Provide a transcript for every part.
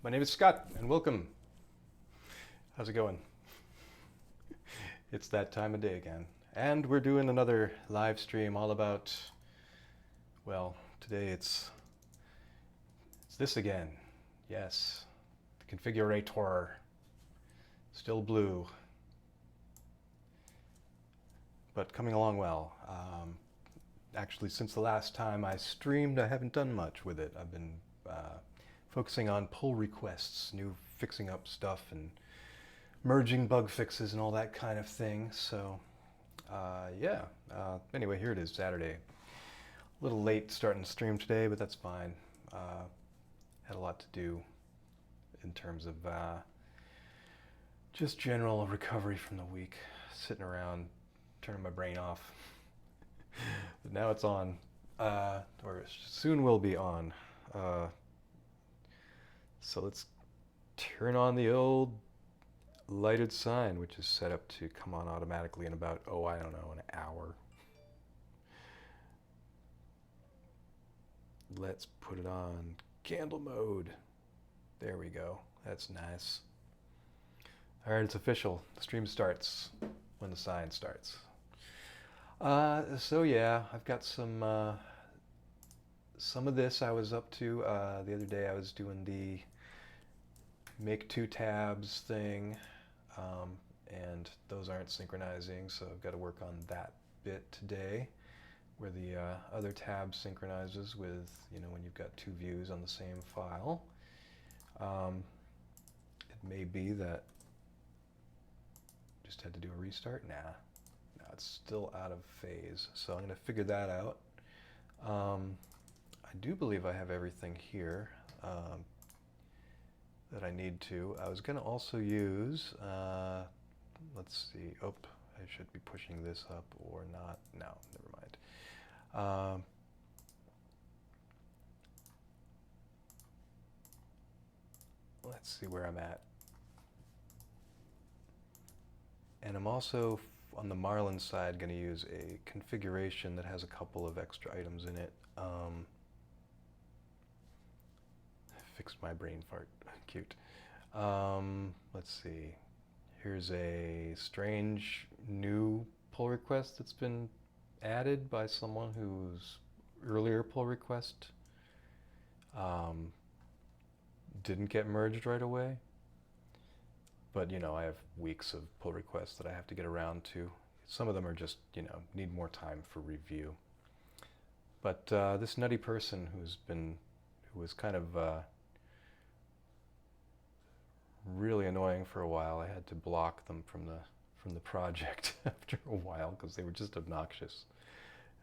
My name is Scott, and welcome. How's it going? It's that time of day again. And we're doing another live stream all about, well, today it's this again. Yes, the Configurator. Still blue, but coming along well. Actually, since the last time I streamed, I haven't done much with it. I've been focusing on pull requests, new fixing up stuff, and merging bug fixes and all that kind of thing. So, yeah. Anyway, here it is, Saturday. A little late starting to stream today, but that's fine. Had a lot to do in terms of just general recovery from the week. Sitting around, turning my brain off. But now it's on, or soon will be on. So let's turn on the old lighted sign, which is set up to come on automatically in about, I don't know, an hour. Let's put it on candle mode. There we go. That's nice. All right, it's official. The stream starts when the sign starts. So yeah, I've got some of this I was up to. The other day I was doing the make two tabs thing, and those aren't synchronizing, so I've got to work on that bit today, where the other tab synchronizes with, when you've got two views on the same file. It may be that just had to do a restart. Nah, it's still out of phase, so I'm going to figure that out. I do believe I have everything here that I need to. I was going to also use, let's see, I should be pushing this up or not. No, never mind. Let's see where I'm at. And I'm also, on the Marlin side, going to use a configuration that has a couple of extra items in it. Fixed my brain fart. Cute. Let's see. Here's a strange new pull request that's been added by someone whose earlier pull request didn't get merged right away. But, I have weeks of pull requests that I have to get around to. Some of them are just, need more time for review. But this nutty person who was kind of really annoying for a while, I had to block them from the project after a while because they were just obnoxious.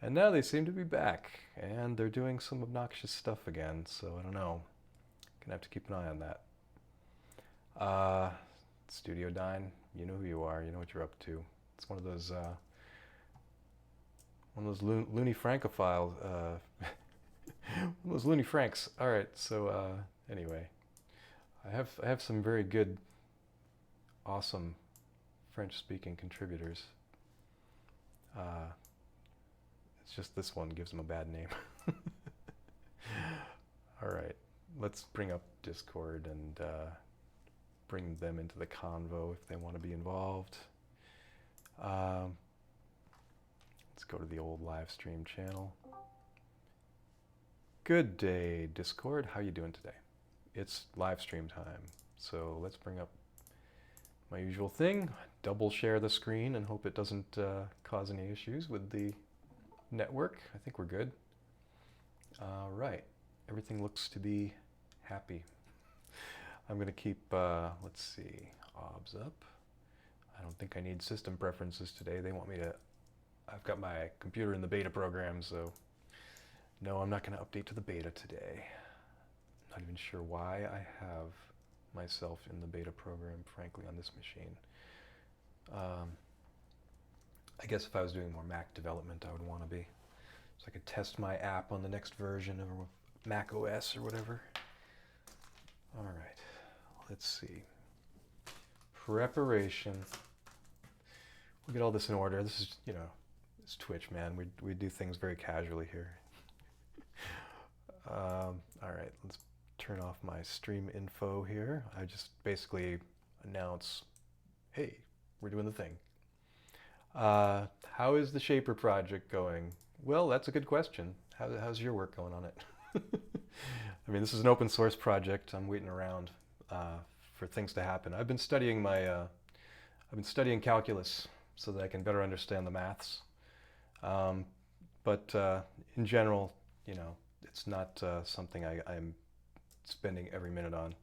And now they seem to be back, and they're doing some obnoxious stuff again, so I don't know. Gonna have to keep an eye on that. Studio Dine, you know who you are, you know what you're up to. It's one of those loony francophiles, one of those loony franks. All right, so anyway, I have some very good, awesome French-speaking contributors. It's just this one gives them a bad name. All right, let's bring up Discord and bring them into the convo if they want to be involved. Let's go to the old live stream channel. Good day, Discord. How you doing today? It's live stream time, so let's bring up my usual thing. Double share the screen and hope it doesn't cause any issues with the network. I think we're good. All right, everything looks to be happy. I'm going to keep, let's see, OBS up. I don't think I need system preferences today. They want me to, I've got my computer in the beta program, so no, I'm not going to update to the beta today. Not even sure why I have myself in the beta program, frankly, on this machine. I guess if I was doing more Mac development, I would want to be. So I could test my app on the next version of Mac OS or whatever. All right, let's see. Preparation. We'll get all this in order. This is, it's Twitch, man. We do things very casually here. All right, let's turn off my stream info here. I just basically announce, hey, we're doing the thing. How is the Shaper project going? Well, that's a good question. How's your work going on it? I mean, this is an open source project. I'm waiting around for things to happen. I've been studying calculus so that I can better understand the maths. But in general, you know, it's not something I'm spending every minute on.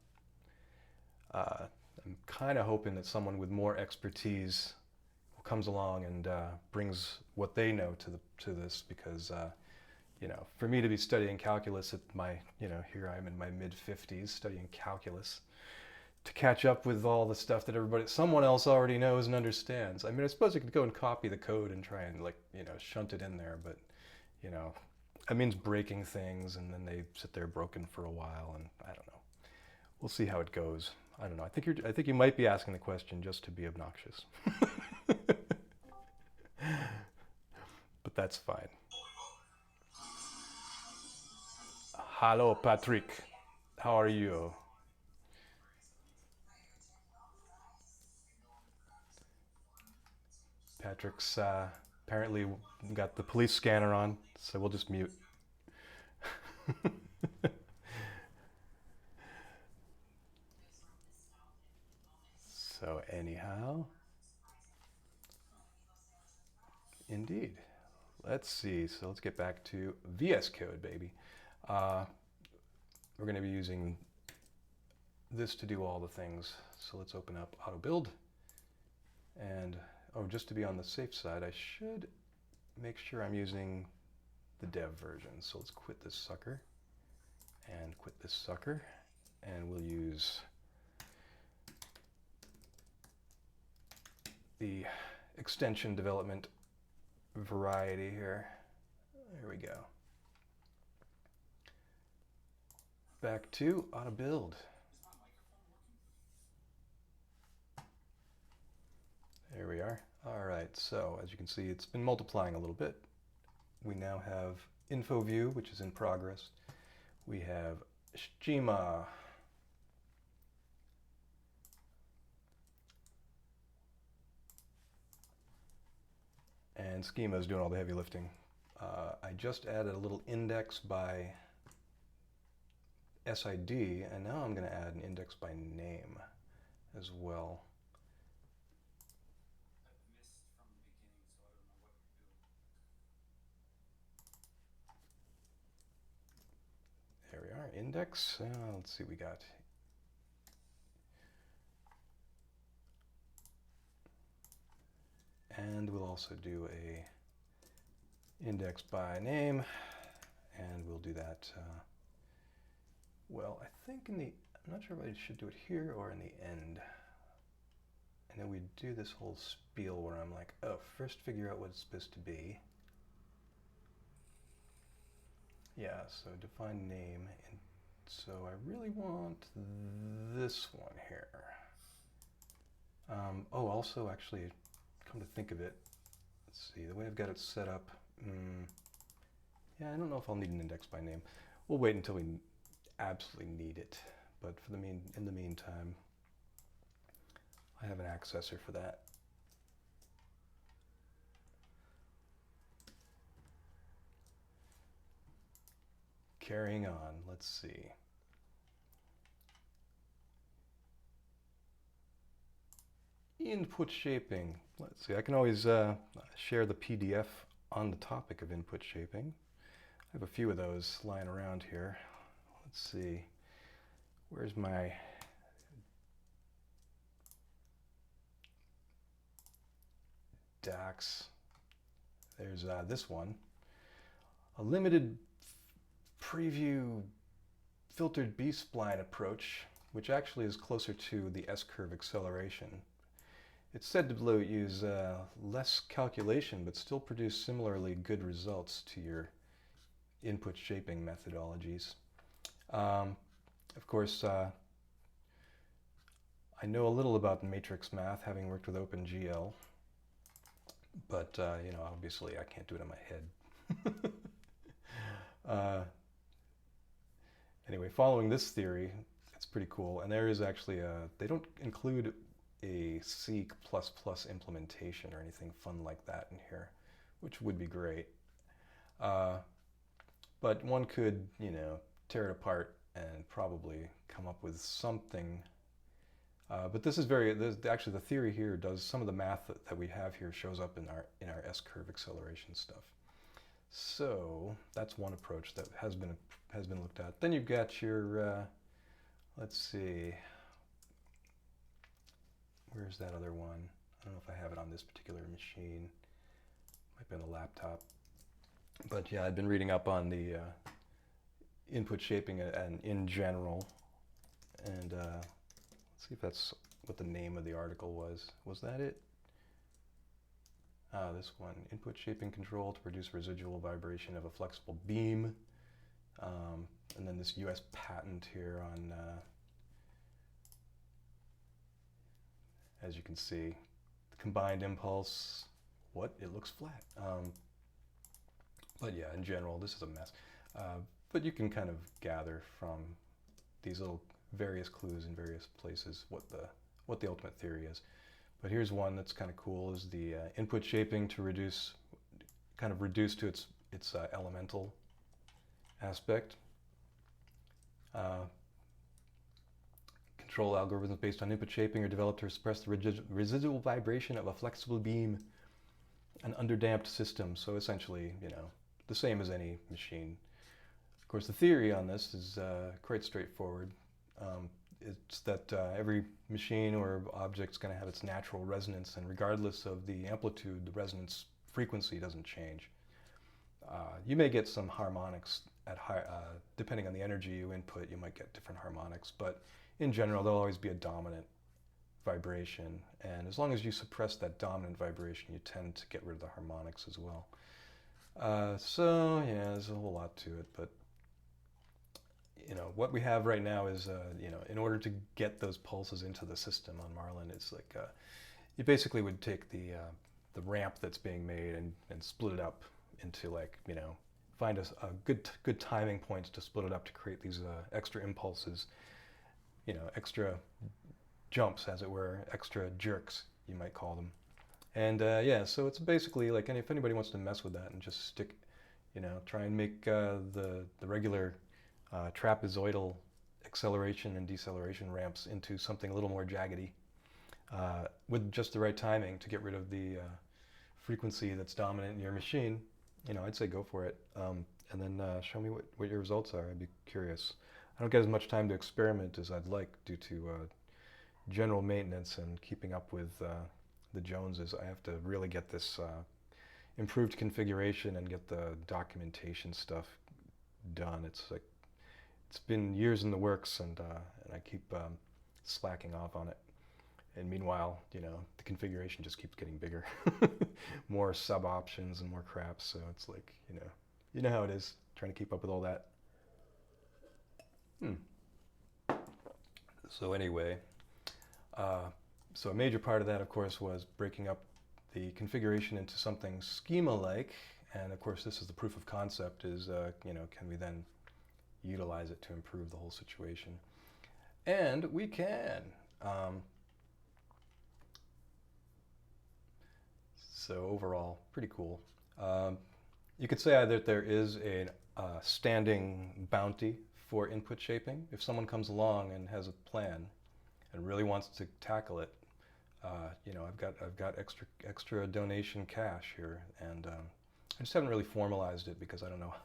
I'm kind of hoping that someone with more expertise comes along and brings what they know to this, because you know, for me to be studying calculus at my, you know, here I am in my mid-50s studying calculus, to catch up with all the stuff that someone else already knows and understands. I mean, I suppose you could go and copy the code and try and, like, you know, shunt it in there, but, you know, it means breaking things, and then they sit there broken for a while, and I don't know. We'll see how it goes. I don't know. I think you might be asking the question just to be obnoxious. But that's fine. Hello, Patrick. How are you? Patrick's apparently got the police scanner on, so we'll just mute. So anyhow, indeed. Let's see, so let's get back to VS Code, baby. We're going to be using this to do all the things. So let's open up Auto Build. And, oh, just to be on the safe side, I should make sure I'm using the dev version. So let's quit this sucker and quit this sucker. And we'll use the extension development variety here. There we go. Back to Auto Build. There we are. All right, so as you can see, it's been multiplying a little bit. We now have info view, which is in progress. We have schema. And schema is doing all the heavy lifting. I just added a little index by SID, and now I'm going to add an index by name as well. There we are, index. Let's see what we got. And we'll also do a index by name, and we'll do that, well, I think I'm not sure if I should do it here or in the end. And then we do this whole spiel where I'm like, oh, first figure out what it's supposed to be. Yeah, so define name, and so I really want this one here. Oh, also, actually, come to think of it, let's see, the way I've got it set up, yeah, I don't know if I'll need an index by name. We'll wait until we absolutely need it, but for in the meantime, I have an accessor for that. Carrying on, let's see. Input shaping. Let's see, I can always share the PDF on the topic of input shaping. I have a few of those lying around here. Let's see, where's my docs? There's this one. A limited preview filtered B-spline approach, which actually is closer to the S-curve acceleration. It's said to use less calculation, but still produce similarly good results to your input shaping methodologies. Of course, I know a little about matrix math, having worked with OpenGL, but you know, obviously I can't do it in my head. anyway, following this theory, it's pretty cool. And there is actually they don't include a C++ implementation or anything fun like that in here, which would be great. But one could, you know, tear it apart and probably come up with something. But this is actually the theory here does some of the math that we have here shows up in our S-curve acceleration stuff. So that's one approach that has been looked at. Then you've got your, let's see, where's that other one? I don't know if I have it on this particular machine. Might be on the laptop. But yeah, I've been reading up on the input shaping and in general. And let's see if that's what the name of the article was. Was that it? This one, input shaping control to produce residual vibration of a flexible beam. And then this US patent here on, as you can see, the combined impulse, it looks flat. But yeah, in general, this is a mess. But you can kind of gather from these little various clues in various places what the ultimate theory is. But here's one that's kind of cool: is the input shaping to reduce to its elemental aspect. Control algorithms based on input shaping are developed to suppress the residual vibration of a flexible beam, an underdamped system. So essentially, you know, the same as any machine. Of course, the theory on this is quite straightforward. It's that every machine or object is going to have its natural resonance, and regardless of the amplitude, the resonance frequency doesn't change. You may get some harmonics at depending on the energy you input, you might get different harmonics, but in general, there'll always be a dominant vibration, and as long as you suppress that dominant vibration, you tend to get rid of the harmonics as well. So yeah, there's a whole lot to it, but you know, what we have right now is, you know, in order to get those pulses into the system on Marlin, it's like, you basically would take the ramp that's being made and split it up into, like, you know, find a good timing points to split it up to create these extra impulses, you know, extra jumps, as it were, extra jerks, you might call them. And yeah, so it's basically like, if anybody wants to mess with that and just stick, you know, try and make the regular trapezoidal acceleration and deceleration ramps into something a little more jaggedy, with just the right timing to get rid of the frequency that's dominant in your machine, you know, I'd say go for it. And then show me what your results are. I'd be curious. I don't get as much time to experiment as I'd like due to general maintenance and keeping up with the Joneses. I have to really get this improved configuration and get the documentation stuff done. It's like, it's been years in the works, and I keep slacking off on it. And meanwhile, you know, the configuration just keeps getting bigger. More sub options and more crap. So it's like, you know how it is, trying to keep up with all that. So anyway, so a major part of that, of course, was breaking up the configuration into something schema-like. And of course, this is the proof of concept, is, you know, can we then utilize it to improve the whole situation? And we can. So overall, pretty cool. You could say that there is a standing bounty for input shaping. If someone comes along and has a plan and really wants to tackle it, you know, I've got extra donation cash here, and I just haven't really formalized it because I don't know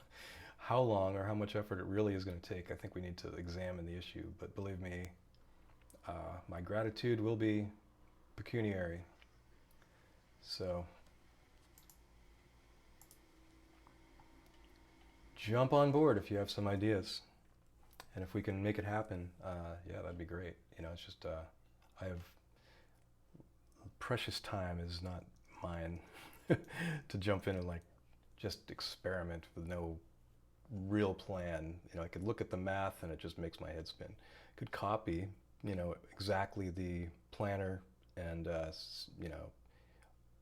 how long or how much effort it really is going to take. I think we need to examine the issue, but believe me, my gratitude will be pecuniary. So jump on board if you have some ideas, and if we can make it happen, yeah, that'd be great. You know, it's just I have precious time is not mine to jump in and like just experiment with no real plan. You know, I could look at the math and it just makes my head spin. I could copy, you know, exactly the planner and you know,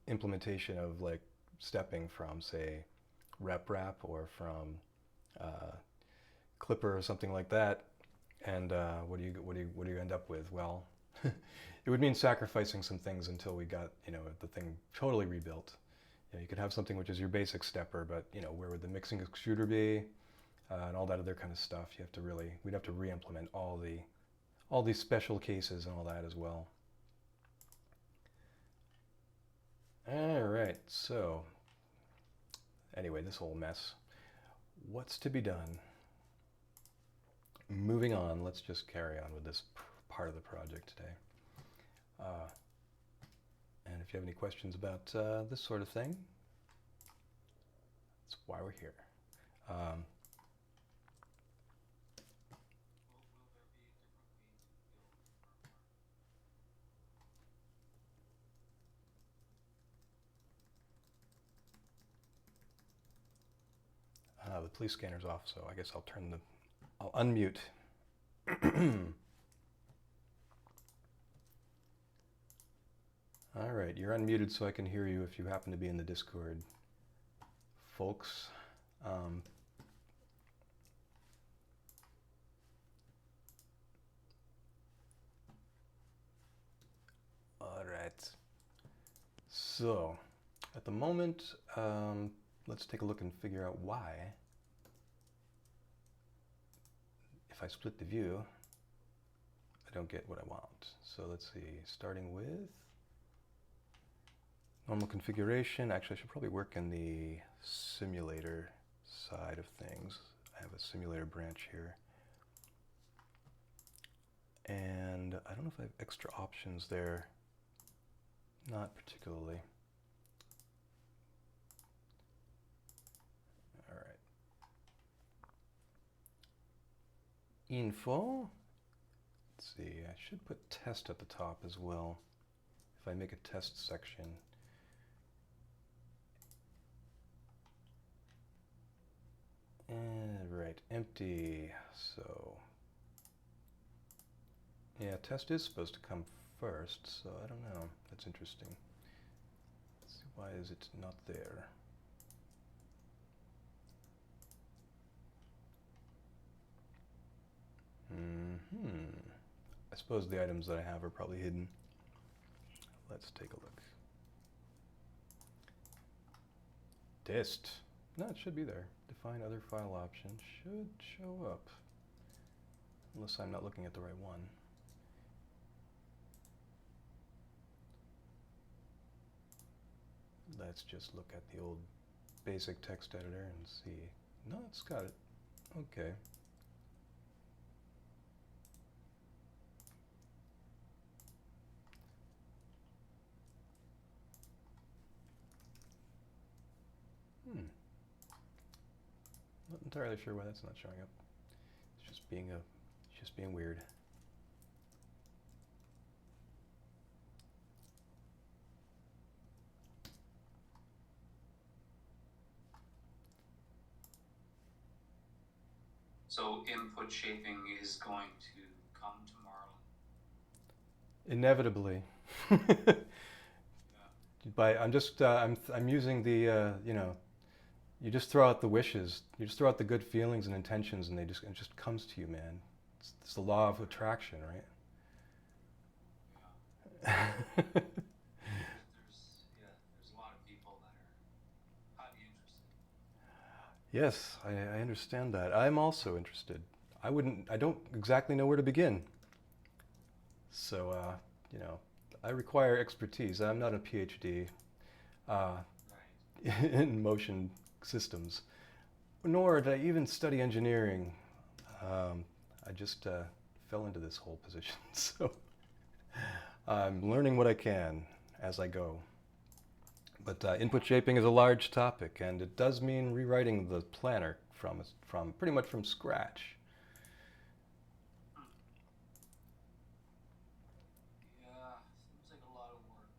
implementation of like stepping from, say, rep wrap or from clipper or something like that, and what do you end up with? Well, it would mean sacrificing some things until we got, you know, the thing totally rebuilt. You know, you could have something which is your basic stepper, but you know, where would the mixing extruder be, and all that other kind of stuff. You have to really, we'd have to re-implement all these special cases and all that as well. All right, so anyway, this whole mess. What's to be done? Moving on, let's just carry on with this part of the project today. And if you have any questions about this sort of thing, that's why we're here. The police scanner's off, so I guess I'll unmute. All right, you're unmuted so I can hear you if you happen to be in the Discord, folks. All right. So, at the moment, let's take a look and figure out why. If I split the view, I don't get what I want. So let's see, starting with normal configuration. Actually, I should probably work in the simulator side of things. I have a simulator branch here. And I don't know if I have extra options there. Not particularly. All right. Info. Let's see, I should put test at the top as well. If I make a test section. And right, empty. So yeah, test is supposed to come first, so I don't know. That's interesting. Let's see, why is it not there? I suppose the items that I have are probably hidden. Let's take a look. Dist. No, it should be there. Define other file option. Should show up. Unless I'm not looking at the right one. Let's just look at the old basic text editor and see. No, it's got it. Okay. Not entirely sure why that's not showing up. It's just being weird. So input shaping is going to come to Marlin? Inevitably. Yeah. But I'm using the you know, you just throw out the wishes, you just throw out the good feelings and intentions, and it just comes to you, man. It's the law of attraction, right? Yeah. there's a lot of people that are highly interested. Yes, I understand that. I'm also interested. I don't exactly know where to begin. So, you know, I require expertise. I'm not a PhD in motion systems, nor did I even study engineering. I just fell into this whole position, so I'm learning what I can as I go. But input shaping is a large topic, and it does mean rewriting the planner from pretty much from scratch. Yeah, seems like a lot of work.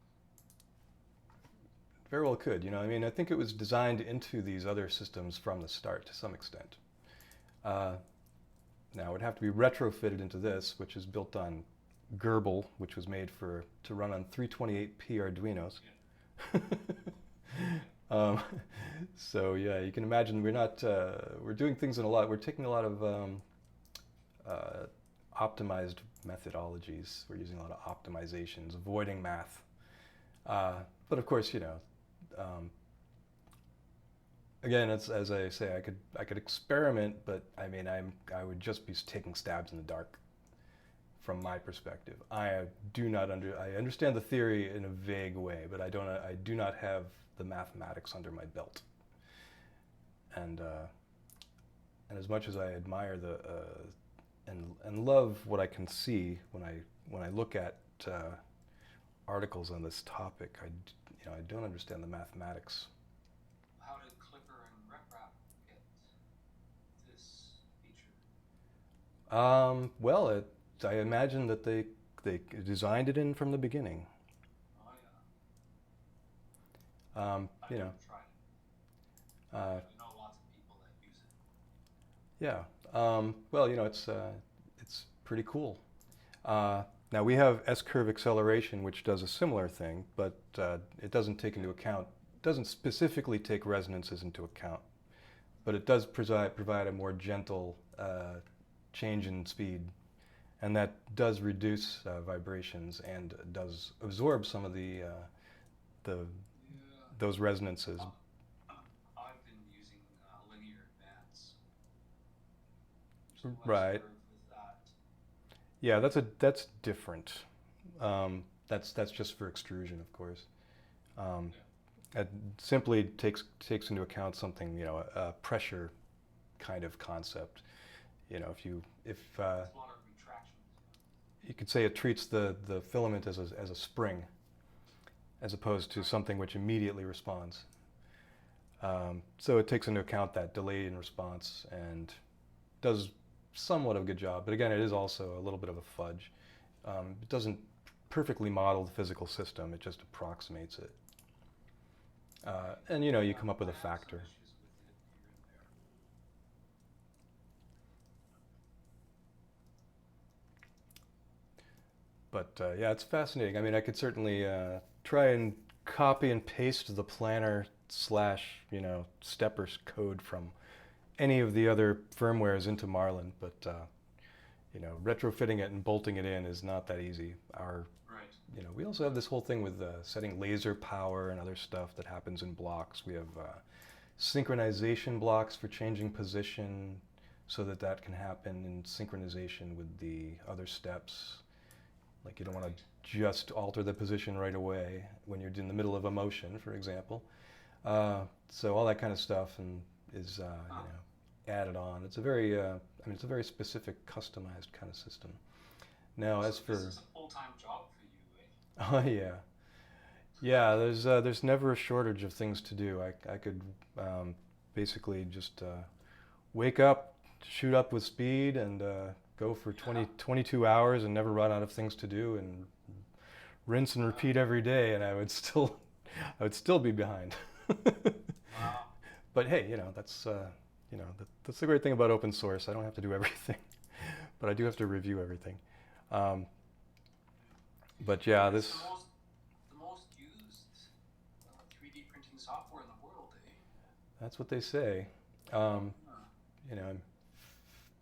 Very well could, you know, I mean, I think it was designed into these other systems from the start to some extent. Now, it would have to be retrofitted into this, which is built on Gerbil, which was made to run on 328p Arduinos. Yeah. Um, so yeah, you can imagine we're doing things in a lot. We're taking a lot of uh, optimized methodologies. We're using a lot of optimizations, avoiding math. But of course, again, as I say, I could experiment, but I mean, I would just be taking stabs in the dark from my perspective. I understand the theory in a vague way, but I do not have the mathematics under my belt. And and as much as I admire and love what I can see when I look at articles on this topic, I don't understand the mathematics. How did Clipper and RepRap get this feature? Well, I imagine that they designed it in from the beginning. Oh yeah, I've You never know, tried it. uh, I know lots of people that use it. yeah. Well, it's pretty cool. Now we have S-curve acceleration, which does a similar thing, but it doesn't take into account, doesn't specifically take resonances into account, but it does provide a more gentle change in speed, and that does reduce vibrations and does absorb some of the Yeah. those resonances. I've been using linear advance. So Right. S-curve with that. Yeah, that's different. That's just for extrusion, of course. Um, Yeah. it simply takes into account something, a pressure kind of concept. If It's a lot of retractions. you could say it treats the filament as a spring, as opposed to something which immediately responds. So it takes into account that delay in response and does somewhat of a good job. But again, it is also a little bit of a fudge. It doesn't perfectly model the physical system, it just approximates it. And you come up with a I have some factor. issues with it here and there. But yeah, it's fascinating. I mean, I could certainly try and copy and paste the planner slash, steppers code from any of the other firmwares into Marlin, but retrofitting it and bolting it in is not that easy. Right. We also have this whole thing with setting laser power and other stuff that happens in blocks. We have synchronization blocks for changing position so that can happen in synchronization with the other steps. Like you don't want to just alter the position right away when you're in the middle of a motion, for example. So all that kind of stuff is added on. It's a very it's a very specific, customized kind of system. Now, So as for this is a full-time job for you, eh? oh yeah, yeah. There's never a shortage of things to do. I could basically just wake up, shoot up with speed, and go for 22 hours and never run out of things to do, and rinse and repeat every day, and I would still be behind. Wow. But hey, that's the great thing about open source. I don't have to do everything, but I do have to review everything. Um, but yeah, It's this the most used 3D printing software in the world, eh? that's what they say. Um, Huh. you know,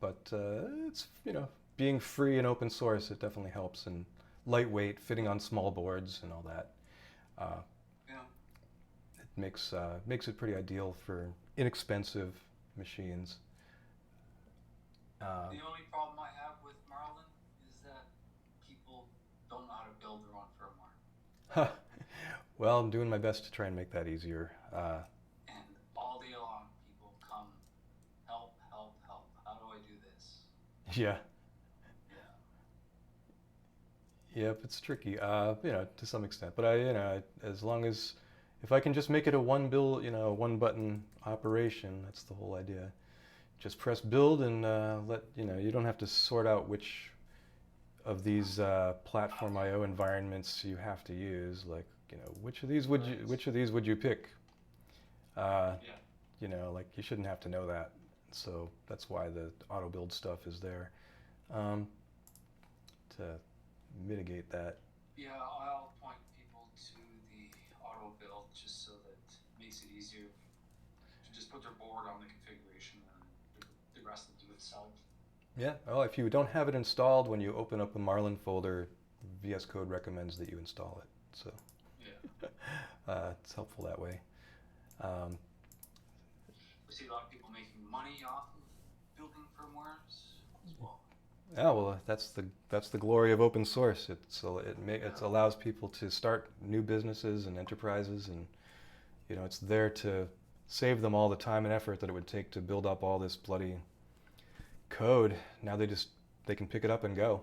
but it's being free and open source. It definitely helps, and lightweight, fitting on small boards and all that. Uh, Yeah. it makes it pretty ideal for inexpensive machines. Uh, The only problem I have with Marlin is that people don't know how to build their own firmware. well, I'm doing my best to try and make that easier. And all day long, people come, help, help, help. How do I do this? Yeah, Yeah. yep, it's tricky. To some extent, but as long as if I can just make it a one button operation, that's the whole idea. Just press build and you don't have to sort out which of these platform I/O environments you have to use. Like, which of these would you pick? Uh, Yeah. like you shouldn't have to know that. So that's why the auto build stuff is there um, to mitigate that. Yeah, I'll point people to the auto build just so that makes it easier to just put their board on the configuration and the rest will do itself. Yeah. Well, if you don't have it installed, when you open up the Marlin folder, VS Code recommends that you install it. So yeah, it's helpful that way. we see a lot of people making money off of building firmwares as well. Yeah, well, that's the glory of open source. It allows people to start new businesses and enterprises, and it's there to save them all the time and effort that it would take to build up all this bloody code. Now they can pick it up and go.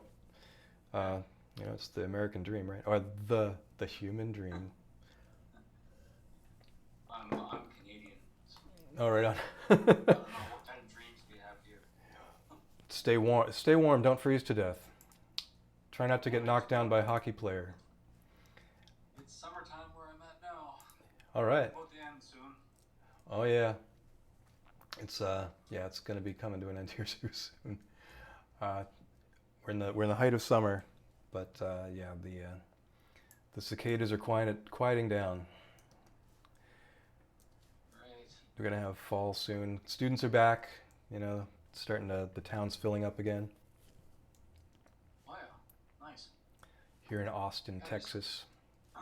It's the American dream, right? Or the human dream. I'm Canadian. Oh, right on. I don't know what kind of dreams we have here. Stay warm. Stay warm. Don't freeze to death. Try not to get knocked down by a hockey player. It's summertime where I'm at now. All right. It's about to end soon. Oh yeah. It's going to be coming to an end here soon. We're in the height of summer, but the cicadas are quieting down. Right. We're going to have fall soon. Students are back. The town's filling up again. Oh yeah, nice. Here in Austin, Texas. I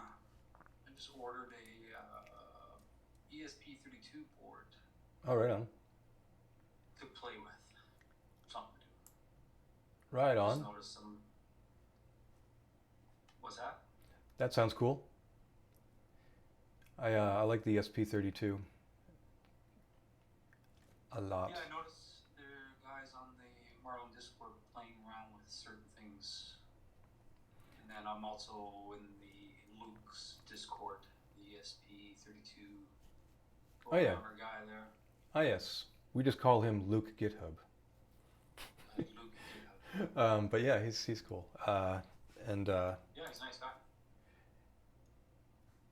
just ordered a ESP32 board. Oh, right on. To play with. Something to do. Right I on. just noticed some. What's that? That sounds cool. I like the ESP32 a lot. Yeah, I noticed there are guys on the Marlin Discord playing around with certain things. And then I'm also in the Luke's Discord, the ESP32 programmer guy there. Ah, yes. We just call him Luke GitHub. Luke GitHub. But yeah, he's cool. Yeah, he's a nice guy.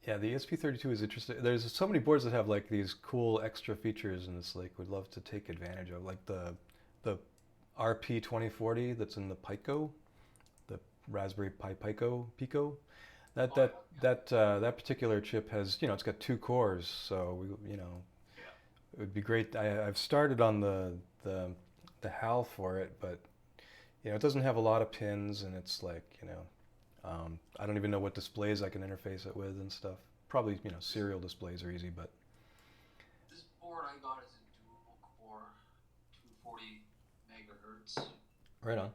Yeah, the ESP32 is interesting. There's so many boards that have like these cool extra features, and it's like would love to take advantage of, like the RP2040 that's in the Pico, the Raspberry Pi Pico. That particular chip has, it's got 2 cores, so it would be great. I've started on the HAL for it, but it doesn't have a lot of pins, and it's like I don't even know what displays I can interface it with and stuff. Probably serial displays are easy, but this board I got is a dual core, 240 megahertz. Right on.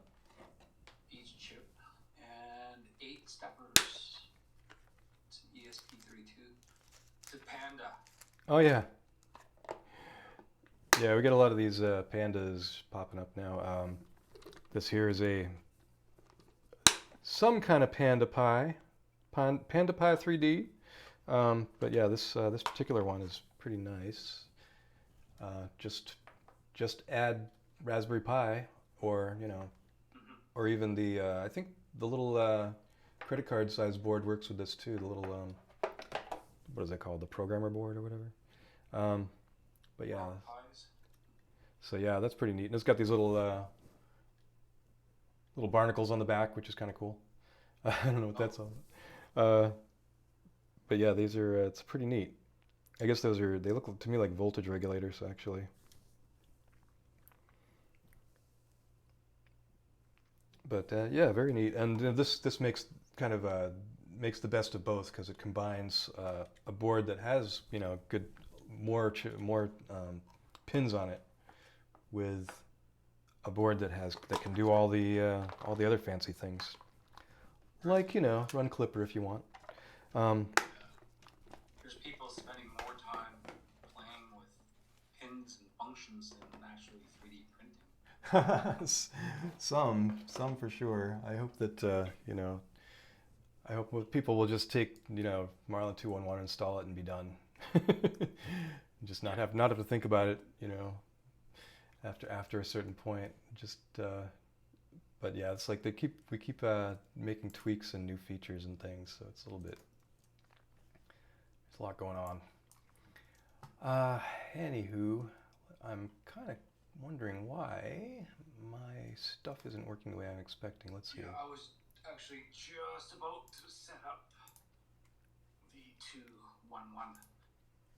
Each chip and 8 steppers. It's an ESP32. It's a Panda. Oh yeah. Yeah, we get a lot of these pandas popping up now. This here is some kind of Panda Pi 3D. But yeah, this particular one is pretty nice. Just add Raspberry Pi, or or even the I think the little credit card size board works with this too. The little what is that called? The programmer board or whatever. But yeah. So yeah, that's pretty neat. And it's got these little barnacles on the back, which is kind of cool. I don't know what that's all. But yeah, these are it's pretty neat. I guess they look to me like voltage regulators actually. But yeah, very neat. And this makes kind of makes the best of both, because it combines a board that has good more pins on it with a board that can do all the other fancy things, like run Clipper if you want. There's people spending more time playing with pins and functions than actually 3D printing. Some for sure. I hope that I hope people will just take Marlin 211, install it, and be done. Just not have to think about it. After a certain point, but yeah, it's like we keep making tweaks and new features and things, so it's there's a lot going on. Anywho, I'm kind of wondering why my stuff isn't working the way I'm expecting. Let's see. Yeah, I was actually just about to set up the 211.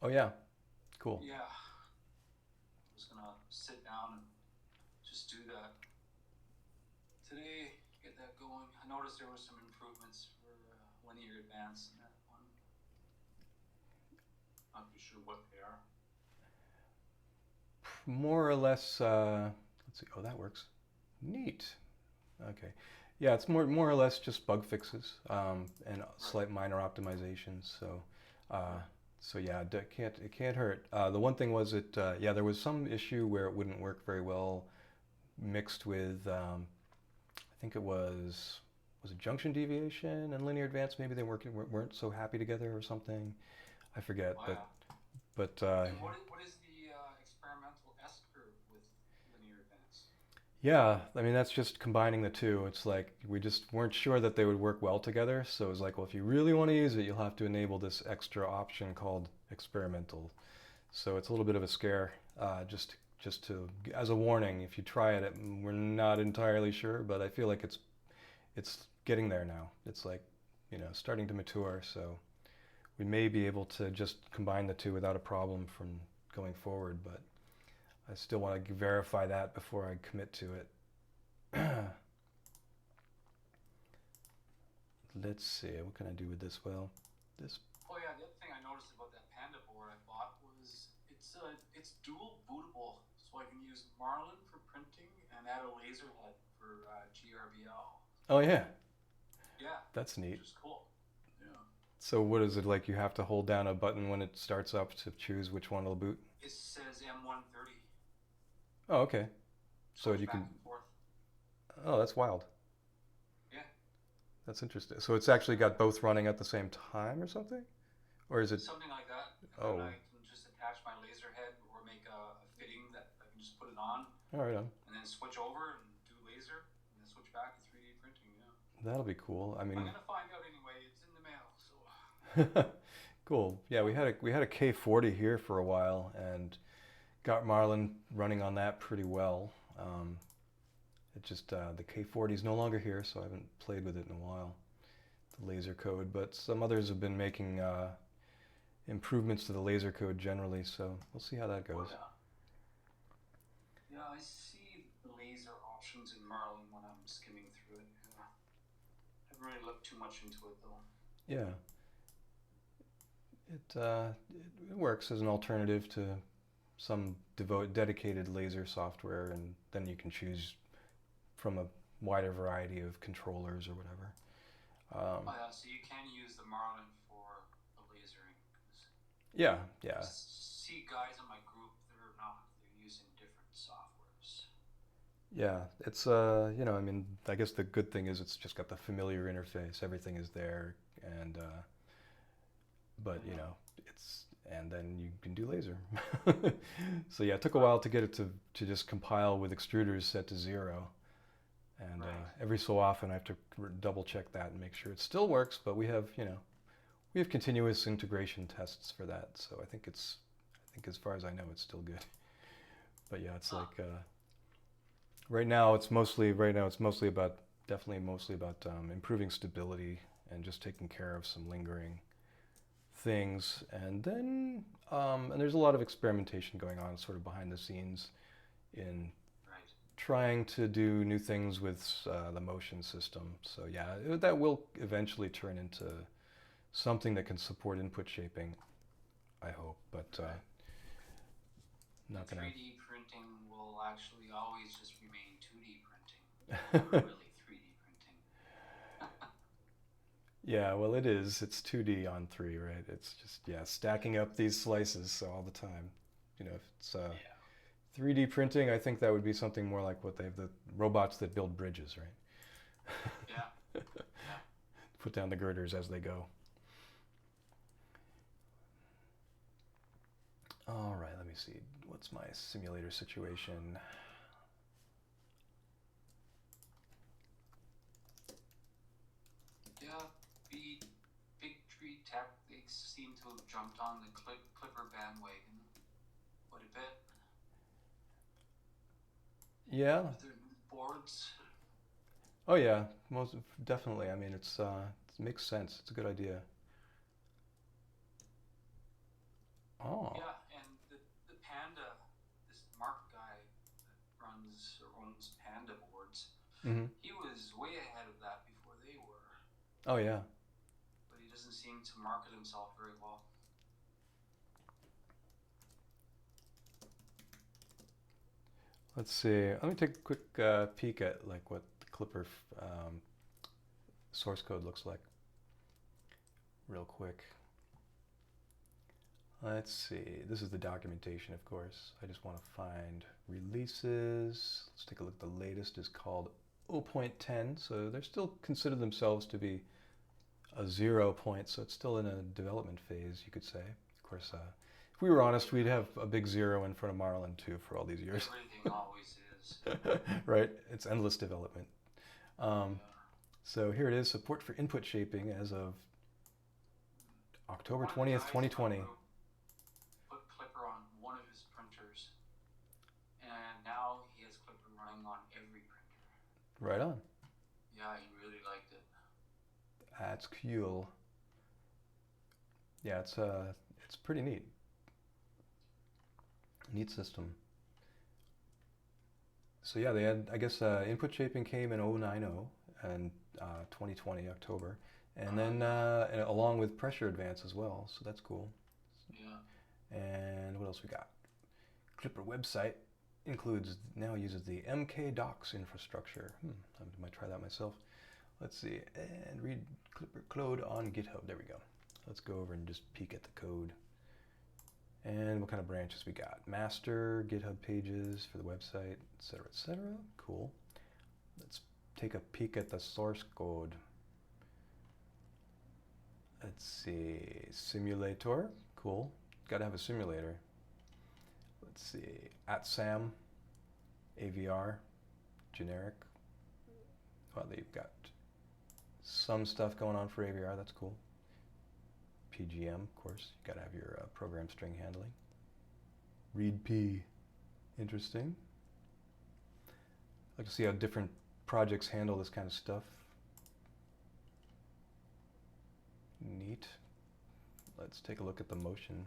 Oh yeah, cool. Yeah, I was gonna sit down and just do that today, get that going. I noticed there was some improvements for linear advance in that one. Not too sure what they are. More or less. Let's see. Oh, that works. Neat. Okay. Yeah, it's more or less just bug fixes and Right. slight minor optimizations. Uh, Right. so yeah, it can't hurt. The one thing was yeah, there was some issue where it wouldn't work very well mixed with I think it was a junction deviation and linear advance. Maybe they weren't so happy together or something. I forget, Oh but yeah. but And what is the experimental S curve with linear advance? yeah, I mean that's just combining the two. It's like we just weren't sure that they would work well together. So it was like, well, if you really want to use it, you'll have to enable this extra option called experimental. So it's a little bit of a scare, just to as a warning. If you try it, we're not entirely sure, but I feel like it's getting there now. It's like starting to mature. So we may be able to just combine the two without a problem from going forward. But I still want to verify that before I commit to it. Let's see, what can I do with this? Well, this. Oh yeah, the other thing I noticed about that Panda board I bought was it's dual bootable, so I can use Marlin for printing and add a laser head for GRBL. Oh yeah, Yeah, that's neat. which is cool. Yeah. So what is it like? You have to hold down a button when it starts up to choose which one will boot? It says M130. Oh, okay. So So it's you back can. and forth. Oh, that's wild. Yeah. That's interesting. So it's actually got both running at the same time or something? Or is it? Something like that. And then Oh, I can just attach my laser head or make a fitting that I can just put it on all right on. and then switch over and do laser and then switch back to 3D printing. Yeah. That'll be cool. I I'm mean, gonna find out anyway. It's in the mail, so cool. Yeah, we had a K40 here for a while and got Marlin running on that pretty well. It just the K40 is no longer here, so I haven't played with it in a while. The laser code, but some others have been making improvements to the laser code generally, so we'll see how that oh goes. yeah. Yeah, I see the laser options in Marlin when I'm skimming through it. Yeah. I haven't really looked too much into it though. Yeah, it works as an alternative to some dedicated laser software, and then you can choose from a wider variety of controllers or whatever. Oh yeah, so you can use the Marlin for the lasering. 'Cause Yeah, I yeah, see guys in my group that are not. They're using different softwares. yeah. It's I mean, I guess the good thing is it's just got the familiar interface. Everything is there, and but Yeah. it's and then you can do laser. So yeah, it took a while to get it to just compile with extruders set to 0. And Right. every so often I have to double check that and make sure it still works. But we have continuous integration tests for that, so I think as far as I know, it's still good. But yeah, it's Huh. like right now it's mostly about definitely mostly about improving stability and just taking care of some lingering things, and there's a lot of experimentation going on sort of behind the scenes in Right. trying to do new things with the motion system. So yeah, that will eventually turn into something that can support input shaping, I hope, but Right. not And gonna. 3D printing will actually always just remain 2D printing. Never really 3D printing. Yeah, well, it is. It's 2D on 3, right? It's just yeah, stacking up these slices all the time. If it's Yeah. 3D printing, I think that would be something more like what they have the robots that build bridges, Yeah. right? Yeah. Put down the girders as they go. All right, let me see. What's my simulator situation? Yeah. Big tree tech. They seem to have jumped on the Clipper bandwagon quite a bit Yeah. with their new boards. Oh yeah. Most definitely. I mean, it makes sense. It's a good idea. Oh. Yeah, and the Panda, this Mark guy that runs or owns Panda boards, Mm-hmm. he was way ahead of that before they were, Oh yeah. but he doesn't seem to market himself very well. Let's see. Let me take a quick peek at like what the Clipper source code looks like, real quick. Let's see. This is the documentation, of course. I just want to find releases. Let's take a look. The latest is called 0.10, so they're still consider themselves to be a 0 point, so it's still in a development phase, you could say. Of course, if we were honest, we'd have a big 0 in front of Marlin too for all these years. Everything always is. Right? It's endless development. Yeah. So here it is, support for input shaping as of October One of the 20th, guys in my 2020. group put Clipper on one of his printers, and now he has Clipper running on every printer. Right on. Yeah, he really liked it. That's cool. Yeah, it's pretty neat. Neat system. So yeah, they had, I guess, input shaping came in 090 and 2020 October, and then and along with pressure advance as well. So that's cool. Yeah. And what else we got? Clipper website includes now uses the MK Docs infrastructure. I might try that myself. Let's see, and read Clipper code on GitHub. There we go. Let's go over and just peek at the code. And what kind of branches we got? Master, GitHub pages for the website, etc., etc. Cool. Let's take a peek at the source code. Let's see, simulator. Cool. Got to have a simulator. Let's see, @sam, AVR, generic. Well, they've got some stuff going on for AVR. That's cool. PGM, of course. You got to have your program string handling. Readp, interesting. I'd like to see how different projects handle this kind of stuff. Neat. Let's take a look at the motion.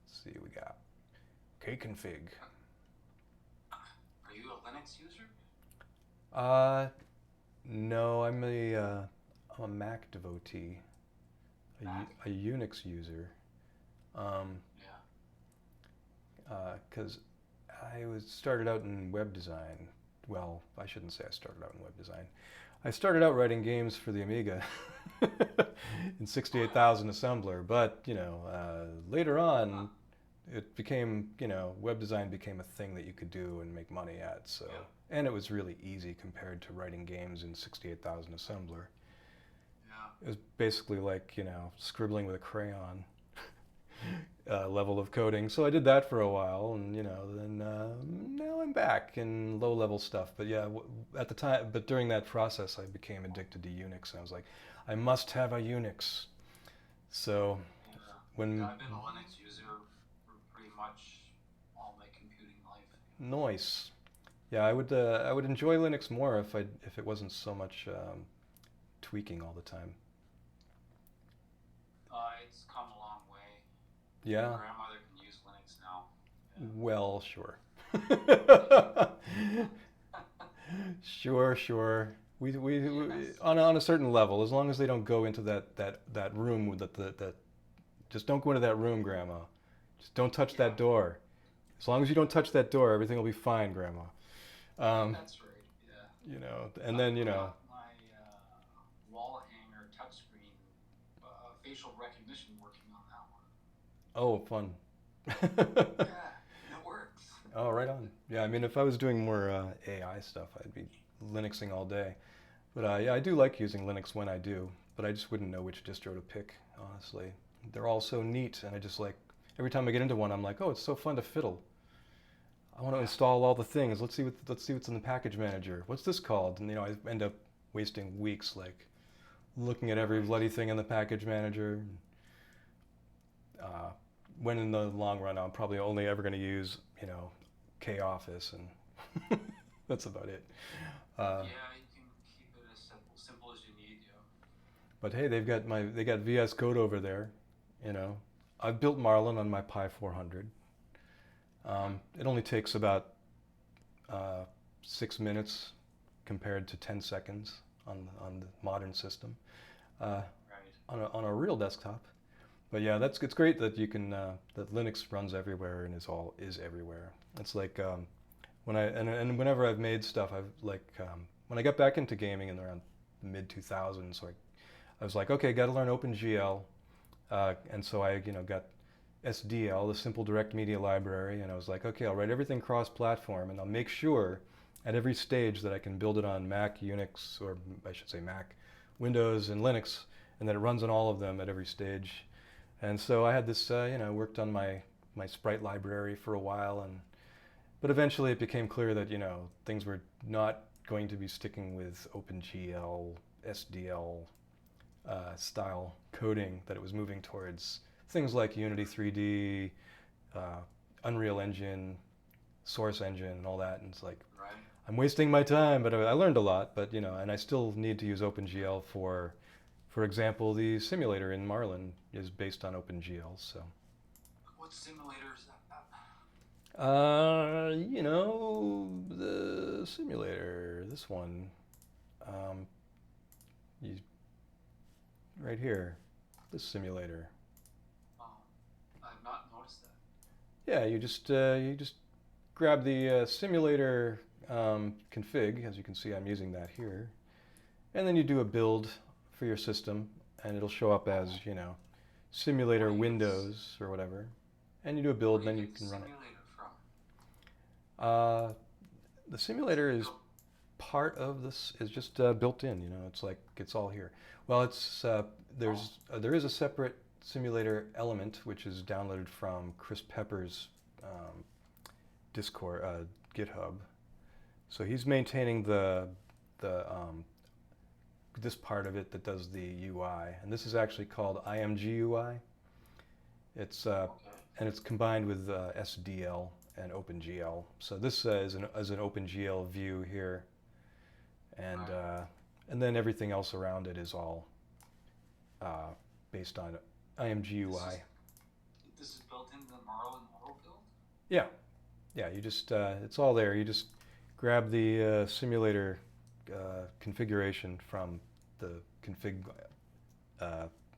Let's see what we got. Kconfig. Are you a Linux user? No, I'm a Mac devotee, a Unix user. Because I started out in web design. Well, I shouldn't say I started out in web design. I started out writing games for the Amiga in 68,000 assembler, but later on, it became, web design became a thing that you could do and make money at. So, and it was really easy compared to writing games in 68,000 assembler. Yeah. It was basically like, scribbling with a crayon level of coding. So I did that for a while, and then now I'm back in low-level stuff. But yeah, at the time, but during that process, I became addicted to Unix, and I was like, I must have a Unix. So when I've been a Linux user for pretty much all my computing life. Nice. Yeah, I would enjoy Linux more if it wasn't so much tweaking all the time. It's come a long way. Yeah. My grandmother can use Linux now. Yeah. Well, sure. Sure. We on a certain level, as long as they don't go into that room that just don't go into that room, Grandma. Just don't touch that door. As long as you don't touch that door, everything will be fine, Grandma. That's right. Yeah. And then my wall hanger touchscreen facial recognition working on that one. Oh, fun. Yeah, it works. Oh, right on. Yeah, I mean, if I was doing more AI stuff, I'd be Linuxing all day. But yeah, I do like using Linux when I do, but I just wouldn't know which distro to pick, honestly. They're all so neat, and I just like, every time I get into one, I'm like, oh, it's so fun to fiddle. I want to install all the things. Let's see what's in the package manager. What's this called? And I end up wasting weeks like looking at every bloody thing in the package manager. When in the long run, I'm probably only ever going to use KOffice, and that's about it. Yeah, you can keep it as simple as you need. Yeah. But hey, they got VS Code over there. I've built Marlin on my Pi 400. It only takes about 6 minutes compared to 10 seconds on the modern system Right. on a real desktop. But yeah, it's great that you can that Linux runs everywhere and is everywhere. It's like and whenever I've made stuff, I've like when I got back into gaming in around the mid 2000s, like I was like, okay, got to learn OpenGL, and so I got SDL, the Simple Direct Media Library, and I was like, okay, I'll write everything cross-platform, and I'll make sure at every stage that I can build it on Mac, Unix, or I should say Mac, Windows, and Linux, and that it runs on all of them at every stage. And so I had this, worked on my Sprite library for a while, but eventually it became clear that things were not going to be sticking with OpenGL, SDL style coding, that it was moving towards things like Unity 3D, Unreal Engine, Source Engine, and all that. And it's like, Right. I'm wasting my time, but I learned a lot. But and I still need to use OpenGL for example, the simulator in Marlin is based on OpenGL. So. What simulator is that? The simulator, this one, you, right here, this simulator. Oh, I've not noticed that. Yeah, you just grab the simulator config. As you can see, I'm using that here, and then you do a build for your system, and it'll show up as simulator Windows or whatever, and you do a build, and then you can run it. The simulator is part of this, is just built in. It's like it's all here. Well, it's there is a separate simulator element which is downloaded from Chris Pepper's Discord, GitHub. So he's maintaining this part of it that does the UI, and this is actually called IMG UI. It's and it's combined with SDL and OpenGL. So this is an OpenGL view here, and then everything else around it is all based on IMG UI. This is built into the Marlin Auto Build? Yeah, you just it's all there. You just grab the simulator configuration from the config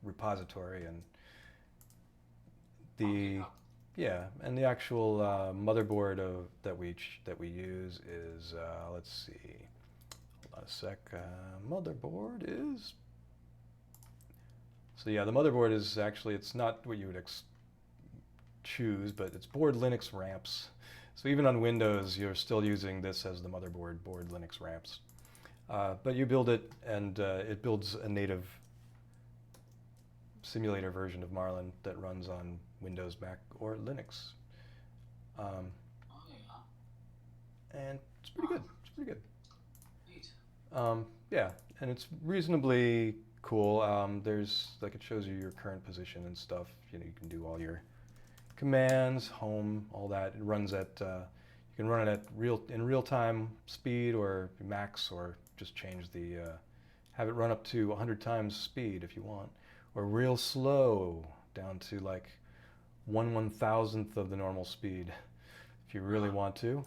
repository, and and the actual motherboard that we use is let's see, hold on a sec. Motherboard is, so yeah, the motherboard is actually, it's not what you would choose, but it's board Linux ramps. So even on Windows, you're still using this as the motherboard, board Linux ramps. But you build it, and it builds a native simulator version of Marlin that runs on Windows, Mac, or Linux. And it's pretty good. It's pretty good. Neat. Yeah, and it's reasonably cool. There's, like, it shows you your current position and stuff. You can do all your commands, home, all that. It runs at, you can run it at real-time speed or max, or just change the, have it run up to 100 times speed if you want, or real slow down to like 1/1000th of the normal speed if you really want to,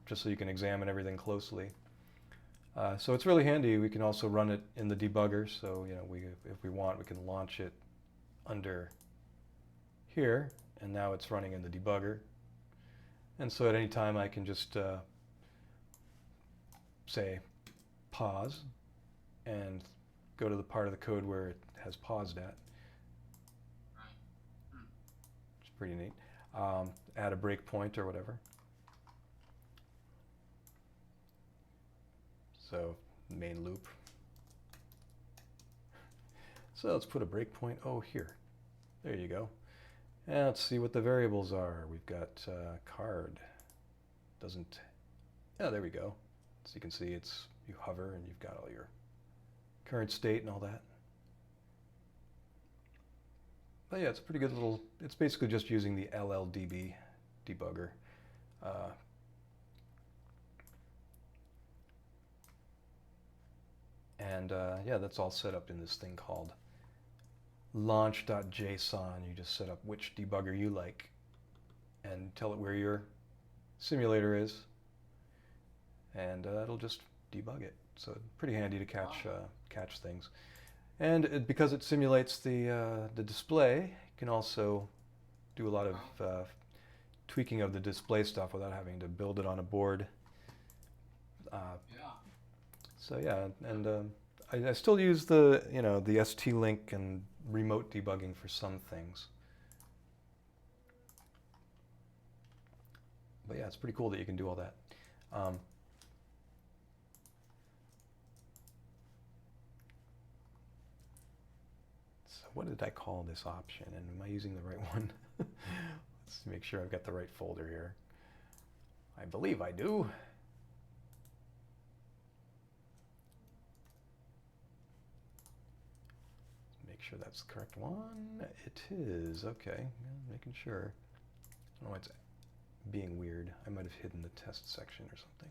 just so you can examine everything closely. So it's really handy. We can also run it in the debugger, so if we want, we can launch it under here, and now it's running in the debugger. And so at any time I can just say pause and go to the part of the code where it has paused at. It's pretty neat. Add a breakpoint or whatever. So main loop. So let's put a breakpoint, here. There you go. And let's see what the variables are. We've got card. There we go. So you can see you hover and you've got all your current state and all that. But yeah, it's a pretty good little, it's basically just using the LLDB debugger. And yeah, that's all set up in this thing called launch.json. You just set up which debugger you like and tell it where your simulator is, and it'll just debug it. So pretty handy to catch things. And because it simulates the display, you can also do a lot of tweaking of the display stuff without having to build it on a board. So yeah, and I still use the the ST-Link and remote debugging for some things. But yeah, it's pretty cool that you can do all that. So what did I call this option, and am I using the right one? Let's make sure I've got the right folder here. I believe I do. Make sure that's the correct one. It is. Okay, making sure. I don't know why it's being weird. I might have hidden the test section or something.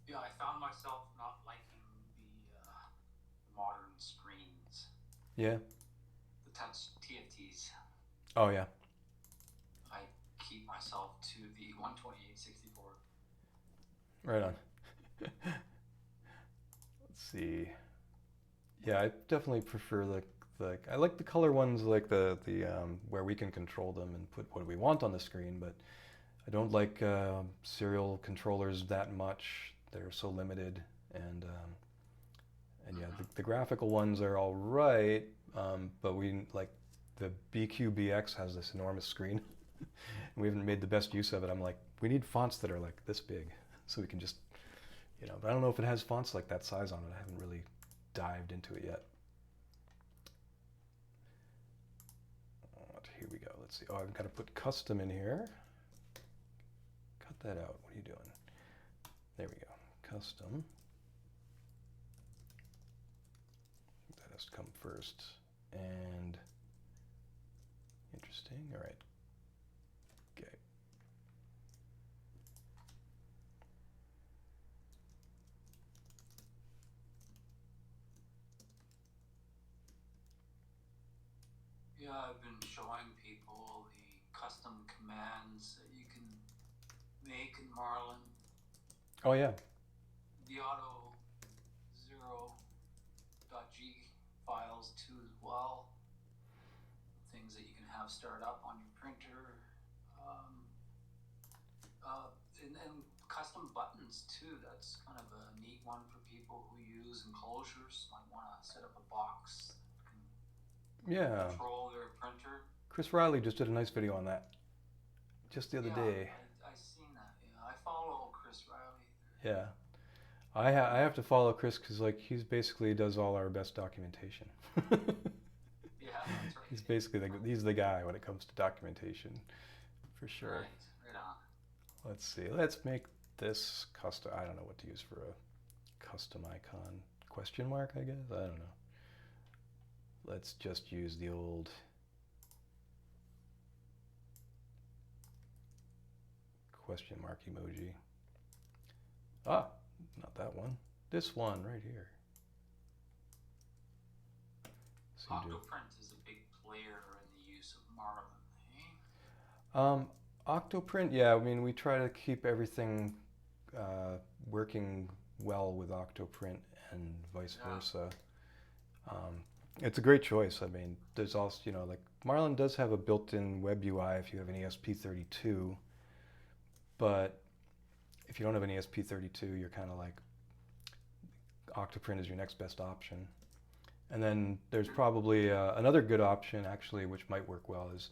Yeah, I found myself not liking the modern screens. Yeah. The touch TFTs. Oh yeah. I keep myself to the 128/64. Right on. Let's see. Yeah, I definitely prefer the I like the color ones, like the where we can control them and put what we want on the screen, but I don't like serial controllers that much. They're so limited, and yeah, the graphical ones are all right, but we like the BQBX has this enormous screen, and we haven't made the best use of it. I'm like, we need fonts that are like this big, so we can just, but I don't know if it has fonts like that size on it. I haven't really dived into it yet. Here we go. Let's see. Oh, I've got to put custom in here. Cut that out. What are you doing? There we go. Custom. That has to come first. And interesting. All right. Okay. Yeah, I've been showing people the custom commands that you can make in Marlin. Oh yeah. The auto 0.g files too as well. Things that you can have start up on your printer. And custom buttons too. That's kind of a neat one for people who use enclosures. Might want to set up a box that can control their printer. Chris Riley just did a nice video on that just the other day. I seen that. Yeah, I follow Chris Riley. Yeah, I have to follow Chris because like he's basically does all our best documentation. Yeah, that's right. He's basically he's the guy when it comes to documentation, for sure. Right on. Let's see. Let's make this custom. I don't know what to use for a custom icon. Question mark, I guess. I don't know. Let's just use the old question mark emoji. Ah, not that one. This one right here. Octoprint is a big player in the use of Marlin, eh? Octoprint, yeah, I mean, we try to keep everything working well with Octoprint and vice versa. It's a great choice. I mean, there's also, like Marlin does have a built-in web UI if you have an ESP32, but if you don't have an ESP32, you're kind of like, Octoprint is your next best option. And then there's probably another good option, actually, which might work well, is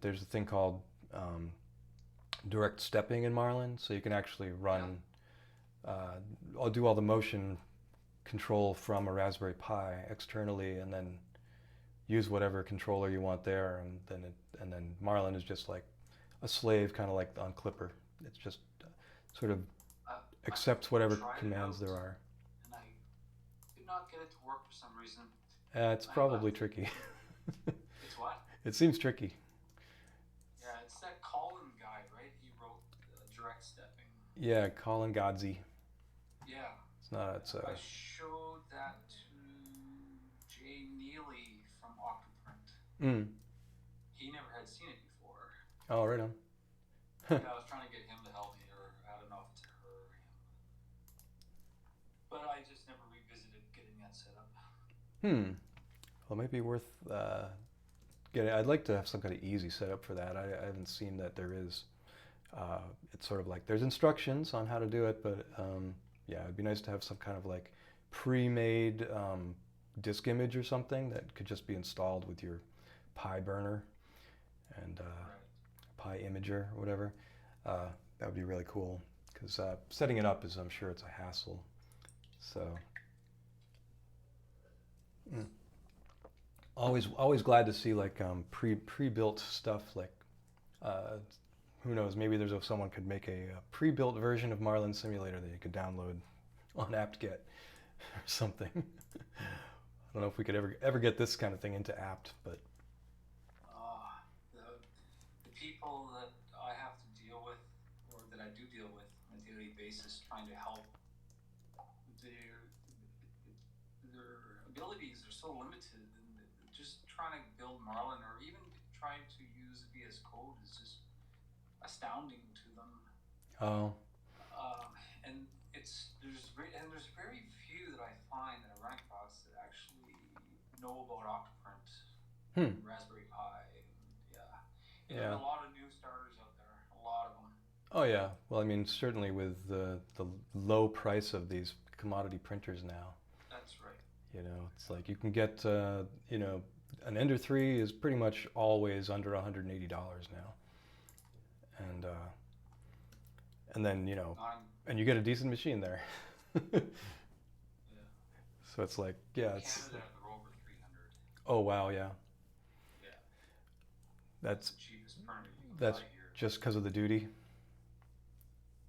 there's a thing called direct stepping in Marlin, so you can actually run, I'll do all the motion control from a Raspberry Pi externally, and then use whatever controller you want there, and then Marlin is just like a slave, kind of like on Clipper. It's just sort of accepts whatever commands there are. And I did not get it to work for some reason. It's probably tricky. It's what? It seems tricky. Yeah, it's that Colin guy, right? He wrote direct stepping. Yeah, Colin Godsey. Yeah, It's not. It's I showed that to Jay Neely from Octoprint. Mm. He never had seen it before. Oh, right on. Yeah, I was trying to get him to help me, or I don't know if it's her or him. But I just never revisited getting that set up. Hmm. Well, it might be worth getting. I'd like to have some kind of easy setup for that. I haven't seen that there is. It's sort of like there's instructions on how to do it, but yeah, it'd be nice to have some kind of like pre-made disk image or something that could just be installed with your Pi burner and Pi imager or whatever. That would be really cool because setting it up is, I'm sure, it's a hassle. So always glad to see like pre-built stuff. Like who knows, maybe someone could make a pre-built version of Marlin Simulator that you could download on apt-get or something. I don't know if we could ever get this kind of thing into apt, but the people that I have to deal with, or that I do deal with on a daily basis, trying to help, their abilities are so limited, and just trying to build Marlin or even trying to use VS Code is just astounding to them. oh, And there's very few that I find that I run across that actually know about Octoprint, Raspberry Pi, and there's a lot of new starters out there, a lot of them. Oh yeah. Well, I mean, certainly with the low price of these commodity printers now. That's right. You know, it's like you can get you know, an Ender 3 is pretty much always under $180 now. And then, you know, and you get a decent machine there. Yeah. So it's like, yeah, it's Canada, they're over 300. Oh wow, yeah. Yeah. That's the cheapest printer you can that's buy here. just because of the duty.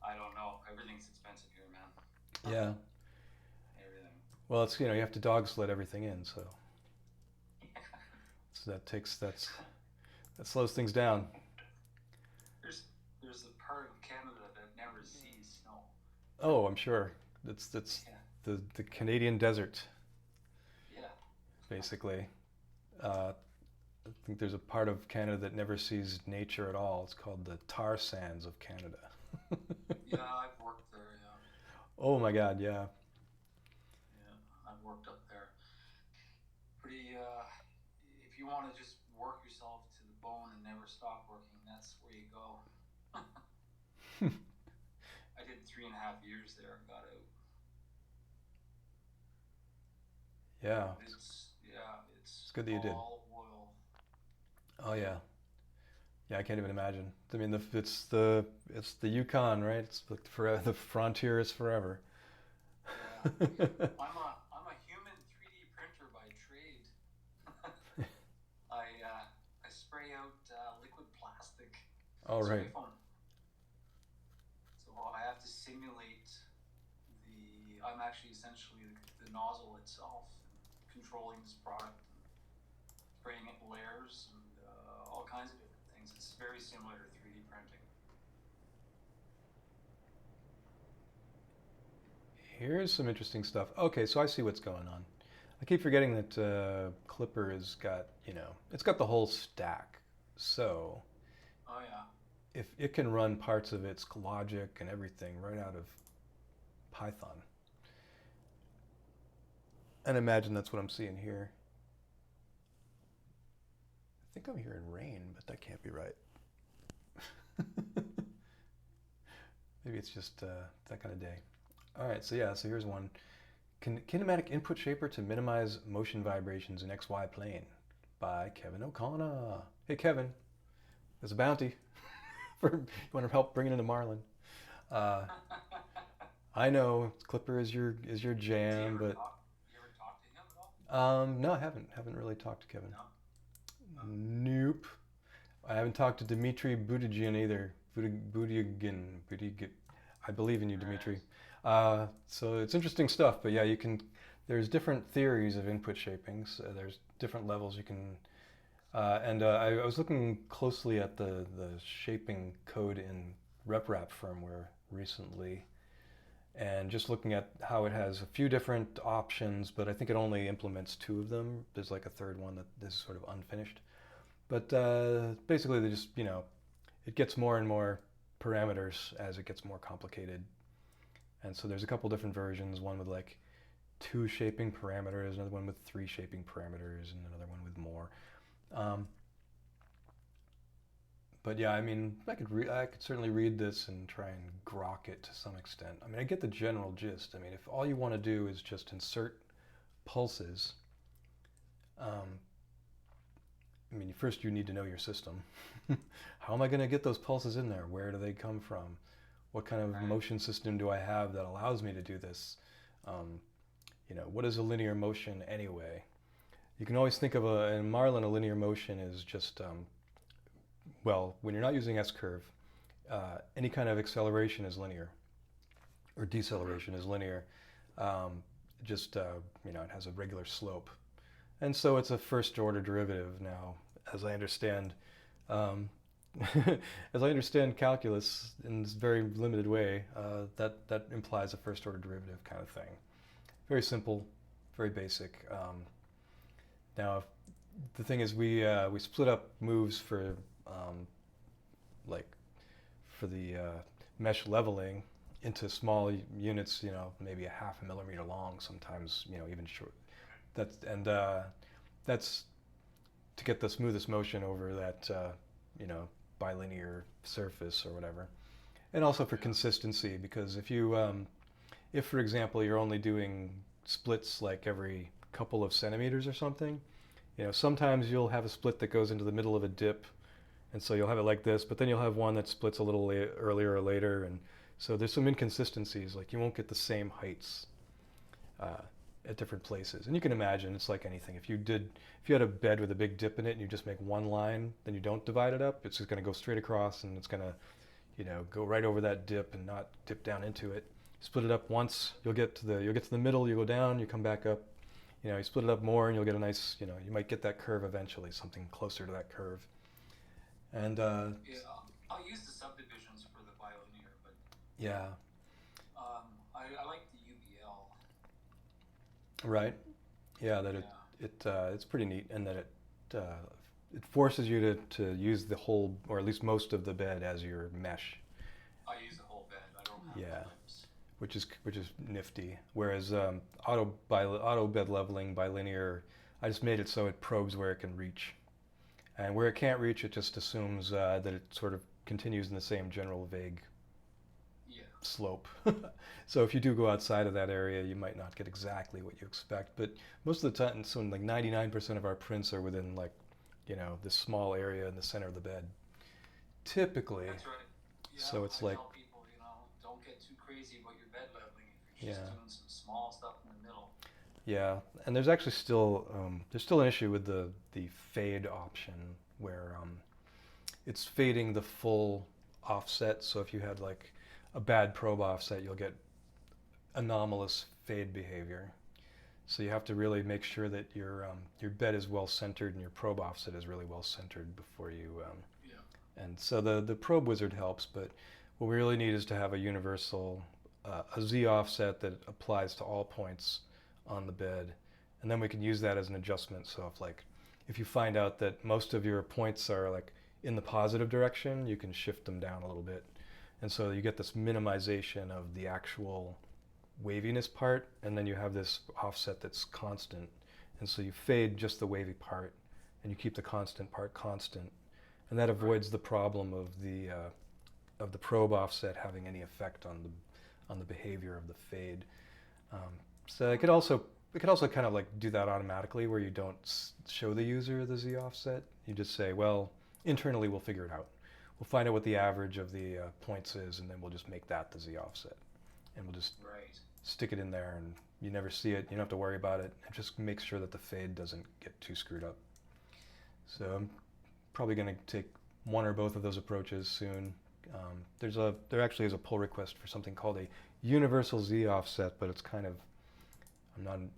I don't know. Everything's expensive here, man. Yeah. Everything. Well, it's, you know, you have to dog sled everything in, so that slows things down. There's a part of Canada that never sees snow. Oh, I'm sure. It's the Canadian desert. Yeah. Basically. I think there's a part of Canada that never sees nature at all. It's called the tar sands of Canada. Yeah, I've worked there, yeah. Oh my God, yeah. Yeah, I've worked up there. Pretty, if you want to just work yourself to the bone and never stop working, that's where you go. I did 3.5 years there and got out. Yeah. It's good that you did. all oil. Oh yeah. Yeah, I can't even imagine. I mean, it's the Yukon, right? It's the frontier is forever. Yeah. I'm a human 3D printer by trade. I spray out liquid plastic. Oh right. Foam. So I have to simulate I'm actually essentially the nozzle itself, controlling this product, and spraying it in layers and all kinds of different things. It's very similar to 3D printing. Here's some interesting stuff. Okay, so I see what's going on. I keep forgetting that Clipper has got, you know, it's got the whole stack. So Oh yeah. if it can run parts of its logic and everything right out of Python. And imagine that's what I'm seeing here. I think I'm hearing rain, but that can't be right. Maybe it's just that kind of day. All right, so yeah, so here's one. Kinematic Input Shaper to Minimize Motion Vibrations in XY Plane by Kevin O'Connor. Hey Kevin, there's a bounty. You want to help bring it into Marlin. I know Clipper is your jam, but you ever talk to him at all? no, I haven't really talked to Kevin. No? Nope. I haven't talked to Dmitry Budigin either. Budigin. I believe in you, Dmitry. So it's interesting stuff, but yeah, there's different theories of input shapings. There's different levels you can, I was looking closely at the shaping code in RepRap firmware recently, and just looking at how it has a few different options, but I think it only implements 2 of them. There's like a third one that is sort of unfinished. But basically, they just, it gets more and more parameters as it gets more complicated. And so there's a couple different versions, one with like 2 shaping parameters, another one with 3 shaping parameters, and another one with more. But yeah, I mean, I could certainly read this and try and grok it to some extent. I mean, I get the general gist. I mean, if all you want to do is just insert pulses, I mean, first you need to know your system. How am I going to get those pulses in there? Where do they come from? What kind of motion system do I have that allows me to do this? What is a linear motion anyway? You can always think of in Marlin, a linear motion is just, well, when you're not using S-curve, any kind of acceleration is linear, or deceleration is linear. It has a regular slope. And so it's a first order derivative now, as I understand. As I understand calculus in this very limited way, that implies a first order derivative kind of thing. Very simple, very basic. Now, the thing is, we split up moves for the mesh leveling into small units. Maybe a half a millimeter long, sometimes even short. That's to get the smoothest motion over that bilinear surface or whatever, and also for consistency, because if for example you're only doing splits like every couple of centimeters or something, sometimes you'll have a split that goes into the middle of a dip, and so you'll have it like this, but then you'll have one that splits a little earlier or later, and so there's some inconsistencies, like you won't get the same heights at different places. And you can imagine, it's like anything. If you had a bed with a big dip in it and you just make one line, then you don't divide it up, it's just going to go straight across, and it's going to go right over that dip and not dip down into it. Split it up once, you'll get to the middle, you go down, you come back up. You split it up more and you'll get a nice, you might get that curve eventually, something closer to that curve. And I'll use the subdivisions for the bilinear, but yeah. I like the UBL. Right. Yeah, it's pretty neat, and that it forces you to use the whole, or at least most of the bed as your mesh. I use the whole bed. I don't have clips. Which is nifty. Whereas auto bed leveling bilinear, I just made it so it probes where it can reach, and where it can't reach, it just assumes that it sort of continues in the same general vague slope. So if you do go outside of that area, you might not get exactly what you expect. But most of the time, so like 99% of our prints are within this small area in the center of the bed, typically. That's right. Yeah, so it's I like, tell people, don't get too crazy about your bed leveling if you're just doing some small stuff in the middle. Yeah, and there's actually still an issue with the fade option, where it's fading the full offset. So if you had like a bad probe offset, you'll get anomalous fade behavior. So you have to really make sure that your bed is well centered and your probe offset is really well centered before you. And so the probe wizard helps, but what we really need is to have a universal a Z offset that applies to all points on the bed, and then we can use that as an adjustment. So if you find out that most of your points are like in the positive direction, you can shift them down a little bit. And so you get this minimization of the actual waviness part, and then you have this offset that's constant. And so you fade just the wavy part, and you keep the constant part constant. And that avoids the problem of the probe offset having any effect on the behavior of the fade. So it could also kind of like do that automatically, where you don't show the user the Z offset. You just say, well, internally we'll figure it out. We'll find out what the average of the points is, and then we'll just make that the Z offset. And we'll just stick it in there, and you never see it. You don't have to worry about it. It just makes sure that the fade doesn't get too screwed up. So I'm probably going to take one or both of those approaches soon. There actually is a pull request for something called a universal Z offset, but it's kind of, I'm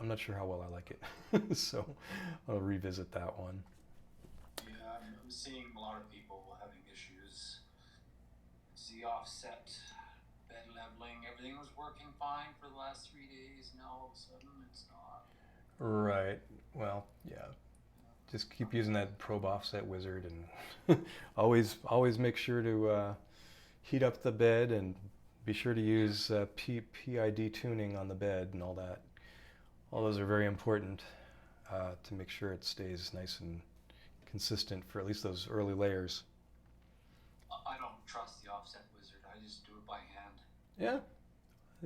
not sure how well I like it. So I'll revisit that one. Yeah, I'm seeing a lot of people having issues the offset, bed leveling, everything was working fine for the last 3 days. Now all of a sudden it's not. Right. Well, yeah. Just keep using that probe offset wizard, and always make sure to heat up the bed, and be sure to use PID tuning on the bed and all that. All those are very important to make sure it stays nice and consistent for at least those early layers. I don't trust the offset wizard. I just do it by hand. Yeah,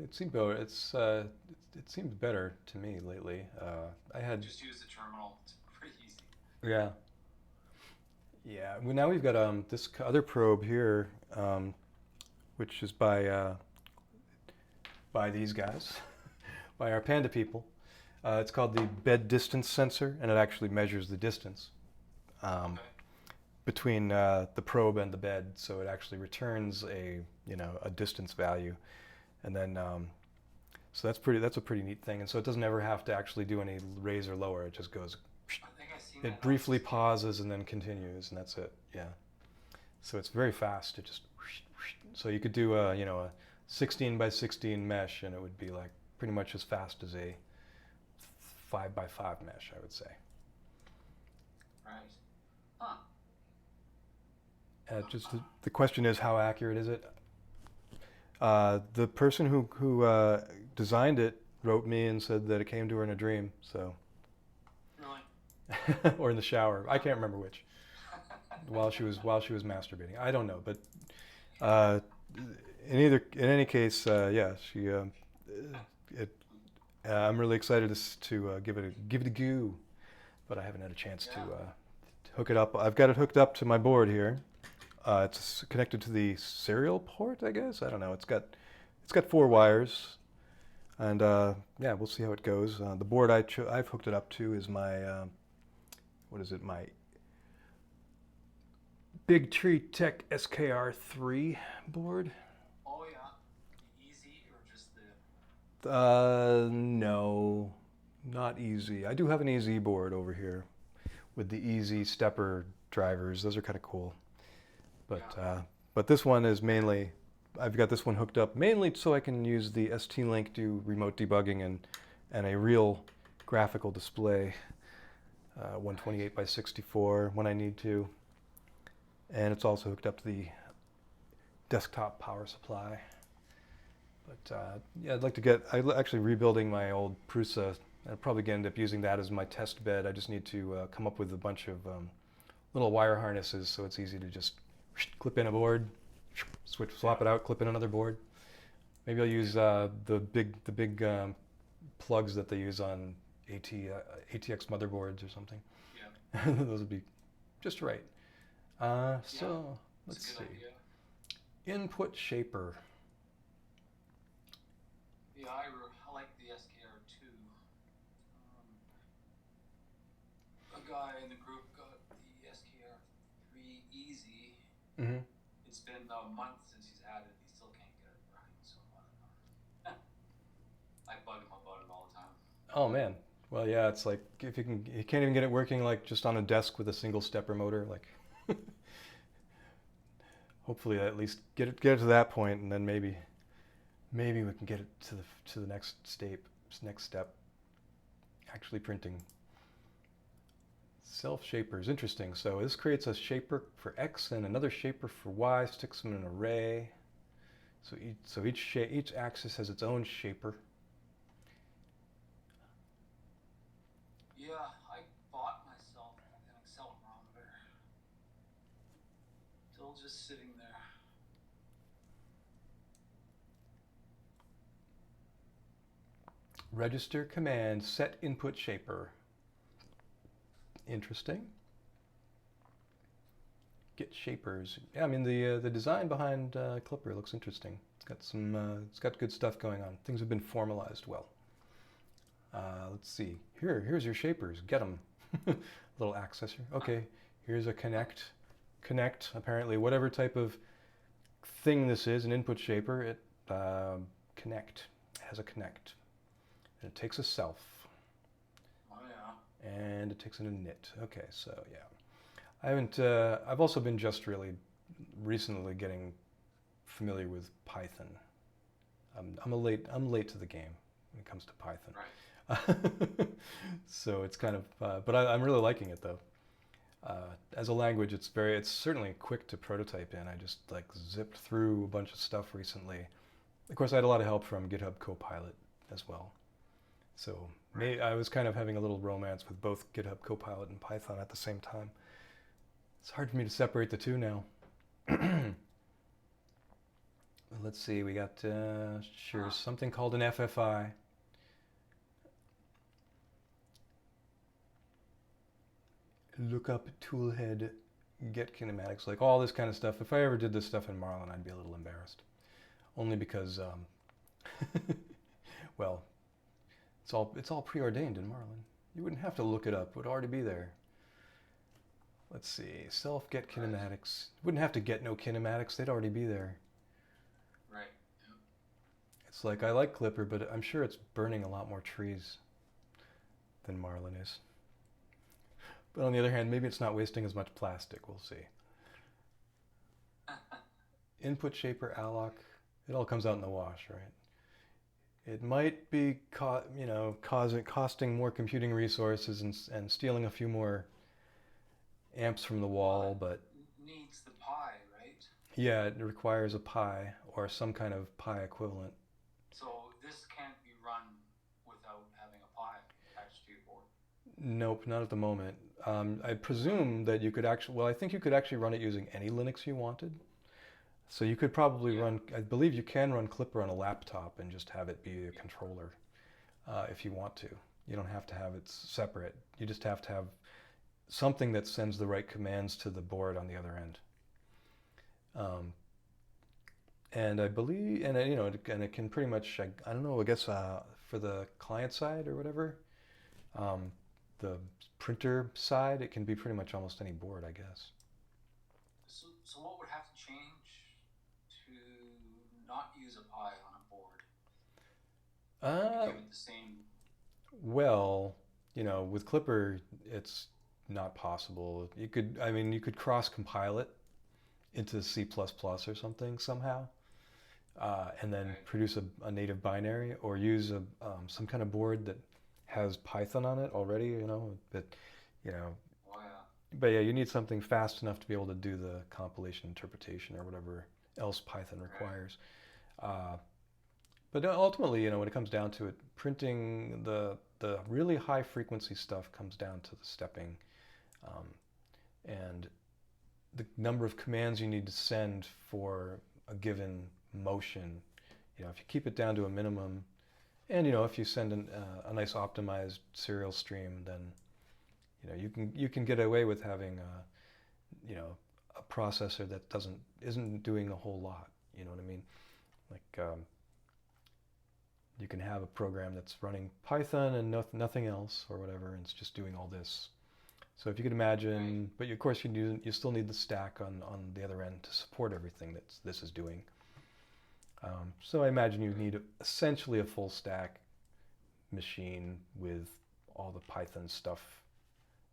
it seemed better. It seems better to me lately. I had just use the terminal. It's pretty easy. Yeah. Yeah. Well, now we've got this other probe here, which is by these guys, by our Panda people. It's called the bed distance sensor, and it actually measures the distance Okay. between the probe and the bed. So it actually returns a distance value, and then so that's a pretty neat thing. And so it doesn't ever have to actually do any raise or lower. It just goes. I think I've seen It that briefly on- pauses and then continues, and that's it. Yeah. So it's very fast. It just so you could do a 16 by 16 mesh, and it would be like pretty much as fast as a 5 by 5 mesh, I would say. Right. Huh. Just the question is, how accurate is it? The person who designed it wrote me and said that it came to her in a dream. So. Really? Or in the shower. I can't remember which. While she was masturbating. I don't know, but in any case, yeah, she. I'm really excited to give it a go, but I haven't had a chance to hook it up. I've got it hooked up to my board here. It's connected to the serial port, I guess. I don't know. It's got 4 wires, and yeah, we'll see how it goes. The board I've hooked it up to is my what is it? My Big Tree Tech SKR3 board. Oh yeah. The easy or just the? No, not easy. I do have an easy board over here with the easy stepper drivers. Those are kind of cool. But this one is mainly, I've got this one hooked up mainly so I can use the ST-Link, do remote debugging and a real graphical display, 128 by 64 when I need to. And it's also hooked up to the desktop power supply. But yeah, I'm actually rebuilding my old Prusa. I'll probably end up using that as my test bed. I just need to come up with a bunch of little wire harnesses so it's easy to just clip in a board, swap it out, clip in another board. Maybe I'll use the big plugs that they use on ATX motherboards or something. Yeah. Those would be just right. So let's see. Idea. Input shaper. Yeah, I like the SKR2. A guy in the group got the SKR3 Easy. Mm-hmm. It's been a month since he's had it. He still can't get it running, so I bug him about it all the time. Oh man. Well, yeah, it's like if you can't even get it working like just on a desk with a single stepper motor, like. Hopefully, at least get it to that point, and then maybe we can get it to the next step. Actually printing. Self shapers, interesting. So this creates a shaper for X and another shaper for Y. Sticks them in an array. So each axis has its own shaper. Yeah, I bought myself an accelerometer. Still just sitting there. Register command set input shaper. Interesting. Get shapers. Yeah, I mean the design behind Clipper looks interesting. It's got good stuff going on. Things have been formalized well. Let's see. Here's your shapers. Get them. Little accessor. Okay. Here's a connect. Apparently, whatever type of thing this is, an input shaper, it connect. It has a connect. And it takes a self. Oh yeah. And it takes in a knit. Okay, so yeah. I've also been just really recently getting familiar with Python. I'm late to the game when it comes to Python. Right. So it's kind of, but I'm really liking it though. As a language, it's certainly quick to prototype in. I just like zipped through a bunch of stuff recently. Of course, I had a lot of help from GitHub Copilot as well. So I was kind of having a little romance with both GitHub Copilot and Python at the same time. It's hard for me to separate the two now. Let's see, we got something called an FFI. Look up toolhead, get kinematics, like all this kind of stuff. If I ever did this stuff in Marlin, I'd be a little embarrassed. Only because, well, it's all preordained in Marlin. You wouldn't have to look it up, it would already be there. Let's see, self get kinematics. Wouldn't have to get no kinematics, they'd already be there. Right. It's like, I like Clipper, but I'm sure it's burning a lot more trees than Marlin is. But on the other hand, maybe it's not wasting as much plastic, we'll see. Input shaper, alloc, it all comes out in the wash, right? It might be costing more computing resources and stealing a few more amps from the wall, but it needs the pi, right? Yeah, it requires a pi or some kind of pi equivalent. So this can't be run without having a pi attached to your board? Nope, not at the moment. I presume that you could actually, well, I think you could actually run it using any Linux you wanted. So you could probably run, I believe you can run Clipper on a laptop and just have it be a controller if you want to. You don't have to have it separate. You just have to have something that sends the right commands to the board on the other end. And I believe, and it can pretty much, I don't know, I guess for the client side or whatever, the printer side, it can be pretty much almost any board, I guess. So what would have to change to not use a pi on a board? Give it the same. Well, with Clipper, it's not possible. You could cross-compile it into C++ or something somehow, and then produce a native binary, or use some kind of board that has Python on it already, But yeah, you need something fast enough to be able to do the compilation interpretation or whatever else Python requires. But ultimately, when it comes down to it, printing the really high frequency stuff comes down to the stepping and the number of commands you need to send for a given motion. If you keep it down to a minimum, and if you send a nice optimized serial stream, then you can get away with having a processor that isn't doing a whole lot. You know what I mean? Like you can have a program that's running Python and nothing else or whatever, and it's just doing all this. So if you could imagine, but of course you still need the stack on the other end to support everything that this is doing. So I imagine you need essentially a full stack machine with all the Python stuff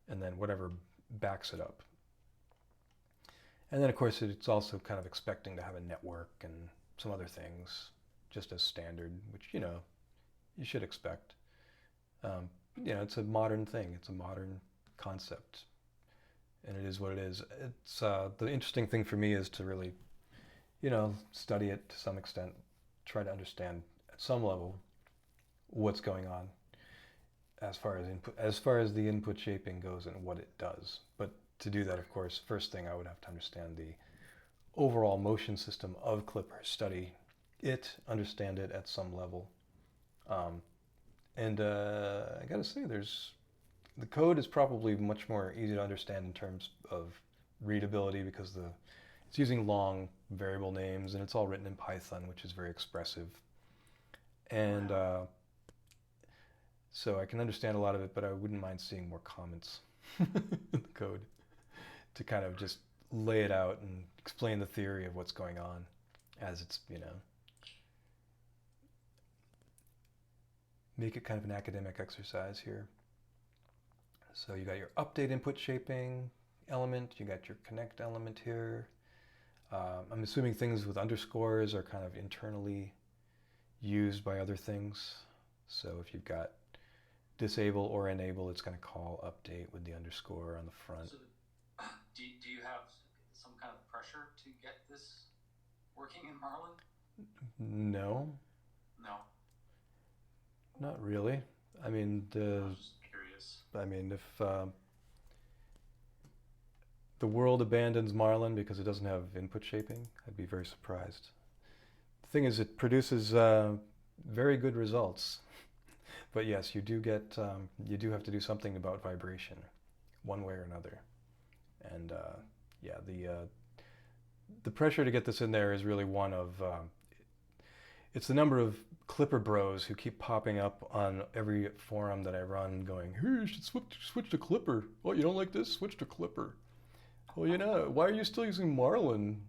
and then whatever backs it up. And then of course it's also kind of expecting to have a network and some other things just as standard, which you should expect. It's a modern thing. It's a modern concept, and it is what it is. It's the interesting thing for me is to really, study it to some extent, try to understand at some level what's going on as far as the input shaping goes and what it does. But to do that, of course, first thing I would have to understand the overall motion system of Clipper, study it, understand it at some level. And I gotta say, the code is probably much more easy to understand in terms of readability because it's using long variable names and it's all written in Python, which is very expressive. And so I can understand a lot of it, but I wouldn't mind seeing more comments in the code to kind of just lay it out and explain the theory of what's going on as it's, make it kind of an academic exercise here. So you got your update input shaping element, you got your connect element here. I'm assuming things with underscores are kind of internally used by other things. So if you've got disable or enable, it's going to call update with the underscore on the front. So, do you have some kind of pressure to get this working in Marlin? No, No. not really. I mean, I was just curious. if the world abandons Marlin because it doesn't have input shaping, I'd be very surprised. The thing is, it produces very good results. But yes, you do have to do something about vibration, one way or another. And yeah, the pressure to get this in there is really one of, it's the number of Clipper bros who keep popping up on every forum that I run going, hey, you should switch to Clipper. Oh, you don't like this? Switch to Clipper. Well, why are you still using Marlin?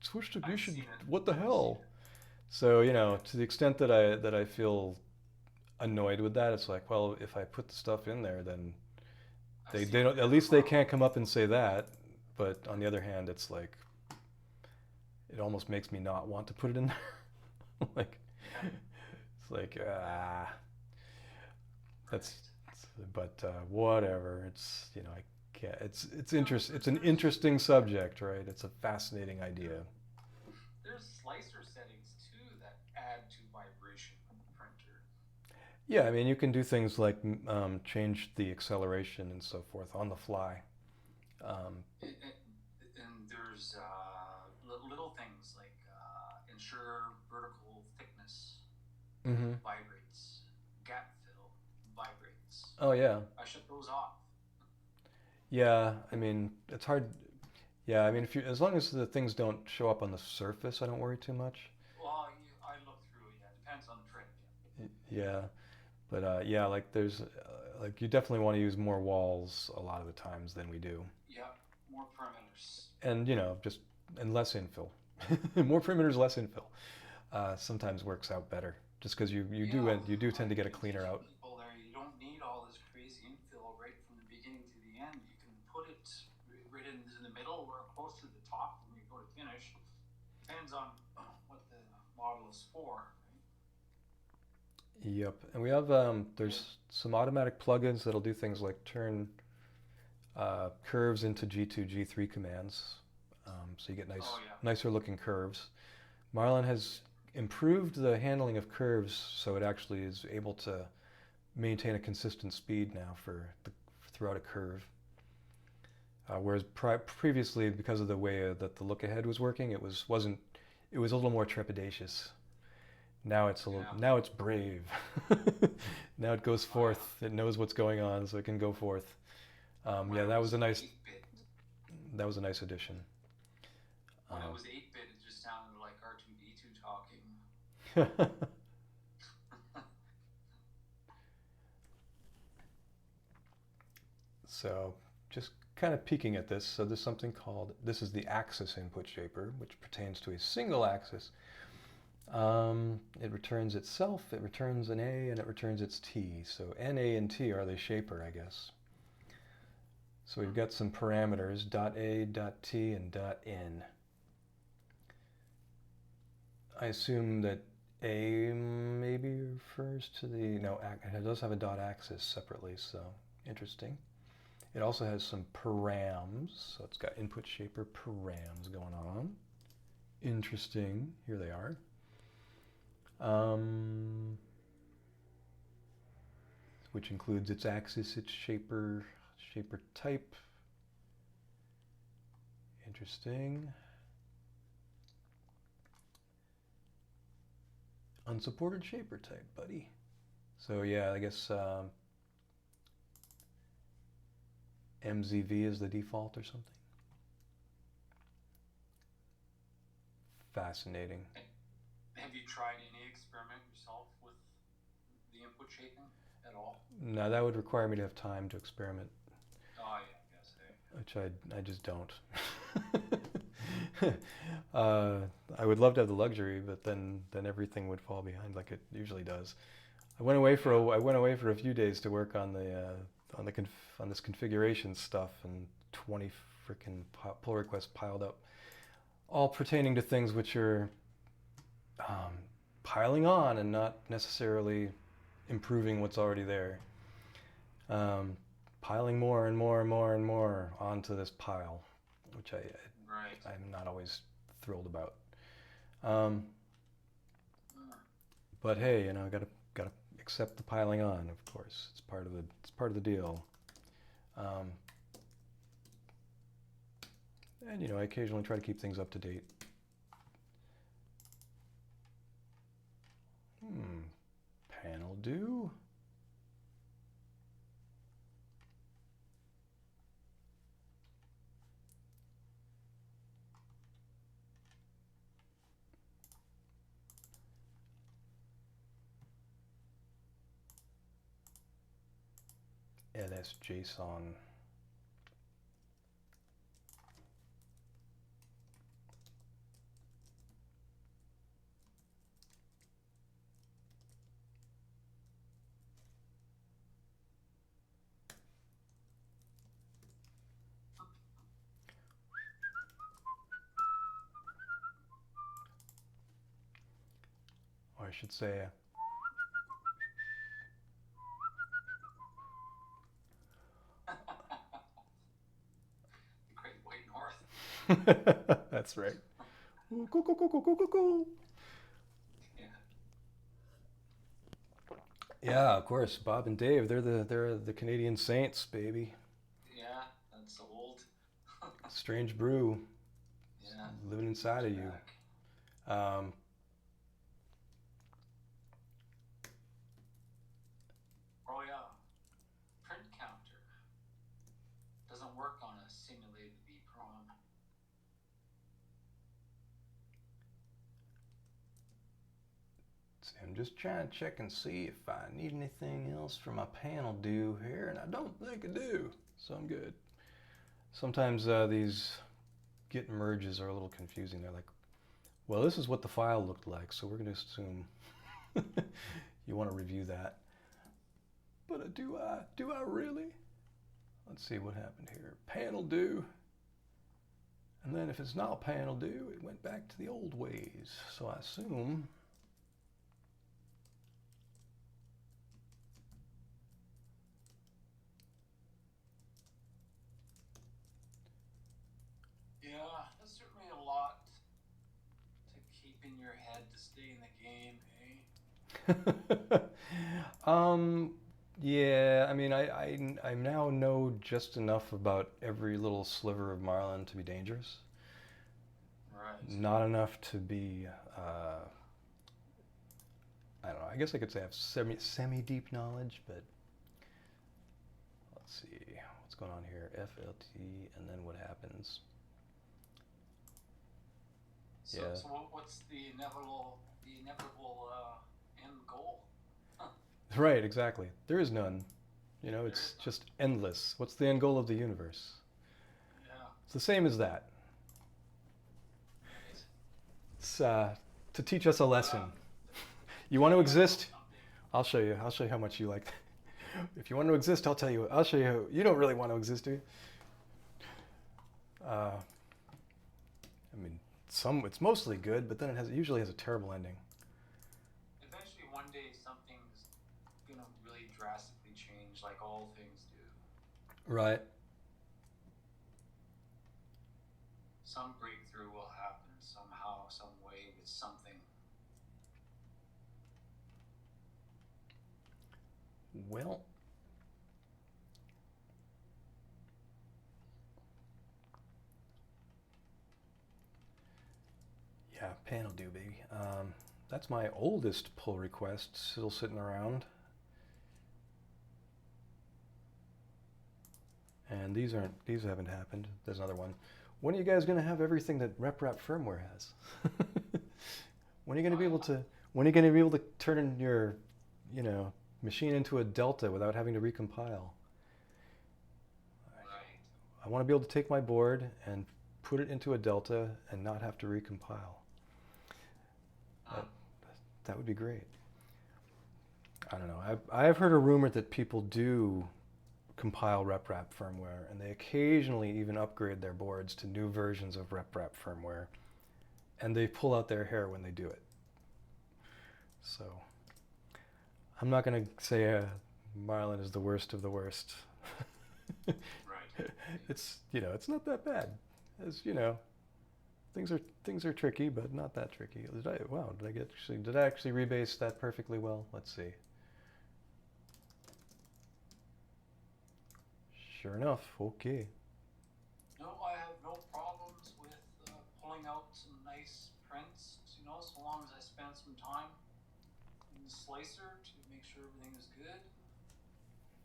Switch to, what the hell? So, to the extent that I feel annoyed with that, it's like, well, if I put the stuff in there, then they don't, at least they can't come up and say that. But on the other hand, it's like, it almost makes me not want to put it in there. Like, it's like, but whatever. It's, I can't, it's an interesting subject, right? It's a fascinating idea. There's slicer settings too that add to vibration in the printer. Yeah, I mean, you can do things like change the acceleration and so forth on the fly. And there's little things like ensure vertical thickness vibrates, gap fill vibrates. Oh yeah. I shut those off. Yeah, I mean, it's hard. Yeah, I mean, as long as the things don't show up on the surface, I don't worry too much. Well, I look through it. Yeah, it depends on the tray. Yeah, but yeah, like there's like you definitely want to use more walls a lot of the times than we do. Yeah, more perimeters. And and less infill. More perimeters, less infill. Sometimes works out better, just because you do tend to get a cleaner out. People there, you don't need all this crazy infill right from the beginning to the end. You can put it right into the middle or close to the top when you go to finish. Depends on what the model is for. Right? Yep, and we have there's some automatic plugins that'll do things like turn curves into G2, G3 commands, so you get nicer looking curves. Marlin has improved the handling of curves, so it actually is able to maintain a consistent speed now throughout a curve. Whereas previously, because of the way that the look ahead was working, it was a little more trepidatious. Now it's now it's brave. Now it goes forth. It knows what's going on, so it can go forth. Yeah, that was a nice addition. When it was 8-bit, it just sounded like R2D2 talking. So just kind of peeking at this, so there's something called, this is the axis input shaper, which pertains to a single axis. It returns itself, it returns an A, and it returns its T. So N, A, and T are the shaper, I guess. So we've got some parameters, .A, .T, and .N. I assume that A maybe refers to no, it does have a .axis separately, so interesting. It also has some params, so it's got input shaper params going on. Interesting, here they are. Which includes its axis, its shaper type. Interesting. Unsupported shaper type, buddy. So yeah, I guess MZV is the default or something. Fascinating. Have you tried any experiment yourself with the input shaping at all? No, that would require me to have time to experiment. Oh yeah, I guess. Which I just don't. I would love to have the luxury, but then everything would fall behind like it usually does. I went away for a few days to work on this configuration stuff, and 20 freaking pull requests piled up all pertaining to things which are piling on and not necessarily improving what's already there. Piling more and more and more and more onto this pile, which I'm not always thrilled about. But hey, you know, gotta accept the piling on. Of course, it's part of the deal. And you know, I occasionally try to keep things up to date. Panel do. LS-JSON. Or I should say, The Great White North. that's right. Cool, cool, cool, cool, cool, cool, cool. Yeah, of course. Bob and Dave, they're the Canadian Saints, baby. Yeah, that's old. Strange brew. Yeah. Living inside of you. Oh yeah. Print counter. Doesn't work on a simulated EEPROM. I'm just trying to check and see if I need anything else for my panel do here, and I don't think I do, so I'm good. Sometimes these git merges are a little confusing. They're like, well, this is what the file looked like, so we're going to assume you want to review that. But do I really? Let's see what happened here. Panel do. And then if it's not panel do, it went back to the old ways. So I assume Yeah, that's certainly a lot to keep in your head to stay in the game, eh? Yeah, I mean, I now know just enough about every little sliver of Marlin to be dangerous. Right. Not enough to be, I don't know, I guess I could say I have semi-deep knowledge, but let's see, what's going on here? FLT, and then what happens? So, Yeah. So what's the inevitable end goal? Right, exactly. There is none. You know, it's just endless. What's the end goal of the universe? Yeah. It's the same as that. Right. It's to teach us a lesson. You want to exist? I'll show you. I'll show you how much you like that. If you want to exist, I'll tell you. I'll show you. You don't really want to exist, do you? I mean, it's mostly good, but then it usually has a terrible ending. Eventually, one day, something's gonna really drastically change, like all things do. Right. Some breakthrough will happen somehow, some way, with something. Well, yeah, panel do, baby. That's my oldest pull request still sitting around. And these haven't happened. There's another one. When are you guys going to have everything that RepRap firmware has? When are you going to be able to turn in your, you know, machine into a Delta without having to recompile? Right. I want to be able to take my board and put it into a Delta and not have to recompile. That would be great. I don't know. I've heard a rumor that people do compile RepRap firmware, and they occasionally even upgrade their boards to new versions of RepRap firmware. and they pull out their hair when they do it. So I'm not going to say Marlin is the worst of the worst. Right. It's, it's not that bad. As things are tricky, but not that tricky. Did I actually rebase that perfectly well? Let's see. Sure enough, okay. No, I have no problems with pulling out some nice prints, so long as I spend some time in the slicer to make sure everything is good.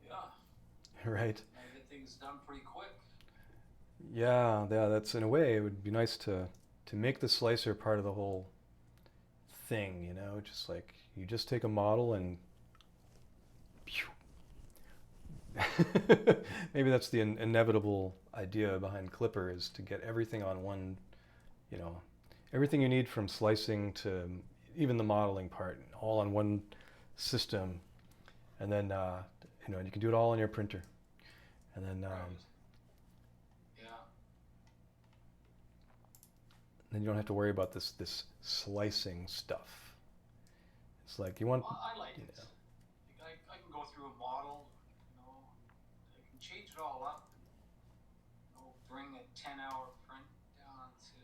Yeah. Right. I get things done pretty quick. Yeah, that's, in a way, it would be nice to make the slicer part of the whole thing, just like you just take a model and maybe that's the inevitable idea behind Clipper, is to get everything on one, everything you need from slicing to even the modeling part, all on one system, and then you can do it all on your printer, and then Right. then you don't have to worry about this slicing stuff. It's like you want. Well, I like it. I can go through a model, I can change it all up, and bring a 10-hour print down to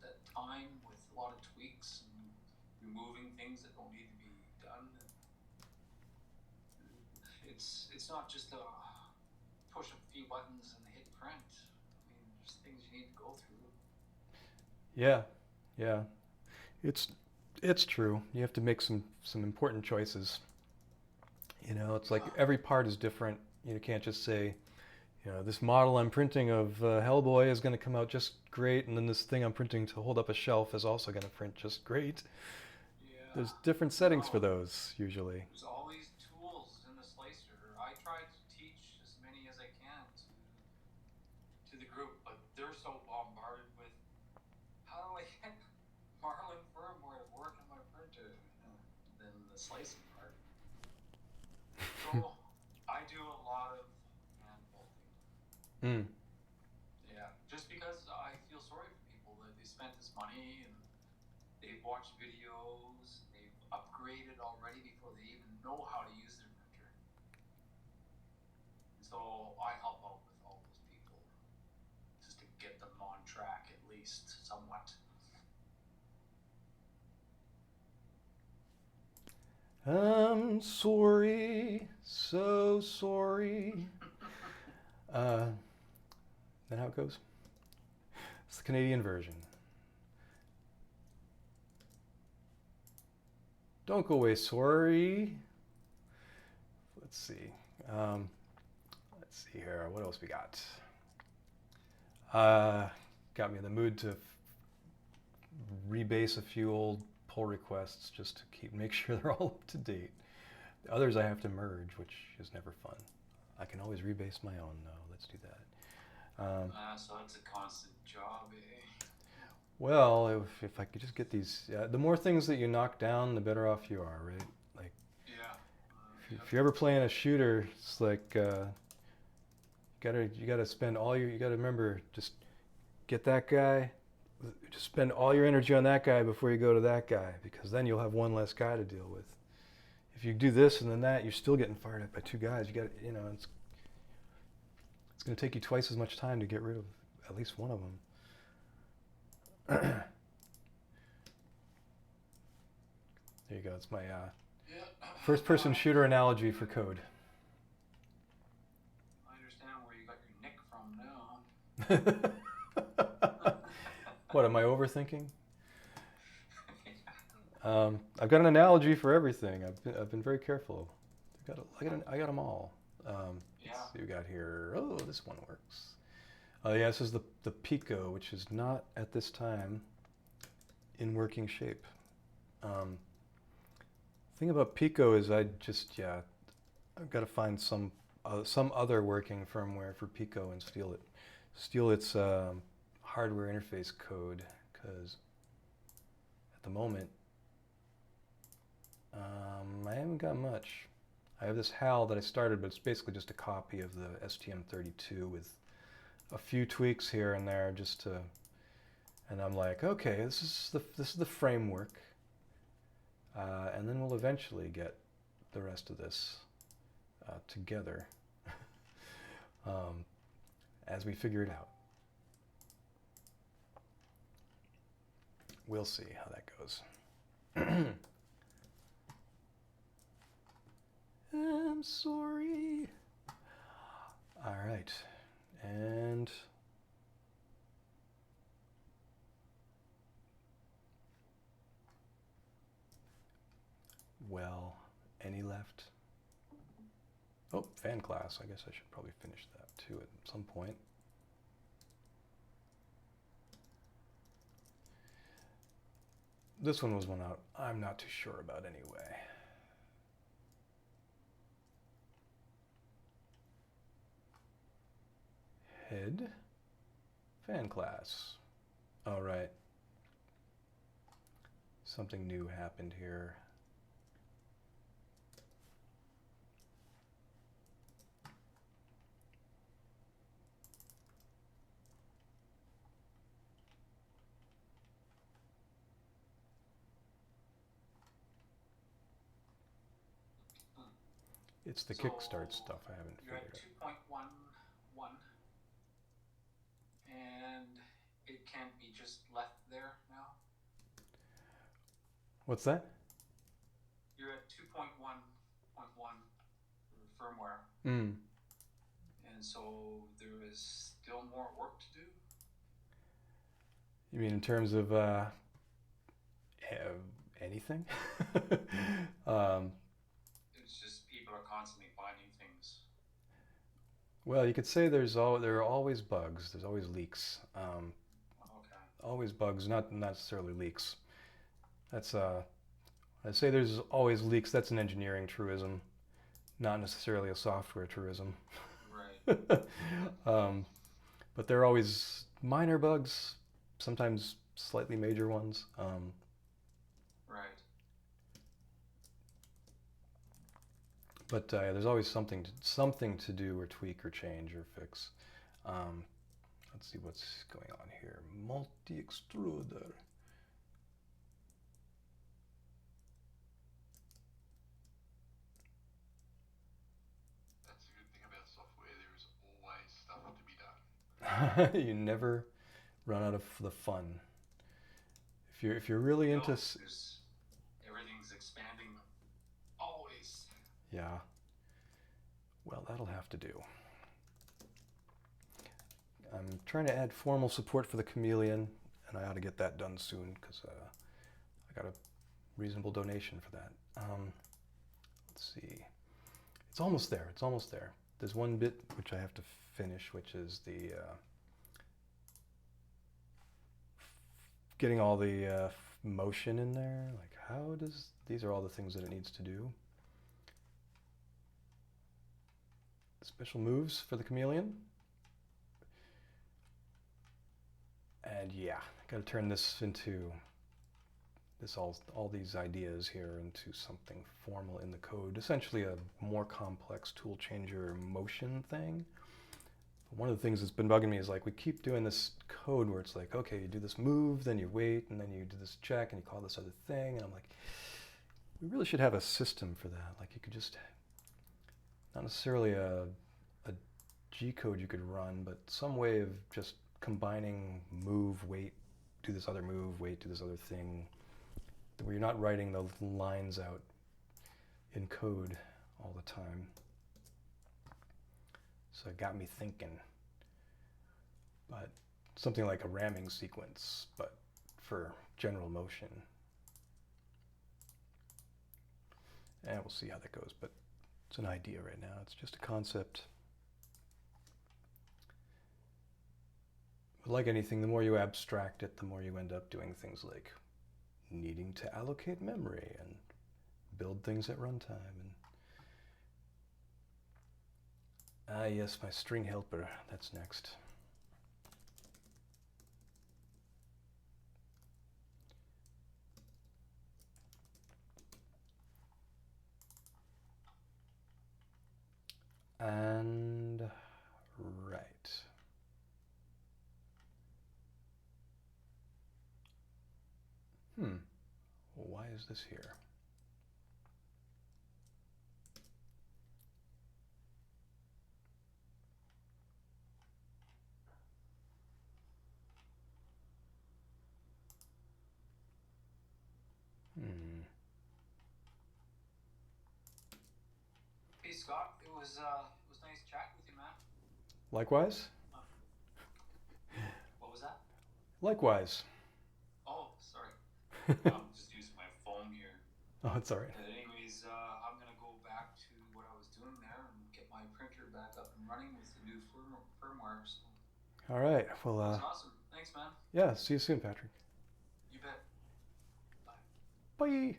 that time with a lot of tweaks and removing things that don't need to be done. It's not just a push a few buttons and hit print. I mean, there's things you need to go through. Yeah. It's true. You have to make some important choices. It's like every part is different. You can't just say, this model I'm printing of Hellboy is going to come out just great, and then this thing I'm printing to hold up a shelf is also going to print just great. Yeah. There's different settings for those, usually. There's all these tools in the slicer. I try to teach as many as I can to the group, but they're so bombarded with, how do I get Marlin Firmware to work on my printer? Than the slicing part. So I do a lot of hand bolting. Yeah, just because I feel sorry for people that they spent this money and they've watched videos, they've upgraded already before they even know how to use their printer. And so I help out with all those people just to get them on track, at least somewhat. I'm sorry, so sorry. Then how it goes? It's the Canadian version. Don't go away, sorry. Let's see. Let's see here. What else we got? Got me in the mood to rebase a few old pull requests just to make sure they're all up to date. The others I have to merge, which is never fun. I can always rebase my own though. Let's do that. So it's a constant job, eh? Well, if I could just get these, the more things that you knock down, the better off you are, right? Like, Yeah. if you're ever playing a shooter, it's like you gotta spend all you gotta remember, just get that guy. Just spend all your energy on that guy before you go to that guy, because then you'll have one less guy to deal with. If you do this and then that, you're still getting fired at by two guys. You got, it's going to take you twice as much time to get rid of at least one of them. There you go. It's my first-person shooter analogy for code. I understand where you got your nick from now. What, am I overthinking? I've got an analogy for everything. I've been very careful. I got them all. Let's see what we got here. Oh, this one works. Yeah, this is the Pico, which is not at this time in working shape. Thing about Pico is I've got to find some other working firmware for Pico and steal its hardware interface code, because at the moment I haven't got much. I have this HAL that I started, but it's basically just a copy of the STM32 with a few tweaks here and there just to And I'm like, okay, this is the framework, and then we'll eventually get the rest of this together as we figure it out. We'll see how that goes. I'm sorry. All right, and well, any left? Oh, fan class. I guess I should probably finish that too at some point. This one was one I'm not too sure about anyway. Head, fan class. All right. Something new happened here. It's the kickstart stuff I haven't figured out. You're at 2.11, and it can't be just left there now? What's that? You're at 2.1.1 firmware. Mm. And so there is still more work to do? You mean in terms of anything? It's just people are constantly finding things. Well, you could say there are always bugs. There's always leaks. Okay. Always bugs, not necessarily leaks. That's I'd say there's always leaks. That's an engineering truism, not necessarily a software truism. Right. But there are always minor bugs, sometimes slightly major ones. Right. But there's always something to do or tweak or change or fix. Let's see what's going on here. Multi-extruder. That's a good thing about software. There is always stuff to be done. You never run out of the fun. If you're really into everything's expanding always. yeah. Well, that'll have to do. I'm trying to add formal support for the Chameleon, and I ought to get that done soon because I got a reasonable donation for that. Let's see. It's almost there. It's almost there. There's one bit which I have to finish, which is the getting all the motion in there. Like, how does these are all the things that it needs to do. Special moves for the Chameleon. And yeah, I gotta turn this into all these ideas here into something formal in the code. Essentially a more complex tool changer motion thing. One of the things that's been bugging me is like we keep doing this code where it's like, okay, you do this move, then you wait, and then you do this check, and you call this other thing, and I'm like, we really should have a system for that. Like you could just, not necessarily a G code you could run, but some way of just combining move, wait, do this other move, wait, do this other thing, where you're not writing the lines out in code all the time. So it got me thinking. But something like a ramming sequence, but for general motion. And we'll see how that goes, but it's an idea right now. It's just a concept. But like anything, the more you abstract it, the more you end up doing things like needing to allocate memory and build things at runtime. And yes, my string helper, that's next. And right. Well, why is this here? Hey Scott, it was nice chatting with you, man. Likewise? What was that? Likewise. Oh, sorry. I'm just using my phone here. Oh, it's all right. But anyways, I'm gonna go back to what I was doing there and get my printer back up and running with the new firmware. So All right. Well, that's awesome. Thanks, man. yeah. See you soon, Patrick. You bet. Bye. Bye.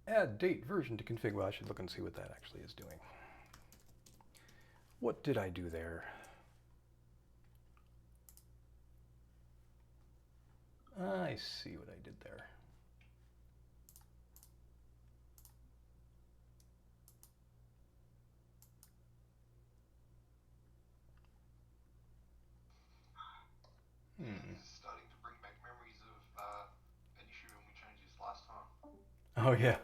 Add date version to config. Well, I should look and see what that actually is doing. What did I do there? I see what I did there. This is starting to bring back memories of an issue when we changed this last time. Oh yeah.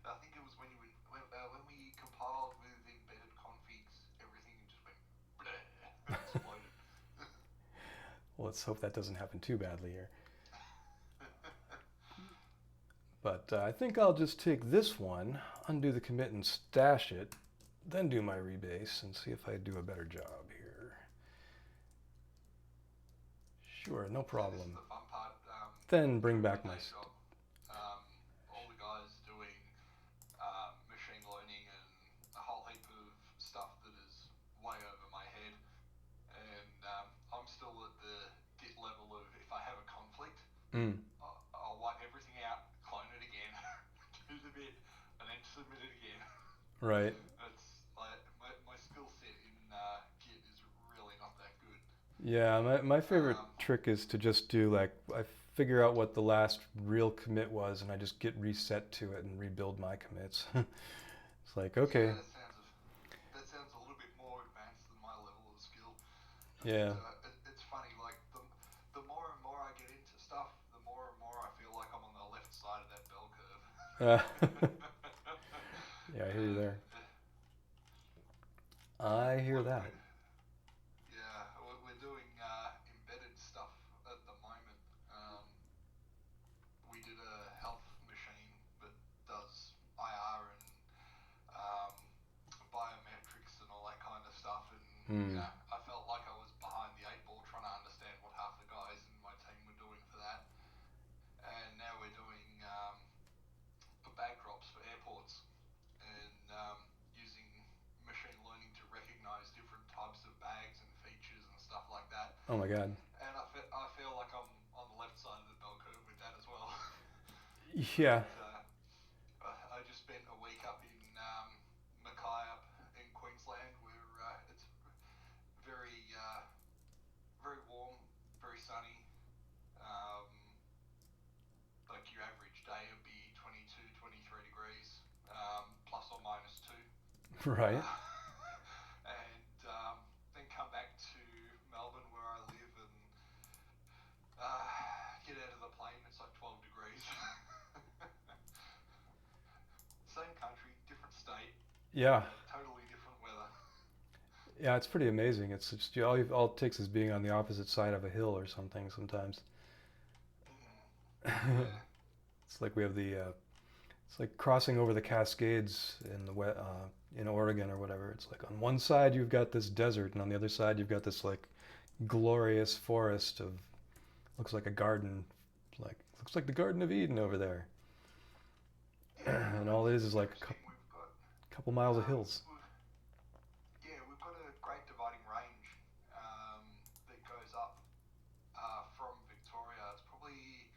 I think it was when we compiled with embedded configs, everything just went and exploded. Well, let's hope that doesn't happen too badly here. But I think I'll just take this one, undo the commit and stash it, then do my rebase and see if I do a better job here. Sure, no problem. This is the fun part. Then bring back my stuff. All the guys doing machine learning and a whole heap of stuff that is way over my head. And I'm still at the Git level of if I have a conflict, I'll wipe everything out, clone it again, do the bit, and then submit it again. Right. It's like my skill set in Git is really not that good. Yeah, my favorite trick is to just do like, I figure out what the last real commit was and I just git reset to it and rebuild my commits. It's like, okay. Yeah, that sounds a little bit more advanced than my level of skill. Yeah. It's funny, like the more and more I get into stuff, the more and more I feel like I'm on the left side of that bell curve. Yeah, I hear you there. I hear that. Yeah, we're doing embedded stuff at the moment. We did a health machine that does IR and biometrics and all that kind of stuff, and yeah, I felt like I was behind the 8 ball trying to understand what half the guys in my team were doing for that. And now we're doing bag drops for airports and using machine learning to recognize different types of bags and features and stuff like that. Oh my god. And I feel like I'm on the left side of the bell curve with that as well. Yeah. But, I just spent a week up in Mackay up in Queensland where it's very very warm, very sunny. Like your average day would be 22, 23 degrees, plus or minus 2. Right. And then come back to Melbourne where I live and get out of the plane, it's like 12 degrees. Same country, different state. Yeah. Totally different weather. Yeah, it's pretty amazing. It's just all it takes is being on the opposite side of a hill or something sometimes. Yeah. It's like we have it's like crossing over the Cascades in Oregon or whatever. It's like on one side you've got this desert and on the other side you've got this like glorious forest of, looks like a garden, looks like the Garden of Eden over there. And all it is like a couple miles of hills. Yeah, we've got a great dividing range that goes up from Victoria. It's probably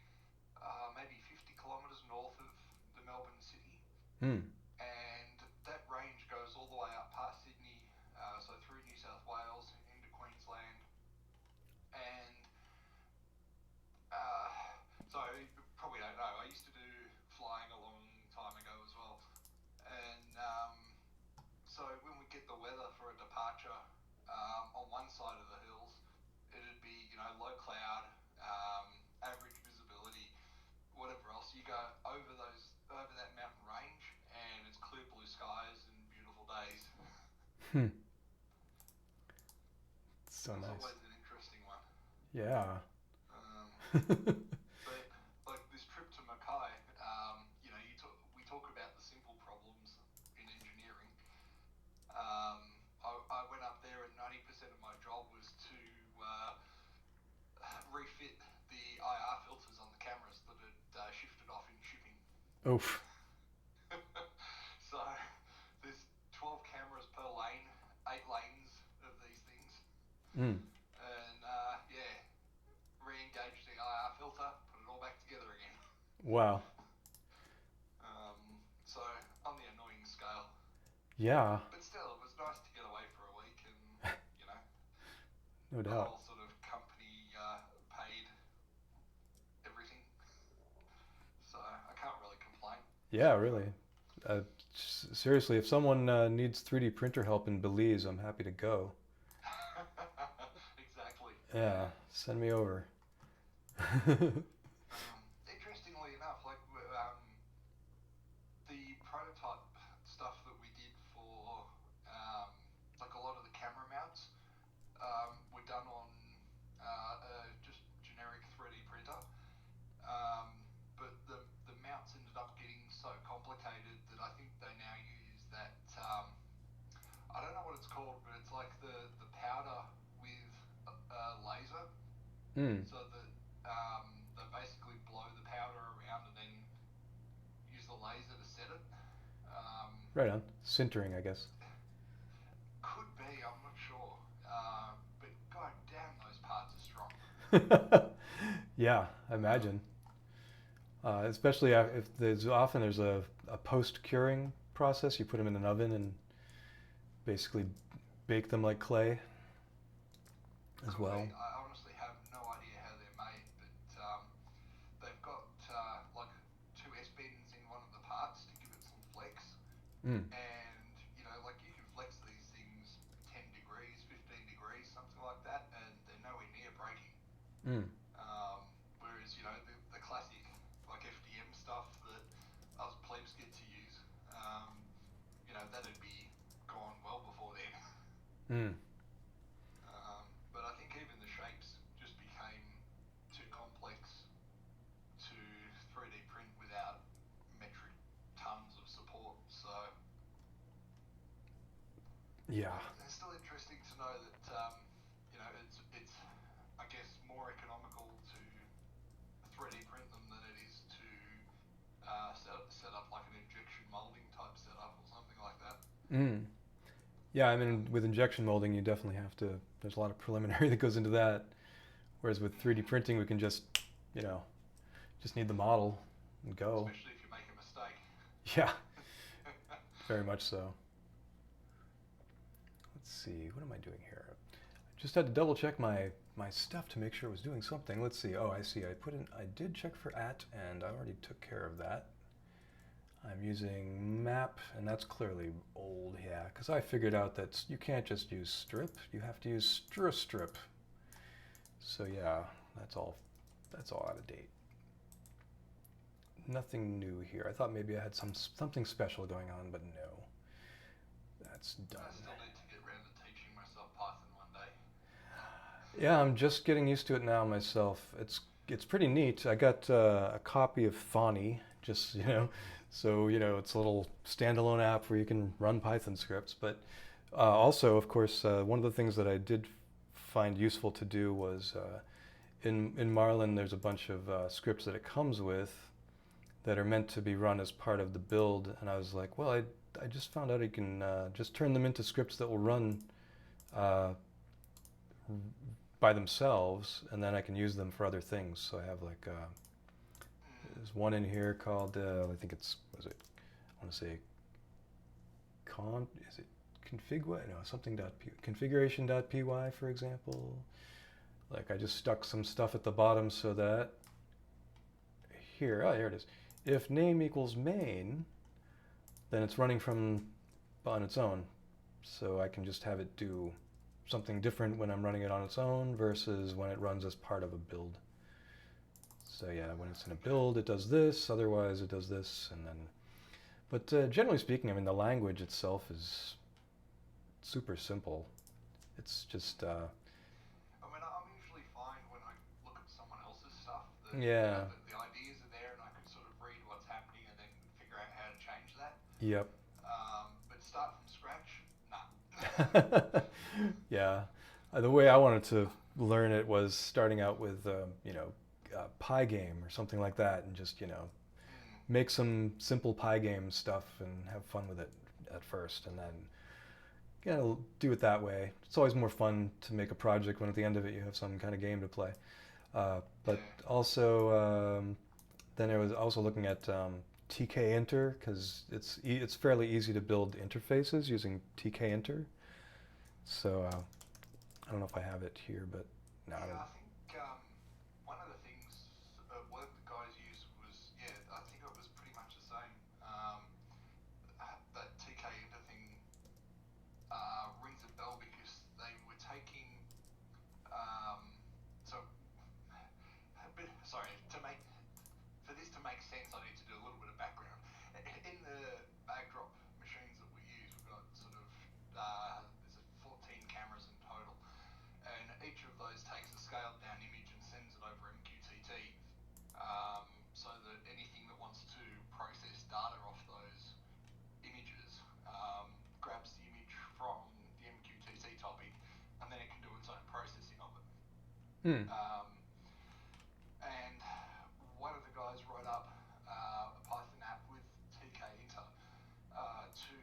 maybe 50 kilometres north of the Melbourne city. And that range goes all the way up past Sydney, so through New South Wales into Queensland. And so you probably don't know, I used to do flying a long time ago as well. And Hmm. So That's nice. always an interesting one. Yeah. But like this trip to Mackay, you know, we talk about the simple problems in engineering. I went up there and 90% of my job was to refit the IR filters on the cameras that had shifted off in shipping. Oof. So there's 12 cameras per lane, 8 lanes of these things, Mm. and yeah, re-engage the IR filter, put it all back together again. Wow. So on the annoying scale. Yeah. But still, it was nice to get away for a week and, you know, No the doubt. whole sort of company paid everything. So I can't really complain. Yeah, really. Seriously, if someone needs 3D printer help in Belize, I'm happy to go. Exactly. Yeah, send me over. Interestingly enough, like the prototype stuff that we did for like a lot of the camera mounts were done on just generic 3D printer. But the mounts ended up getting so complicated that I think they now use that I don't know what it's called, but it's like the powder with a laser, so that they basically blow the powder around and then use the laser to set it. Right on. Sintering, I guess. Could be, I'm not sure. But god damn, those parts are strong. Yeah, I imagine. Especially if there's a post-curing process. You put them in an oven and basically bake them like clay as Could well. be. I honestly have no idea how they're made, but they've got like 2 S-bends in one of the parts to give it some flex. Mm. And, you know, like you can flex these things 10 degrees, 15 degrees, something like that, and they're nowhere near breaking. Mm. Whereas, you know, the classic, like FDM stuff that us plebes get to use, you know, that'd be gone well before then. Mm. But I think even the shapes just became too complex to 3D print without metric tons of support. So Yeah. it's still interesting to know that you know it's I guess more economical to 3D print them than it is to set up like an injection molding type setup or something like that. Mm. Yeah, I mean, with injection molding, you definitely have to. There's a lot of preliminary that goes into that. Whereas with 3D printing, we can just, you know, just need the model and go. Especially if you make a mistake. Yeah, very much so. Let's see, what am I doing here? I just had to double check my stuff to make sure it was doing something. Let's see. Oh, I see. I did check for at, and I already took care of that. I'm using map, and that's clearly old, yeah, because I figured out that you can't just use strip, you have to use strip. So yeah, that's all out of date. Nothing new here. I thought maybe I had something special going on, but no. That's done. I still need to get around to teaching myself Python one day. Yeah, I'm just getting used to it now myself. It's pretty neat. I got a copy of Fani, just, you know, so, you know, it's a little standalone app where you can run Python scripts. But also, of course, one of the things that I did find useful to do was in Marlin, there's a bunch of scripts that it comes with that are meant to be run as part of the build. And I was like, well, I just found out you can just turn them into scripts that will run by themselves, and then I can use them for other things. So I have like there's one in here called I think it's I want to say is it config no something configuration.py, for example. Like I just stuck some stuff at the bottom so that here it is. If name equals main, then it's running on its own. So I can just have it do something different when I'm running it on its own versus when it runs as part of a build. So yeah, when it's in a build, it does this, otherwise it does this, and then... But generally speaking, I mean, the language itself is super simple. It's just I mean, I'm usually fine when I look at someone else's stuff. That, yeah. the ideas are there, and I can sort of read what's happening and then figure out how to change that. Yep. But start from scratch, nah. Yeah. The way I wanted to learn it was starting out with, you know, Pygame or something like that, and just, you know, make some simple Pygame stuff and have fun with it at first, and then, you know, do it that way. It's always more fun to make a project when at the end of it you have some kind of game to play. But also, then I was also looking at TK-Inter, because it's fairly easy to build interfaces using TK-Inter. So I don't know if I have it here, but no. Yeah, I think one of the things work the guys used was, I think it was pretty much the same. That TK Inter thing rings a bell because they were taking so sorry, for this to make sense, I need to do a little bit of background. In the backdrop machines that we use, we've got sort of there's 14 cameras in total, and each of those takes a scaled down image and sends it over MQTT, so that anything that wants to process data off those images grabs the image from the MQTT topic, and then it can do its own processing of it. And one of the guys wrote up a Python app with TK Inter to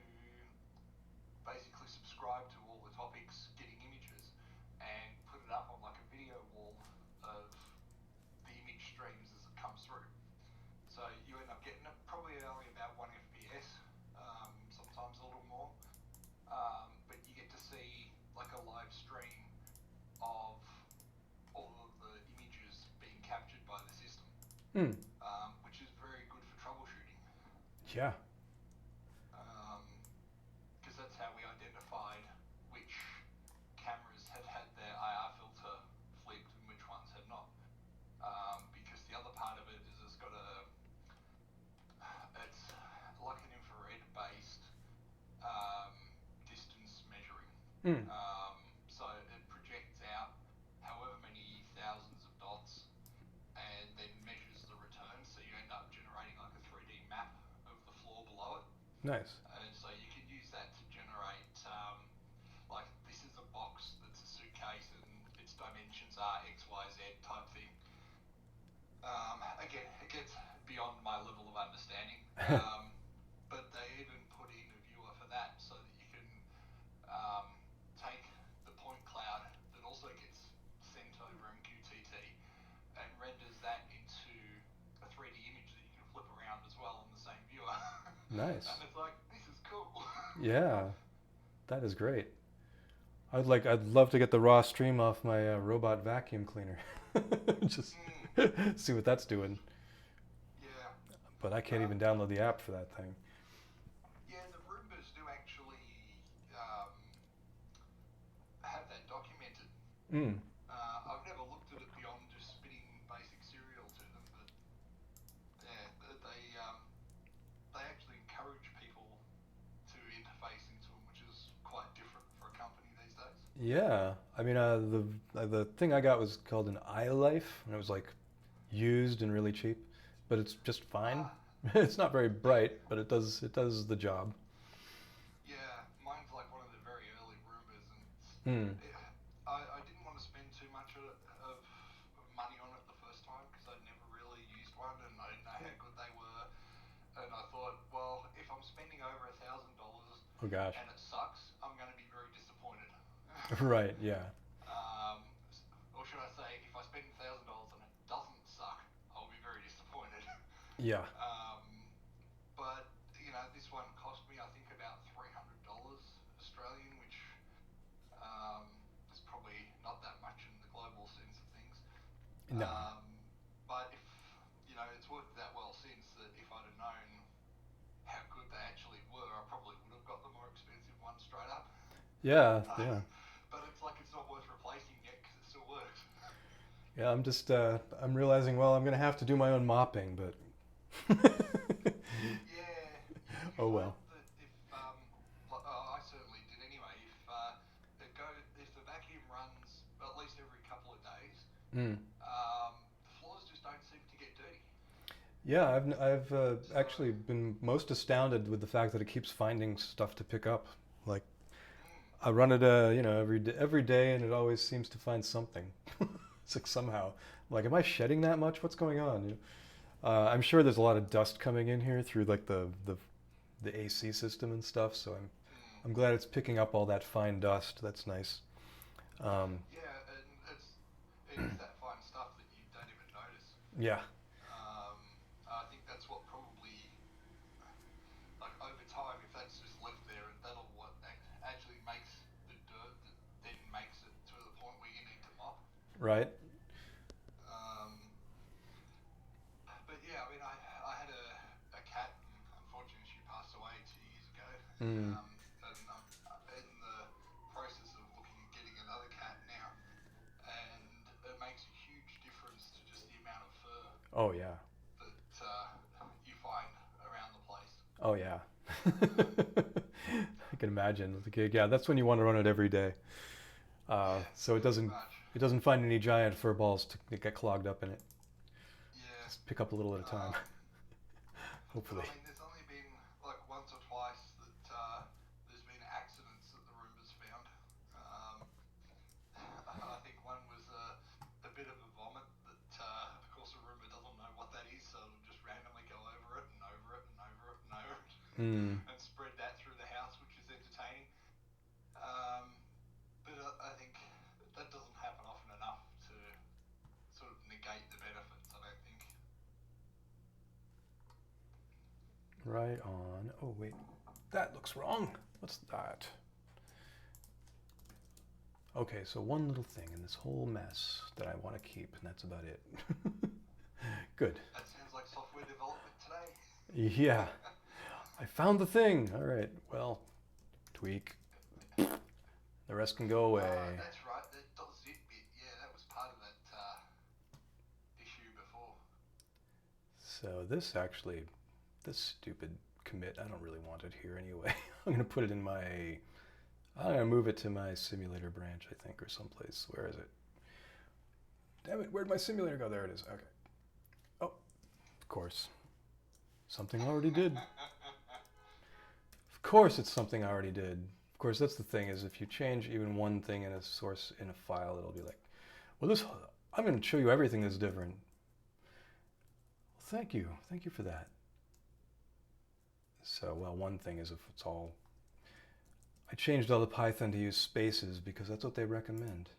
basically subscribe to all the topics getting images and put it up on like a video wall of the image streams as it comes through. So you end up getting it probably only about 1 FPS, sometimes a little more, but you get to see like a live stream of all of the images being captured by the system, which is very good for troubleshooting. Yeah. Because that's how we identified which cameras had had their IR filter flipped and which ones had not. Because the other part of it is it's like an infrared-based distance measuring. So it projects out however many thousands of dots and then measures the return. So you end up generating like a 3D map of the floor below it. Nice. And so you can use that to generate, like this is a box that's a suitcase and its dimensions are X, Y, Z type thing. Again, it gets beyond my level of understanding, but they even put in a viewer for that so that you can take the point cloud that also gets sent over MQTT and renders that into a 3D image that you can flip around as well on the same viewer. Nice. And it's like, this is cool. Yeah, that is great. I'd love to get the raw stream off my robot vacuum cleaner. Just see what that's doing. Yeah. But I can't even download the app for that thing. Yeah, the Roombas do actually have that documented. I've never looked at it beyond just spitting basic serial to them, but yeah, they actually encourage people to interface into them, which is quite different for a company these days. Yeah, I mean, the thing I got was called an iLife, and it was like used and really cheap, but it's just fine. It's not very bright, but it does the job. Yeah, mine's like one of the very early Roombas, and I didn't want to spend too much of money on it the first time because I'd never really used one and I didn't know how good they were. And I thought, well, if I'm spending over $1,000 Oh gosh. and it sucks, I'm going to be very disappointed. Right. Yeah. Or should I say, if I spend $1,000 and it doesn't suck, I'll be very disappointed. Yeah. But you know, this one cost me I think about $300 Australian, which is probably not that much in the global sense of things. No. But if you know, it's worked that well since that if I'd have known how good they actually were, I probably would have got the more expensive one straight up. Yeah. Yeah. But it's like it's not worth replacing yet because it still works. Yeah. I'm just I'm realizing, well, I'm gonna have to do my own mopping, but. Yeah. Oh well. That if I certainly did anyway. If Mm. The floors just don't seem to get dirty. Yeah, I've actually been most astounded with the fact that it keeps finding stuff to pick up. Like I run it, every day, and it always seems to find something. It's like somehow, like, am I shedding that much? What's going on? I'm sure there's a lot of dust coming in here through like the AC system and stuff. So I'm glad it's picking up all that fine dust. That's nice. Yeah, and it is that fine stuff that you don't even notice. Yeah. I think that's what probably, like over time, if that's just left there, that'll what actually makes the dirt that then makes it to the point where you need to mop. Right. But yeah, I mean, I had a cat, and unfortunately she passed away 2 years ago. Mm. And I'm in the process of looking at getting another cat now, and it makes a huge difference to just the amount of fur Oh yeah. that you find around the place. Oh yeah. I can imagine. Like, yeah, that's when you want to run it every day. So it doesn't find any giant fur balls to get clogged up in it. Yeah. Just pick up a little at a time. Hopefully. But, I mean, there's only been like once or twice that there's been accidents that the Roomba's found. I think one was a bit of a vomit that, of course, a Roomba doesn't know what that is, so it'll just randomly go over it and over it and over it and over it and spread that through the house, which is entertaining. But I think that doesn't happen often enough to sort of negate the benefits, I don't think. Right on. Oh wait, that looks wrong. What's that? Okay, so one little thing in this whole mess that I want to keep, and that's about it. Good. That sounds like software development today. Yeah. I found the thing. All right. Well, tweak. The rest can go away. That's right. That .zip bit, yeah, that was part of that issue before. So this stupid commit, I don't really want it here anyway. I'm going to put it in I'm going to move it to my simulator branch, I think, or someplace. Where is it? Damn it, where'd my simulator go? There it is. Okay. Oh, of course. Something I already did. Of course it's something I already did. Of course, that's the thing, is if you change even one thing in a source, in a file, it'll be like, well, I'm going to show you everything that's different. Well, thank you. Thank you for that. So, well, one thing is if it's all, I changed all the Python to use spaces because that's what they recommend.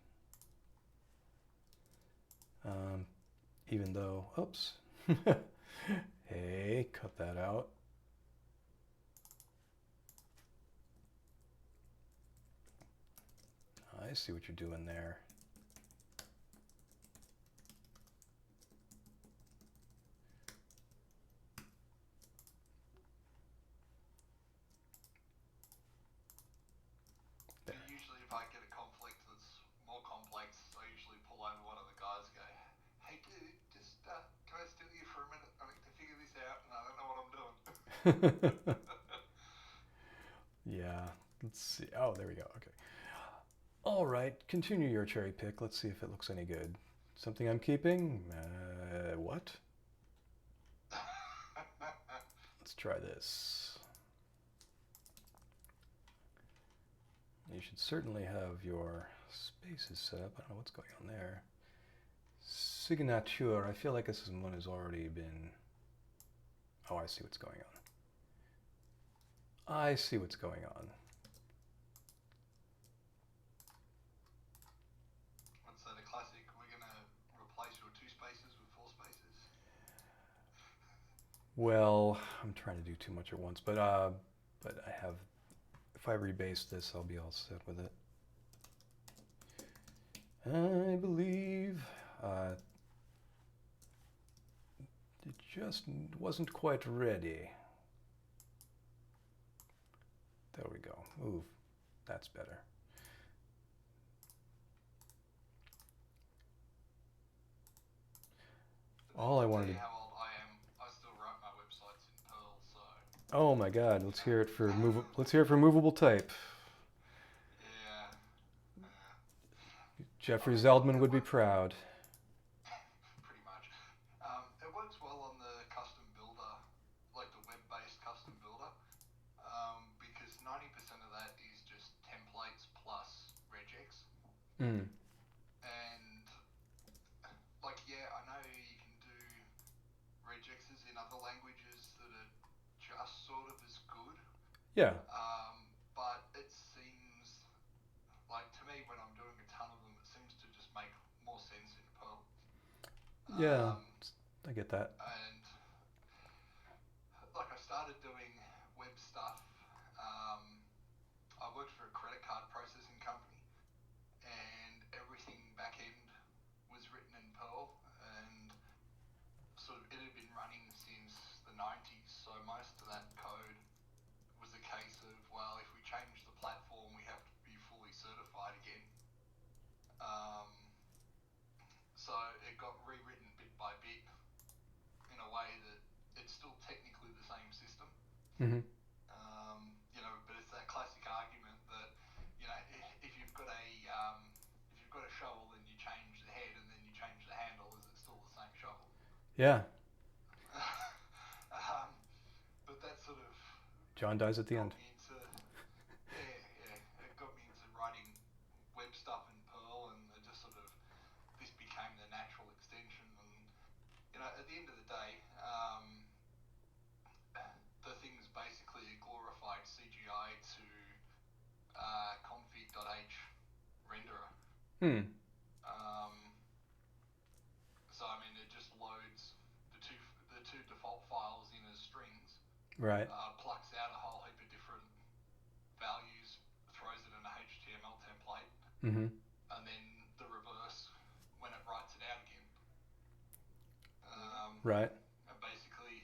Even though, oops. Hey, cut that out. I see what you're doing there. There. Usually if I get a conflict that's more complex, I usually pull over one of the guys and go, hey dude, just can I steal you for a minute? I need to figure this out and I don't know what I'm doing. Yeah, let's see. Oh, there we go. Okay. All right, continue your cherry pick. Let's see if it looks any good. Something I'm keeping? What? Let's try this. You should certainly have your spaces set up. I don't know what's going on there. Signature. I feel like this is one has already been... Oh, I see what's going on. I see what's going on. What's that, a classic? We're going to replace your 2 spaces with 4 spaces? Well, I'm trying to do too much at once, but I have... If I rebase this, I'll be all set with it. I believe it just wasn't quite ready. There we go. Move. That's better. All I wanted to... How old I am, I still write my websites in Perl, so... Oh my God! Let's hear it for movable type. Yeah. Jeffrey Zeldman would be proud. Mm. And like, yeah, I know you can do regexes in other languages that are just sort of as good. Yeah. But it seems like, to me, when I'm doing a ton of them, it seems to just make more sense in Perl. Yeah. I get that. And like, I started doing web stuff. I worked for a credit card processing company, and everything back end was written in Perl, and sort of it had been running since the 90s, so most of that code was a case of, well, if we change the platform, we have to be fully certified again. So it got rewritten bit by bit in a way that it's still technically the same system. Mm-hmm. But it's that classic argument that, if you've got a shovel and you change the head and then you change the handle, is it still the same shovel? Yeah. But that sort of John dies at the end. it got me into writing web stuff in Perl, and it just sort of, this became the natural extension. And at the end of the day, the thing's basically a glorified CGI to config.h renderer. Hmm. So I mean, it just loads the two default files in as strings, Right. plucks out a whole heap of different values, throws it in a HTML template, Mm-hmm. and then the reverse when it writes it out again. Right. And basically,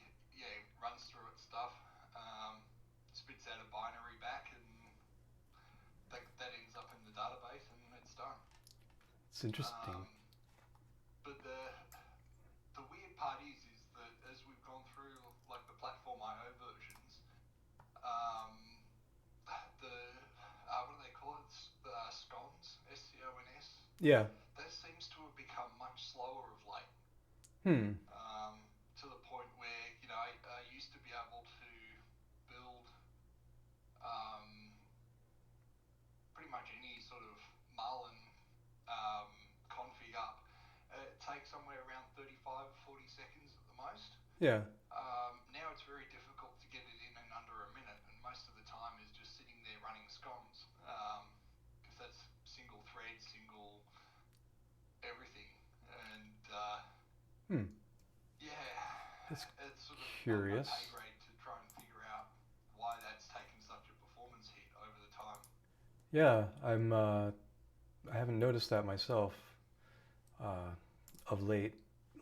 runs through its stuff, spits out a binary back, and that ends up in the database, and it's done. It's interesting. But the weird part is that as we've gone through like the platform IO versions, what do they call it? Scons, SCONS. Yeah. That seems to have become much slower of late. Hmm. To the point where I used to be able to build pretty much any sort of Marlin config up. It takes somewhere around 35 or 40 seconds at the most. Yeah. Now it's very difficult to get it in under a minute, and most of the time is just sitting there running scones, because that's single thread, single everything, and That's it's sort of curious. my pay grade to try and figure out why that's taken such a performance hit over the time. Yeah, I haven't noticed that myself of late,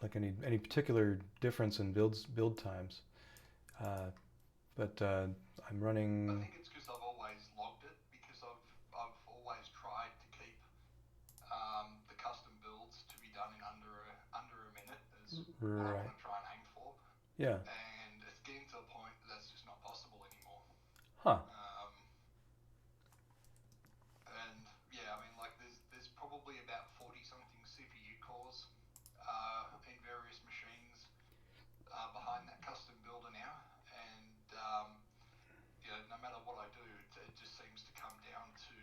like any particular difference in build times. But I'm running. I think it's because I've always logged it, because I've always tried to keep the custom builds to be done in under a minute as what I want to try and aim for. Yeah. And it's getting to a point that's just not possible anymore. Huh. And yeah, I mean, like there's probably about 40 something CPU cores in various machines behind that custom builder now, and no matter what I do, it just seems to come down to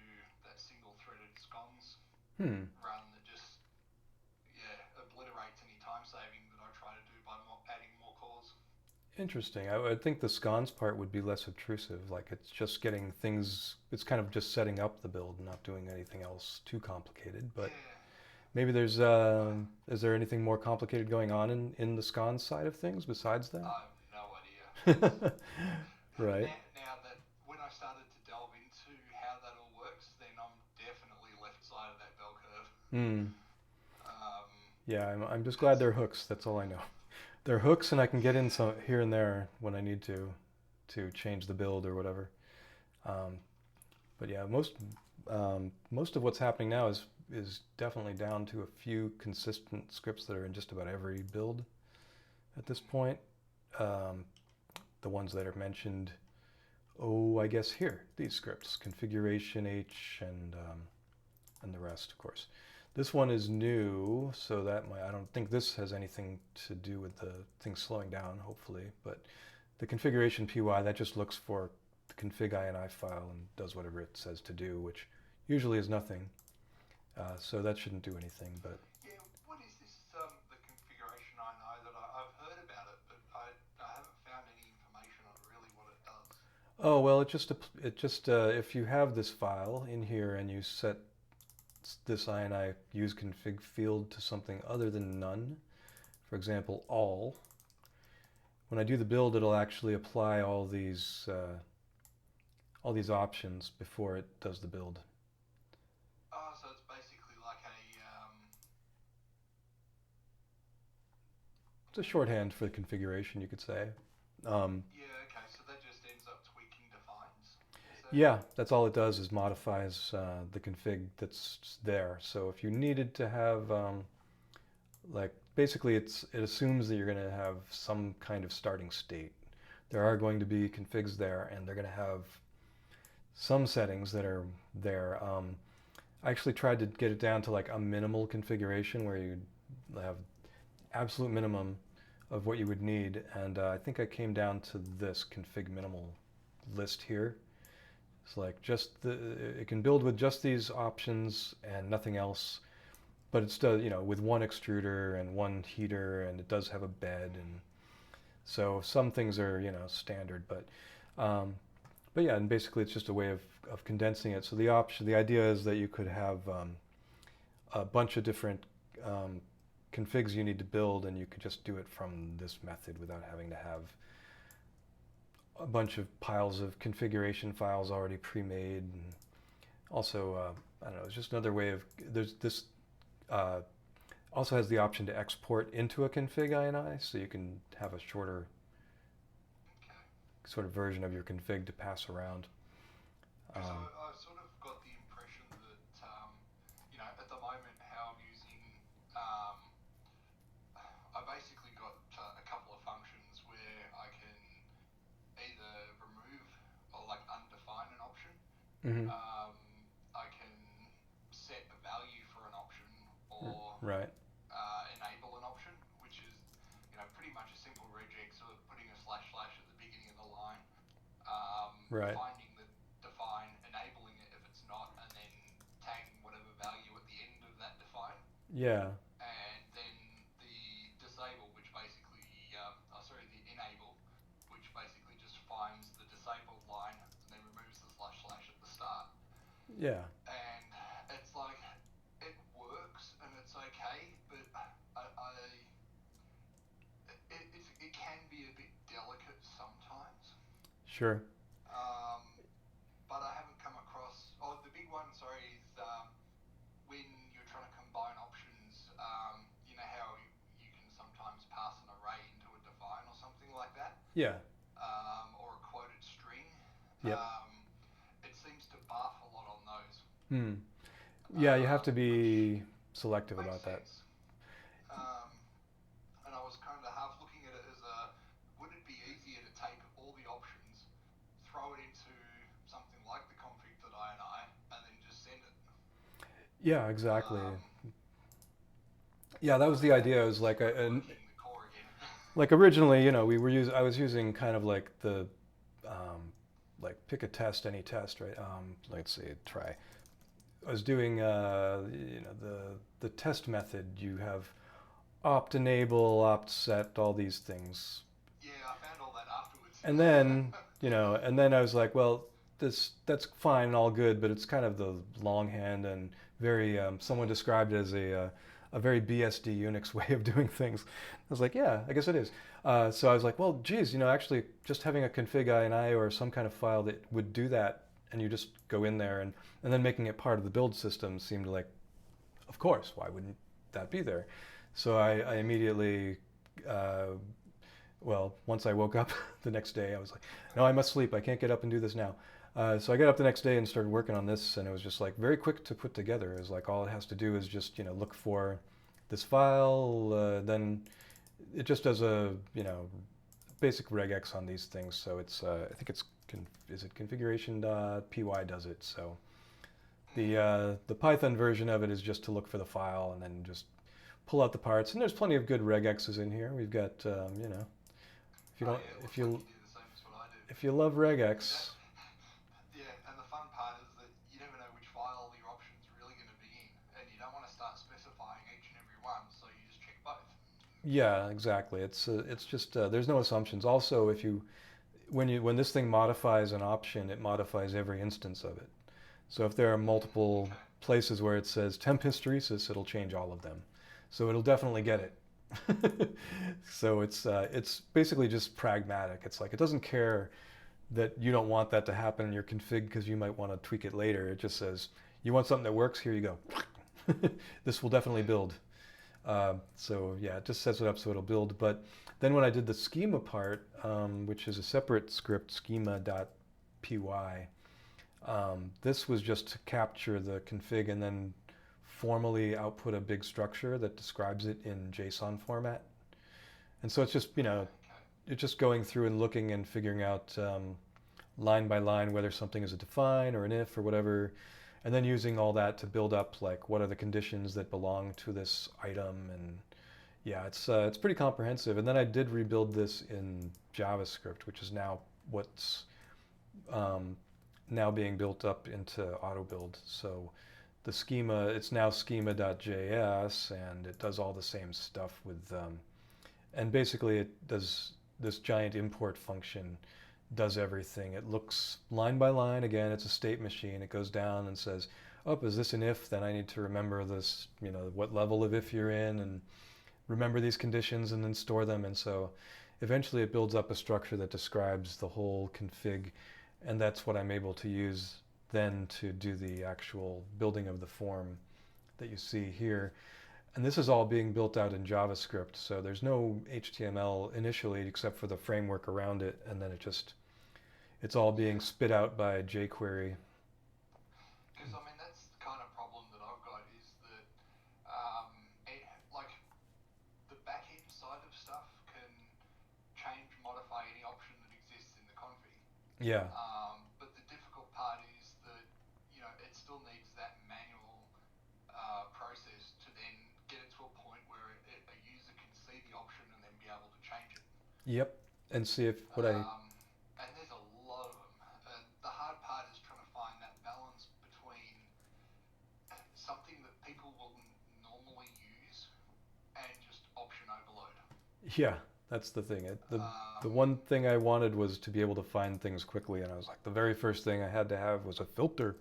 that single-threaded scones run that just obliterates any time saving that I try to do by adding more cores. Interesting. I would think the scones part would be less obtrusive. Like it's just getting things. It's kind of just setting up the build, not doing anything else too complicated. But maybe there's. Is there anything more complicated going on in the scones side of things besides that? I have no idea. Right. Now that when I started to delve into how that all works, then I'm definitely left side of that bell curve. Yeah, I'm just glad they're hooks. That's all I know. They're hooks, and I can get in some here and there when I need to change the build or whatever. But yeah, most of what's happening now is definitely down to a few consistent scripts that are in just about every build at this point. The ones that are mentioned, I guess here, these scripts, configuration H and the rest, of course. This one is new, so I don't think this has anything to do with the thing slowing down, hopefully. But the configuration PY, that just looks for the config INI file and does whatever it says to do, which usually is nothing. So that shouldn't do anything, but Yeah, what is this, the configuration I know that I've heard about it, but I haven't found any information on really what it does. oh well, it just if you have this file in here and you set this ini use config field to something other than none, for example, all. When I do the build, it'll actually apply all these options before it does the build. Oh, so it's basically like a It's a shorthand for the configuration, you could say. yeah, okay, so that just ends up tweaking defines. Yeah, that's all it does is modifies the config that's there. So if you needed to have, like, basically it assumes that you're going to have some kind of starting state. There are going to be configs there, and they're going to have some settings that are there. I actually tried to get it down to like a minimal configuration where you have absolute minimum of what you would need, and I think I came down to this config minimal list here. It's like it can build with just these options and nothing else, but it's with one extruder and one heater, and it does have a bed, and so some things are standard, but yeah, and basically it's just a way of condensing it. So the idea is that you could have a bunch of different configs you need to build, and you could just do it from this method without having to have a bunch of piles of configuration files already pre-made. And also, I don't know, it's just another way of, there's this also has the option to export into a config ini, so you can have a shorter sort of version of your config to pass around. So I've sort of got the impression that, at the moment how I'm using, I basically got a couple of functions where I can either remove or like undefine an option. Mm-hmm. I can set a value for an option or right. Enable an option, which is pretty much a simple regex of putting a // at the beginning of the line, Right. finding the define, enabling it if it's not, and then tagging whatever value at the end of that define. Yeah. And then the disable, which basically, the enable, which basically just finds the disabled line and then removes the // at the start. Yeah. And it's like, it works and it's okay, but it can be a bit delicate sometimes. Sure. But I haven't come across. Oh, the big one, sorry, is when you're trying to combine options. You know how you can sometimes pass an array into a define or something like that. Yeah. Or a quoted string. Yep. It seems to buff a lot on those. Yeah, you have to be selective about that. And I was kind of half looking at it as would it be easier to take all the options, throw it into something like the config.ini, and then just send it? Yeah, exactly. Yeah, that was the idea. It was like like originally, I was using kind of like the like pick a test, any test, right? Let's see, try. I was doing the test method. You have opt enable, opt set, all these things. Yeah, I found all that afterwards. And then and then I was like, well, that's fine and all good, but it's kind of the longhand and very. Someone described it as a very BSD Unix way of doing things. I was like, yeah, I guess it is. So I was like, well, geez, actually just having a config ini or some kind of file that would do that, and you just go in there and then making it part of the build system seemed like, of course, why wouldn't that be there? So I immediately, once I woke up the next day, I was like, no, I must sleep. I can't get up and do this now. So I got up the next day and started working on this, and it was just like very quick to put together. It was like all it has to do is just look for this file, then it just does a basic regex on these things. So it's I think it's is it configuration.py does it. So the Python version of it is just to look for the file and then just pull out the parts. And there's plenty of good regexes in here. We've got if you love regex. Yeah, and the fun part is that you never know which file your option's really going to be in, and one, so you just check both. Yeah, exactly. It's just there's no assumptions. Also, if you when this thing modifies an option, it modifies every instance of it. So if there are multiple Okay. places where it says temp hysteresis, it'll change all of them. So it'll definitely get it. So it's basically just pragmatic. It's like it doesn't care that you don't want that to happen in your config because you might want to tweak it later. It just says you want something that works. Here you go. This will definitely build. So yeah, it just sets it up so it'll build. But then when I did the schema part, which is a separate script, schema.py, this was just to capture the config and then formally output a big structure that describes it in JSON format. And so it's just, Okay. it's just going through and looking and figuring out line by line whether something is a define or an if or whatever, and then using all that to build up like what are the conditions that belong to this item. And yeah, it's pretty comprehensive. And then I did rebuild this in JavaScript, which is now what's um, now being built up into Auto Build. So the schema, it's now schema.js, and it does all the same stuff with, and basically it does this giant import function does everything. It looks line by line. Again, it's a state machine. It goes down and says, oh, is this an if? Then I need to remember this, what level of if you're in, and remember these conditions and then store them. And so eventually it builds up a structure that describes the whole config, and that's what I'm able to use then to do the actual building of the form that you see here. And this is all being built out in JavaScript, so there's no HTML initially except for the framework around it, and then it's all being spit out by jQuery. Because I mean that's the kind of problem that I've got is that like the back end side of stuff can change, modify any option that exists in the config. Yeah, But the difficult part is that it still needs that manual process to then get it to a point where a user can see the option and then be able to change it. yep. And see if what I And there's a lot of them. The hard part is trying to find that balance between something that people will normally use and just option overload. yeah, that's the thing. The Um, one thing I wanted was to be able to find things quickly, and I was like, the very first thing I had to have was a filter,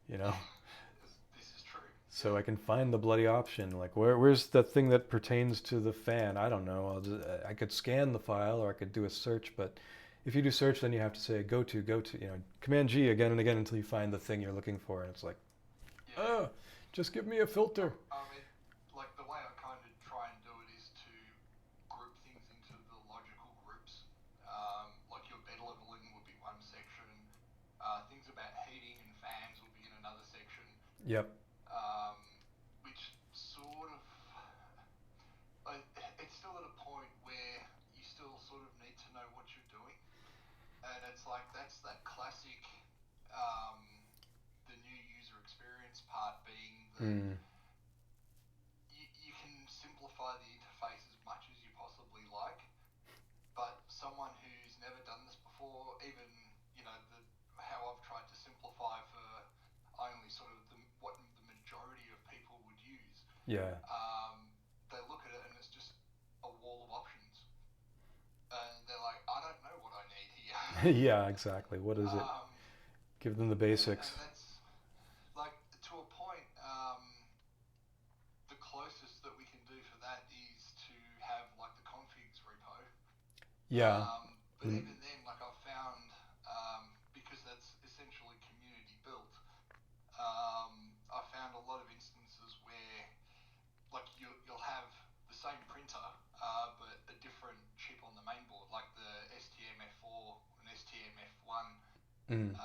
you know, this is true. so I can find the bloody option. Like, where's the thing that pertains to the fan? I don't know. I could scan the file or I could do a search, but if you do search, then you have to say go to, Command G again and again until you find the thing you're looking for, and it's like, Yeah. oh, just give me a filter. I mean, like the way I kind of try and do it is to group things into the logical groups. Like your bed leveling would be one section. Things about heating and fans would be in another section. Yep. Which sort of, it's still at a point where you still sort of need to know what you're doing. And it's like, that's that classic, the new user experience part being that Mm. you can simplify the interface as much as you possibly like, but someone who's never done this before, even how I've tried to simplify for only sort of what the majority of people would use, Yeah. they look at it and it's just a wall of options, and they're like, I don't know what I need here. Yeah, exactly. What is it? Give them the basics. And that's like to a point. The closest that we can do for that is to have like the configs repo. Yeah. But even then, like I've found, because that's essentially community built, I found a lot of instances where like you'll have the same printer, but a different chip on the main board, like the STMF4 and STMF1 Mm.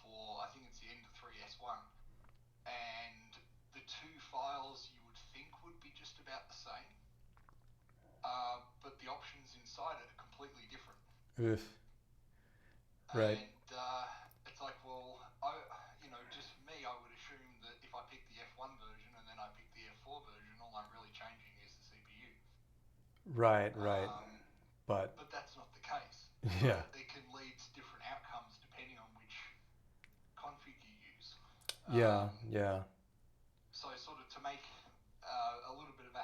for I think it's the end of 3S1, and the two files you would think would be just about the same, but the options inside it are completely different. Oof. Right. And it's like, well, just for me, I would assume that if I pick the F1 version and then I pick the F4 version, all I'm really changing is the CPU. Right. But But that's not the case. yeah. It can lead to different outcomes depending on which config you use. Yeah. So sort of to make a little bit of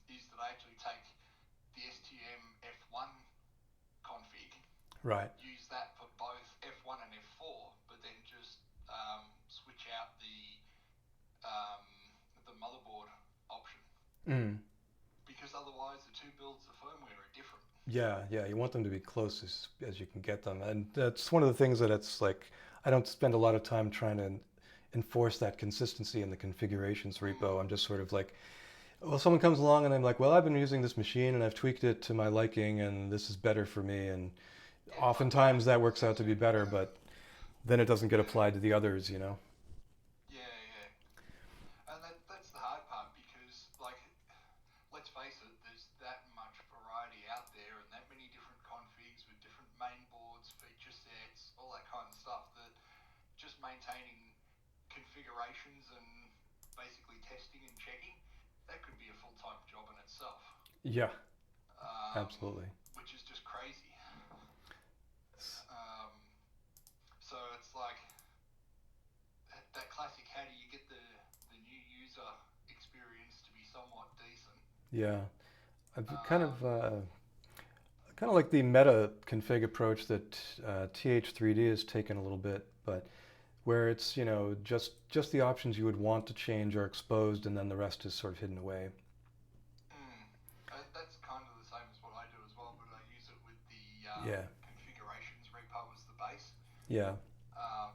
is that I actually take the STM F1 config, Right. use that for both F1 and F4, but then just switch out the motherboard option. Mm. Because otherwise the two builds of firmware are different. Yeah, you want them to be close as you can get them. And that's one of the things that it's like, I don't spend a lot of time trying to enforce that consistency in the configurations repo. I'm just sort of like, well, someone comes along and I'm like, well, I've been using this machine and I've tweaked it to my liking and this is better for me. And oftentimes that works out to be better, but then it doesn't get applied to the others, you know? Yeah. And that's the hard part because, like, let's face it, there's that much variety out there and that many different configs with different main boards, feature sets, all that kind of stuff, that just maintaining configurations and basically testing and checking, that could be a full-time job in itself. Yeah, absolutely. Which is just crazy. So it's like that classic, how do you get the new user experience to be somewhat decent? Yeah, I've kind of like the meta config approach that TH3D has taken a little bit, but where it's, you know, just the options you would want to change are exposed and then the rest is sort of hidden away. That's kind of the same as what I do as well, but I use it with the configurations repo as the base. Yeah.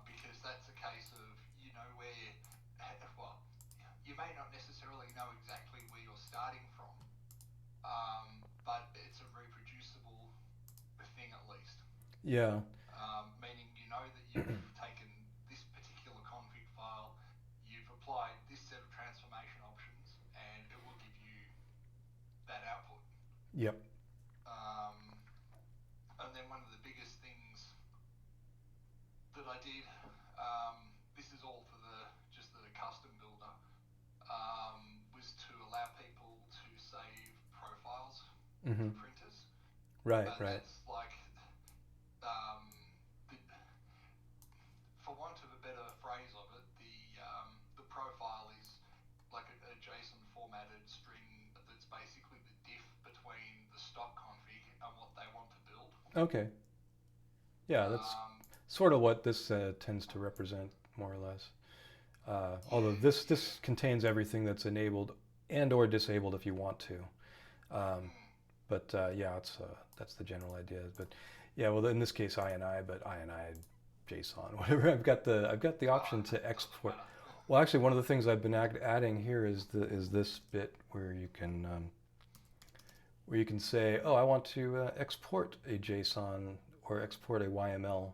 Because that's a case of, you know, where, well, you may not necessarily know exactly where you're starting from, but it's a reproducible thing at least. Yeah. Meaning you know that you've taken this particular config file, you've applied this set of transformation options, and it will give you that output. Yep. And then one of the biggest things that I did, this is all for just the custom builder, was to allow people to save profiles for printers. Right. That's like, for want of a better phrase of it, the profile is like a JSON formatted string that's basically the diff between the stock config and what they want to build. Okay. Yeah, that's sort of what this tends to represent, more or less. Although this contains everything that's enabled and or disabled if you want to. But yeah, that's the general idea. But yeah, well, in this case, INI, but INI, JSON, whatever. I've got the option to export. Well, actually, one of the things I've been adding here is this bit where you can say, oh, I want to export a JSON or export a YML.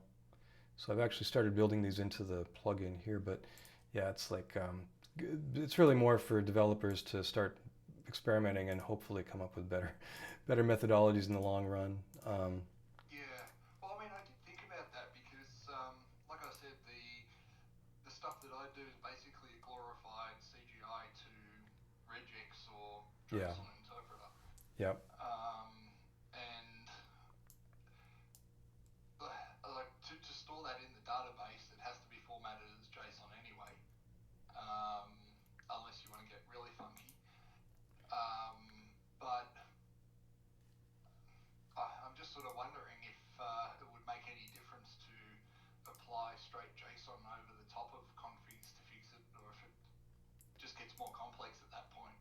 So I've actually started building these into the plugin here, but yeah, it's like it's really more for developers to start experimenting and hopefully come up with better methodologies in the long run. Yeah, well, I mean, I did think about that because, like I said, the stuff that I do is basically a glorified CGI to regex or JSON interpreter. Yep. And like to store that in the database, it has to be formatted as JSON anyway, unless you want to get really funky. But I'm just sort of wondering if it would make any difference to apply straight JSON over the top of configs to fix it, or if it just gets more complex at that point.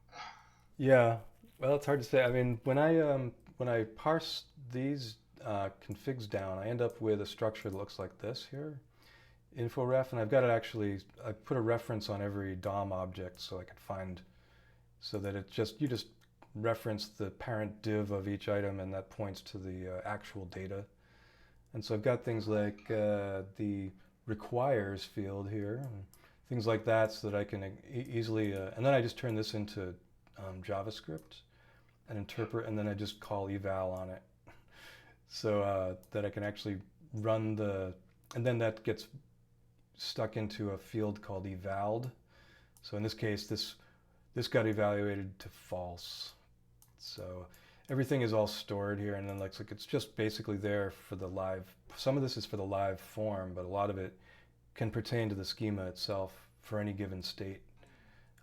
Yeah, well, it's hard to say. I mean, when I parse these configs down, I end up with a structure that looks like this here, info ref, and I've got it actually. I put a reference on every DOM object so I can find, so that you just reference the parent div of each item, and that points to the actual data. And so I've got things like the requires field here, and things like that, so that I can easily. And then I just turn this into JavaScript and interpret, and then I just call eval on it, so that I can actually run and then that gets stuck into a field called evaled. So in this case, this got evaluated to false. So everything is all stored here, and then like it's just basically there for the live. Some of this is for the live form, but a lot of it can pertain to the schema itself for any given state.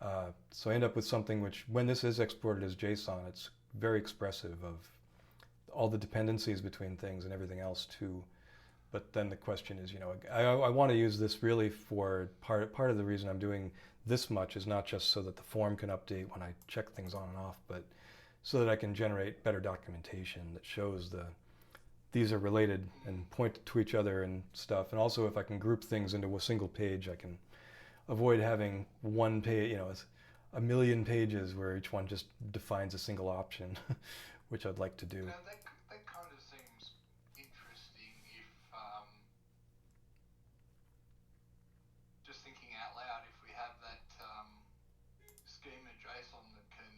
So I end up with something which, when this is exported as JSON, it's very expressive of all the dependencies between things and everything else too. But then the question is, I want to use this really for part of the reason I'm doing this much is not just so that the form can update when I check things on and off, but so that I can generate better documentation that shows these are related and point to each other and stuff. And also if I can group things into a single page, I can avoid having one page, a million pages where each one just defines a single option, which I'd like to do. Now that kind of seems interesting if, just thinking out loud, if we have that schema JSON that can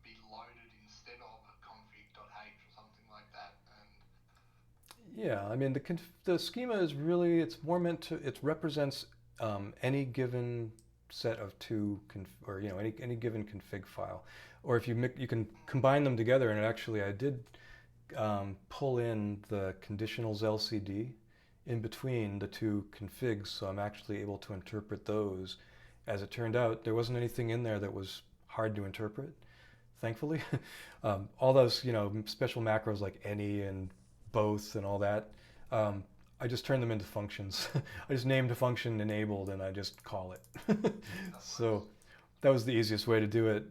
be loaded instead of a config.h or something like that. And yeah, I mean the schema is really, it's more meant to, it represents any given set of two, or any given config file, or if you can combine them together. And actually, I did pull in the conditionals LCD in between the two configs, so I'm actually able to interpret those. As it turned out, there wasn't anything in there that was hard to interpret, thankfully. All those special macros like any and both and all that. I just turned them into functions. I just named a function enabled and I just call it. So that was the easiest way to do it.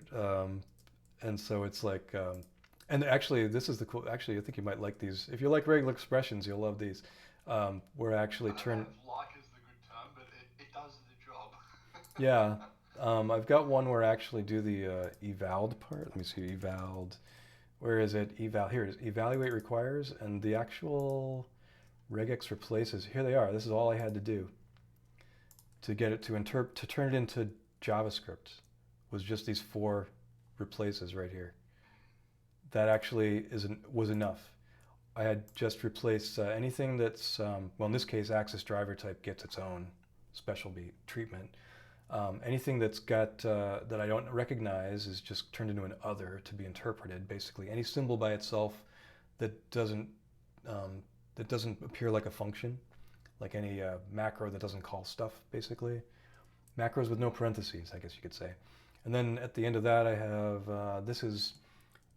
And so it's like, and actually this is the cool, actually I think you might like these. If you like regular expressions, you'll love these. We're actually like is the good term, but it does the job. Yeah. I've got one where I actually do the evaled part. Let me see, evaled. Where is it? Eval, here it is. Evaluate requires, and the actual regex replaces. Here they are. This is all I had to do to get it to turn it into JavaScript. Was just these 4 replaces right here. That actually was enough. I had just replaced anything that's well, in this case, access driver type gets its own special treatment. Anything that's got that I don't recognize is just turned into an other to be interpreted. Basically, any symbol by itself that doesn't appear like a function, like any macro that doesn't call stuff, basically. Macros with no parentheses, I guess you could say. And then at the end of that, I have this is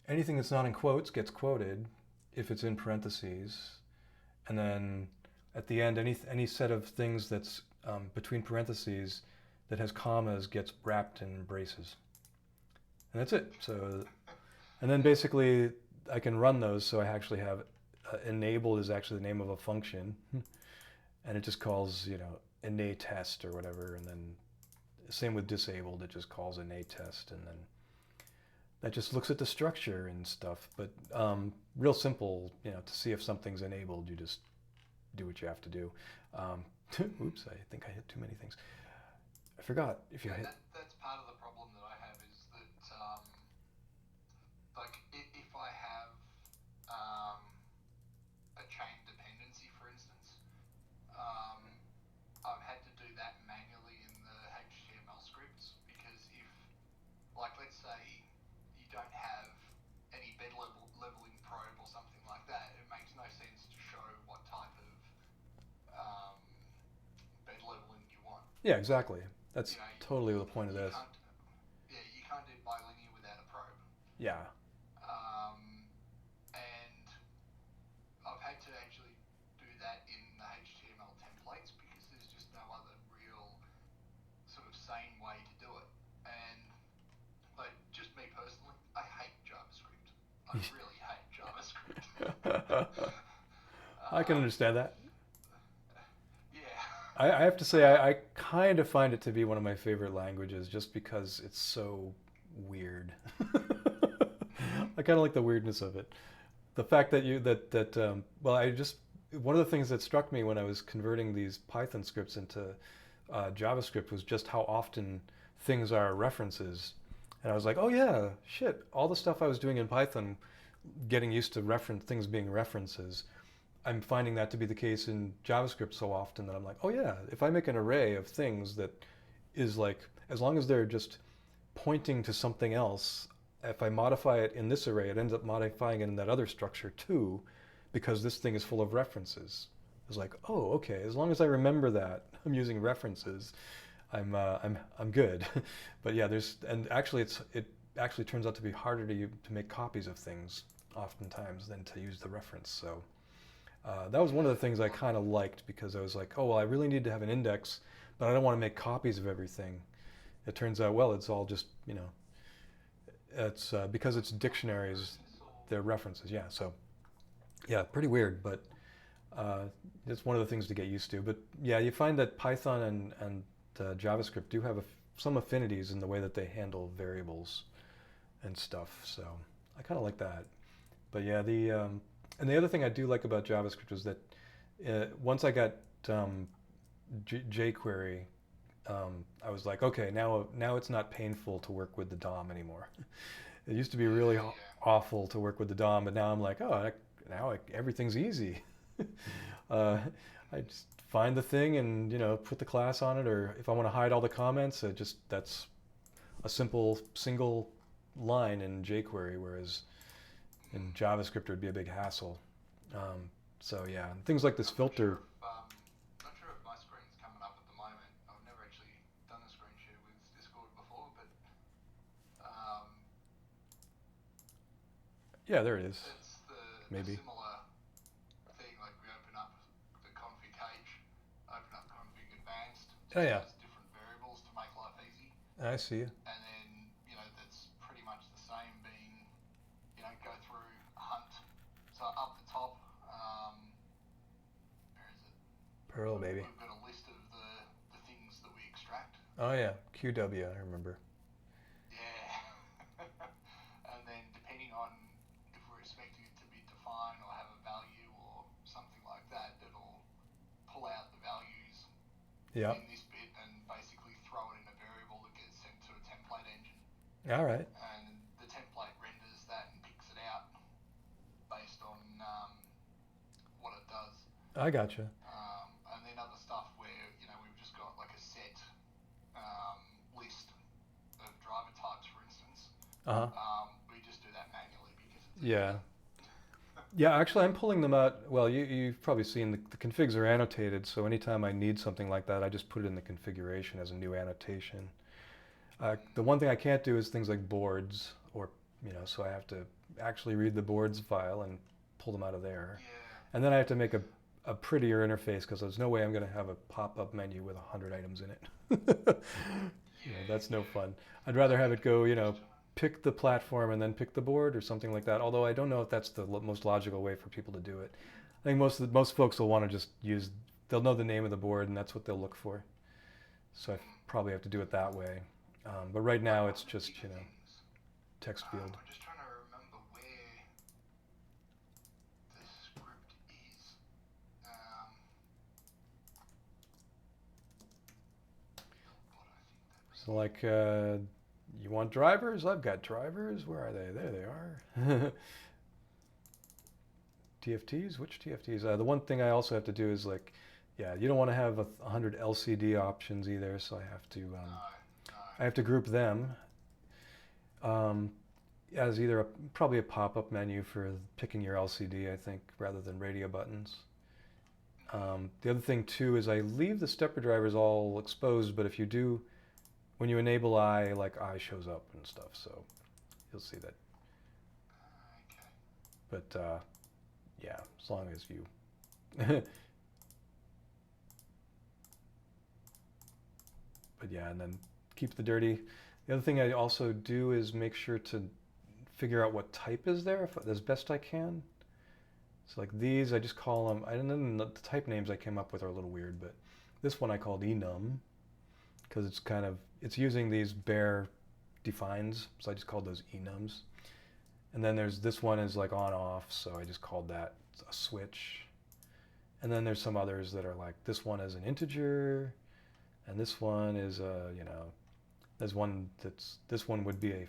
anything that's not in quotes gets quoted if it's in parentheses, and then at the end, any set of things that's between parentheses that has commas gets wrapped in braces. And that's it. So, and then basically I can run those, so I actually have enabled is actually the name of a function, and it just calls, inna test or whatever, and then same with disabled, it just calls inna test, and then that just looks at the structure and stuff. But real simple, to see if something's enabled, you just do what you have to do. Oops, I think I hit too many things. I forgot if you hit. That's part of the problem that I have is that, like, if I have a chain dependency, for instance, I've had to do that manually in the HTML scripts, because if, like, let's say you don't have any bed leveling probe or something like that, it makes no sense to show what type of bed leveling you want. Yeah, exactly. That's totally the point of this. You can't do bilinear without a probe. Yeah. And I've had to actually do that in the HTML templates because there's just no other real sort of sane way to do it. And like, just me personally, I hate JavaScript. I really hate JavaScript. I can understand that. Yeah. I have to say, I kind of find it to be one of my favorite languages just because it's so weird. I kind of like the weirdness of it. The fact that one of the things that struck me when I was converting these Python scripts into JavaScript was just how often things are references. And I was like, oh yeah, shit, all the stuff I was doing in Python, getting used to things being references, I'm finding that to be the case in JavaScript so often that I'm like, oh yeah, if I make an array of things that is like, as long as they're just pointing to something else, if I modify it in this array, it ends up modifying it in that other structure too, because this thing is full of references. It's like, oh, okay, as long as I remember that, I'm using references, I'm good. But yeah, it actually turns out to be harder to make copies of things oftentimes than to use the reference. So that was one of the things I kind of liked, because I was like, oh well, I really need to have an index, but I don't want to make copies of everything. It turns out, well, it's all just, it's because it's dictionaries, they're references. Yeah, so yeah, pretty weird, but it's one of the things to get used to. But yeah, you find that Python and JavaScript do have some affinities in the way that they handle variables and stuff. So I kind of like that. But yeah, and the other thing I do like about JavaScript is that once I got jQuery, I was like, okay, now it's not painful to work with the DOM anymore. It used to be really awful to work with the DOM, but now I'm like, oh, now everything's easy. I just find the thing and put the class on it, or if I want to hide all the comments, that's a simple single line in jQuery, whereas in JavaScript it would be a big hassle. So yeah, things like this filter. Not sure if my screen's coming up at the moment. I've never actually done a screen share with Discord before, but yeah, there it is. It's maybe. a similar thing. Like we open up the config page, open up config advanced. Oh yeah. Different variables to make life easy. I see. And then that's pretty much the same. Being go through hunt. So up the top, where is it? Perl, baby. We've got a list of the things that we extract. Oh yeah, QW, I remember. Yeah. And then depending on if we're expecting it to be defined or have a value or something like that, it'll pull out the values in this bit and basically throw it in a variable that gets sent to a template engine. All right. And the template renders that and picks it out based on what it does. I gotcha. And then other stuff where we've just got like a set list of driver types, for instance. We just do that manually because it's yeah, actually I'm pulling them out. Well, you've probably seen the configs are annotated, so anytime I need something like that, I just put it in the configuration as a new annotation. The one thing I can't do is things like boards, or so I have to actually read the boards file and pull them out of there. And then I have to make a prettier interface, because there's no way I'm going to have a pop-up menu with 100 items in it. That's no fun. I'd rather have it go, pick the platform and then pick the board or something like that. Although I don't know if that's the most logical way for people to do it. I think most folks will want to just they'll know the name of the board and that's what they'll look for. So I probably have to do it that way. But right now it's just, text field. I'm just trying to remember where the script is. So like, you want drivers? I've got drivers. Where are they? There they are. TFTs? Which TFTs? The one thing I also have to do is like, you don't want to have 100 LCD options either, so I have to group them as either probably a pop-up menu for picking your LCD, I think, rather than radio buttons. The other thing too is I leave the stepper drivers all exposed, but if you do, when you enable I, like I shows up and stuff, so you'll see that. But yeah, as long as you but yeah, and then keep the dirty. The other thing I also do is make sure to figure out what type is there as best I can. So like these, I just call them, I don't know, the type names I came up with are a little weird, but this one I called enum, because it's using these bare defines, so I just called those enums. And then there's this one is like on off, so I just called that a switch. And then there's some others that are like, this one is an integer, and this one is there's one this one would be a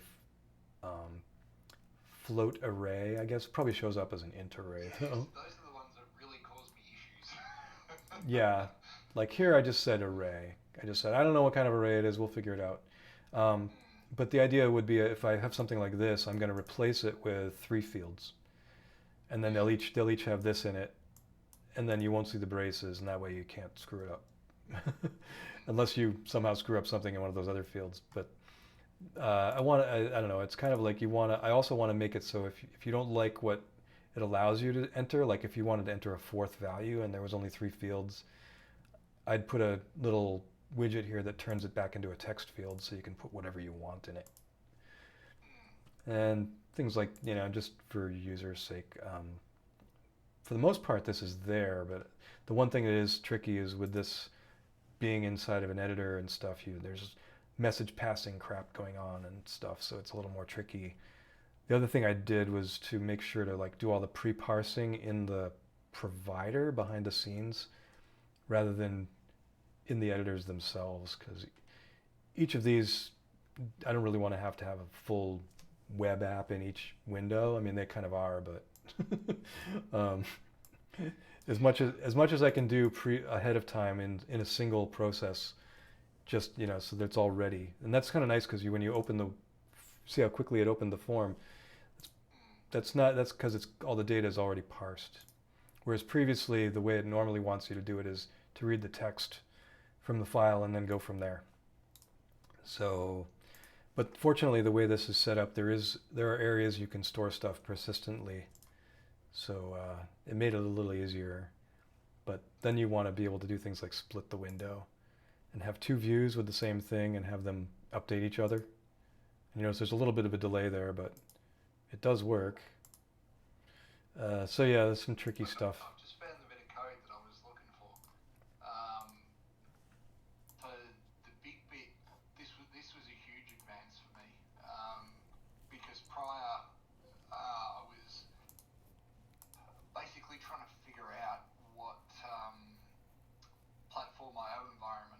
float array, I guess. Probably shows up as an int array. Those are the ones that really cause me issues. Yeah, like here I just said array. I just said, I don't know what kind of array it is, we'll figure it out. But the idea would be if I have something like this, I'm going to replace it with 3 fields. And then they'll each have this in it, and then you won't see the braces, and that way you can't screw it up. unless you somehow screw up something in one of those other fields. But I don't know, it's kind of like I also want to make it so if you don't like what it allows you to enter, like if you wanted to enter a fourth value and there was only 3 fields, I'd put a little widget here that turns it back into a text field so you can put whatever you want in it. And things like, just for users' sake, for the most part this is there, but the one thing that is tricky is with this being inside of an editor and stuff, there's message passing crap going on and stuff, so it's a little more tricky. The other thing I did was to make sure to do all the pre-parsing in the provider behind the scenes rather than in the editors themselves, because each of these, I don't really want to have a full web app in each window. I mean, they kind of are, but as much as I can do ahead of time in a single process, just so that it's all ready. And that's kind of nice because when you open see how quickly it opened the form. That's because all the data is already parsed. Whereas previously, the way it normally wants you to do it is to read the text from the file and then go from there. So, but fortunately, the way this is set up, there are areas you can store stuff persistently. So it made it a little easier. But then you want to be able to do things like split the window and have 2 views with the same thing and have them update each other. And so there's a little bit of a delay there, but it does work. So yeah, there's some tricky stuff. I've just found the bit of code that I was looking for. So the big bit, this was a huge advance for me, because prior I was basically trying to figure out what platform IO environment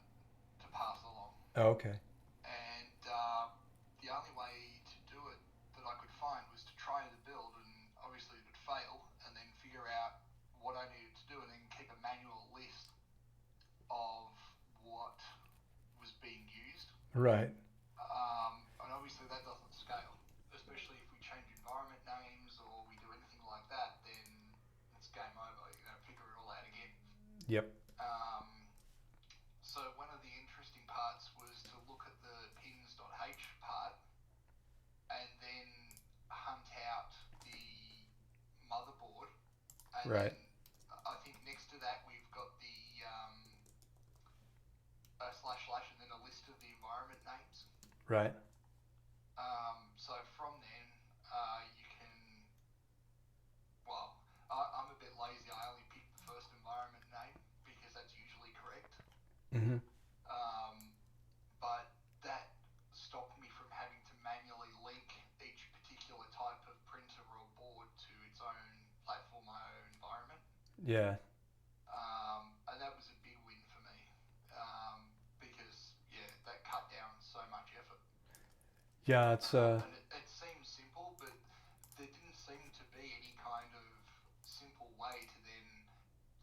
to pass along. Oh, okay. And the only way to do it that I could find was to try the build, and obviously it would fail, and then figure out what I needed to do, and then keep a manual list of what was being used. Right. And obviously that doesn't scale, especially if we change environment names or we do anything like that, then it's game over. You're going to figure it all out again. Yep. So one of the interesting parts was to look at the pins.h part and then hunt out the motherboard. And right. then I think next to that we've got the / and then a list of the environment names. Right. So from then you can, well, I'm a bit lazy. I only pick the first environment name because that's usually correct. Mm-hmm. But that stopped me from having to manually link each particular type of printer or board to its own platform IO environment. Yeah. And that was a big win for me, because that cut down so much effort. Yeah, it's And it seems simple, but there didn't seem to be any kind of simple way to then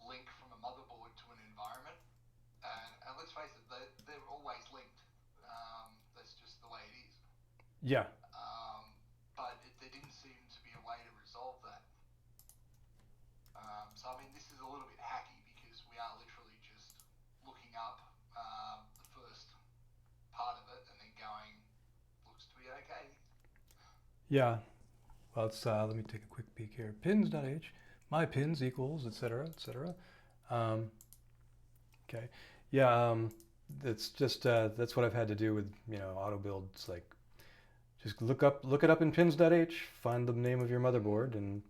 link from a motherboard to an environment. And let's face it, they're always linked. That's just the way it is. yeah. But there didn't seem to be a way to resolve that. So I mean, this is a little bit hacky because we are literally just looking up the first part of it and then going, looks to be okay. Yeah. Well, it's let me take a quick peek here. Pins.h, my pins equals, etc., etc. Okay. Yeah. It's just that's what I've had to do with auto builds. Like, just look it up in pins.h, find the name of your motherboard, and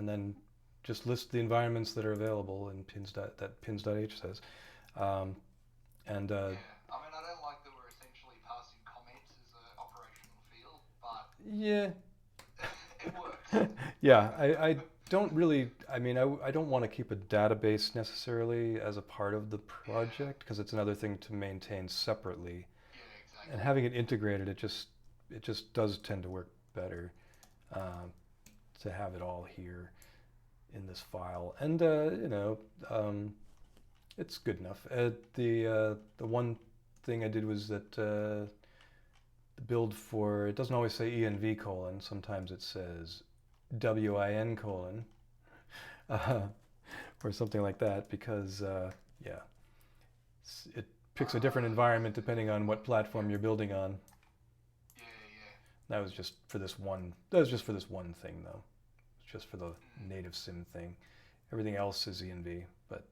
then just list the environments that are available in that pins.h says. Yeah. I mean, I don't like that we're essentially passing comments as an operational field, but Yeah. it works. Yeah, I don't really, I mean, I don't want to keep a database necessarily as a part of the project because it's another thing to maintain separately. Yeah, exactly. And having it integrated, it just does tend to work better to have it all here in this file. And it's good enough. The one thing I did was that the build for, it doesn't always say env colon, sometimes it says win colon or something like that, because yeah, it picks a different environment depending on what platform you're building on. Yeah, yeah. That was just for this one. That was just for this one thing, though. It's just for the native sim thing. Everything else is ENV, but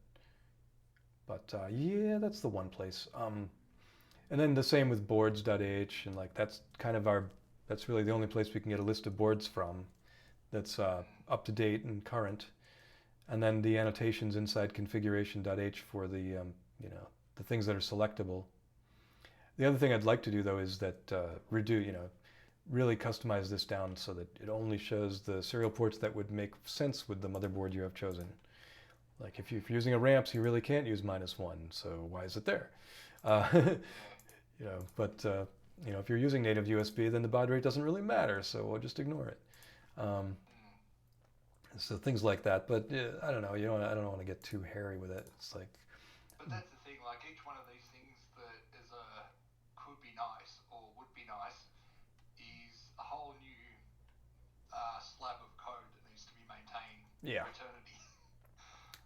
yeah, that's the one place. And then the same with boards.ah, and like that's kind of that's really the only place we can get a list of boards from that's up to date and current. And then the annotations inside configuration.h for the the things that are selectable. The other thing I'd like to do though is that really customize this down so that it only shows the serial ports that would make sense with the motherboard you have chosen. Like if you're using a ramps, you really can't use -1, so why is it there? But if you're using native USB, then the baud rate doesn't really matter, so we'll just ignore it. So things like that, but I don't know. I don't want to get too hairy with it. It's like. But that's the thing. Like each one of these things that could be nice or would be nice is a whole new slab of code that needs to be maintained for eternity.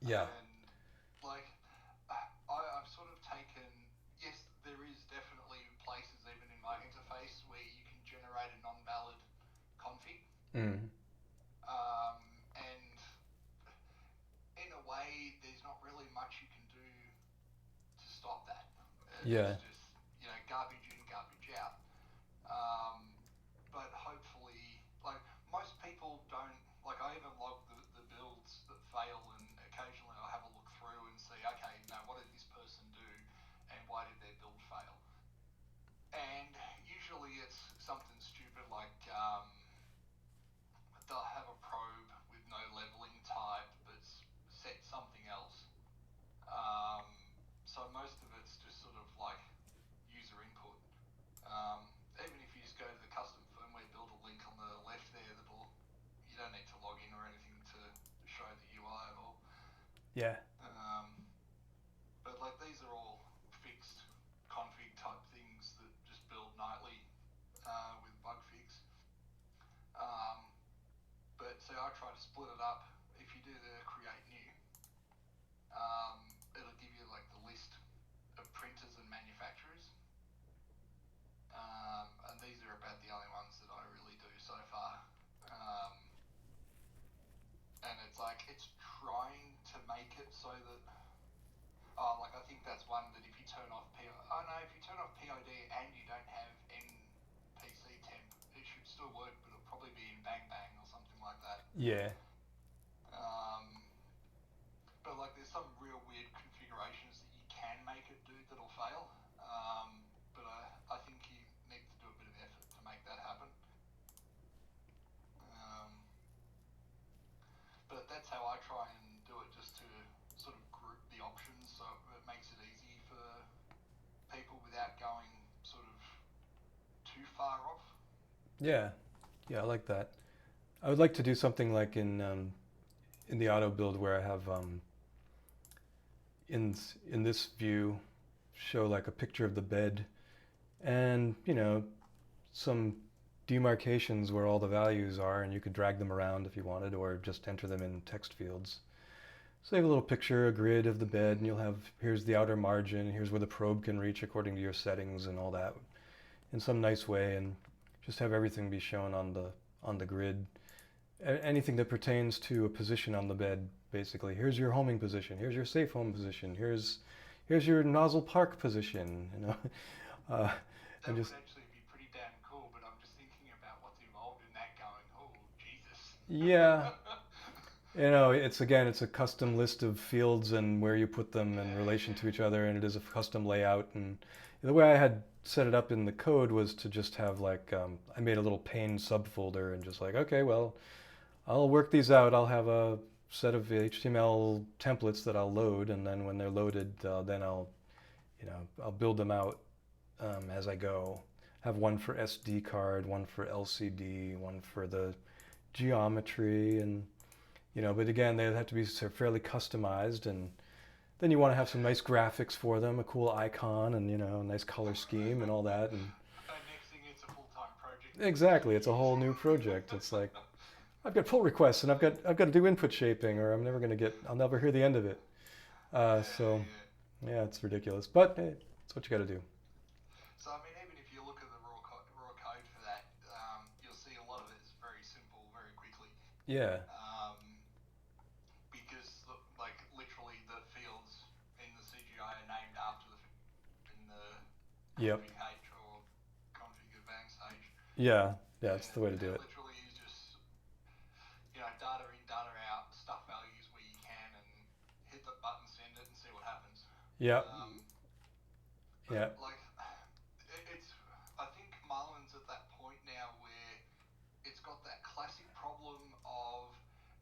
Yeah. And like I've sort of taken. Yes, there is definitely places even in my interface where you can generate a non-valid config. Mm. And in a way, there's not really much you can do to stop that. It's just, garbage in, garbage out. But hopefully, like, most people don't, like, I even log the builds that fail, and occasionally I'll have a look through and see, okay, what did this person do, and why did their build fail? And usually it's something stupid like, they'll have a probe with no leveling type but set something else. So most of it's just sort of like user input. Even if you just go to the custom firmware builder link on the left there, you don't need to log in or anything to show the UI at all. Yeah. But like these are all fixed config type things that just build nightly with bug fix. But so I try to split it up. If you do the create new, it'll give you like the list of printers and manufacturers. And these are about the only ones that I really do so far. And it's like, it's trying to make it so that, I think that's one that if you turn off if you turn off POD and you don't have NPC temp, it should still work, but it'll probably be in bang bang or something like that. Yeah. But like there's some real weird configurations that you can make it do that'll fail. But I think you need to do a bit of effort to make that happen. But that's how I try and do it, just to sort of group the options so it makes it easy for people without going sort of too far off. Yeah, I like that. I would like to do something like in the auto build where I have in this view show like a picture of the bed and some demarcations where all the values are, and you could drag them around if you wanted, or just enter them in text fields. So you have a little picture, a grid of the bed, and you'll have, here's the outer margin, here's where the probe can reach according to your settings and all that in some nice way, and just have everything be shown on the grid. Anything that pertains to a position on the bed, basically. Here's your homing position, here's your safe home position, here's your nozzle park position, That would actually be pretty damn cool, but I'm just thinking about what's involved in that going, oh, Jesus. Yeah. It's a custom list of fields and where you put them in relation to each other, and it is a custom layout. And the way I had set it up in the code was to just have like, I made a little pane subfolder and just like, okay, well, I'll work these out. I'll have a set of HTML templates that I'll load, and then when they're loaded, then I'll build them out as I go. Have one for SD card, one for LCD, one for the geometry, and but again, they have to be fairly customized, and then you want to have some nice graphics for them, a cool icon, and a nice color scheme and all that. And next thing, it's a full-time project. Exactly, it's a whole new project. It's like, I've got pull requests, and I've got to do input shaping, or I'll never hear the end of it. Yeah, it's ridiculous, but hey, it's what you got to do. So I mean, even if you look at the raw code for that, you'll see a lot of it is very simple, very quickly. Yeah. Because like literally the fields in the CGI are named after in the Yep. config or configure bang stage. Yeah. Yeah, it's the way to do it. Literally is just, data in, data out, stuff values where you can, and hit the button, send it, and see what happens. Yeah. Yeah. Like, I think Marlin's at that point now where it's got that classic problem of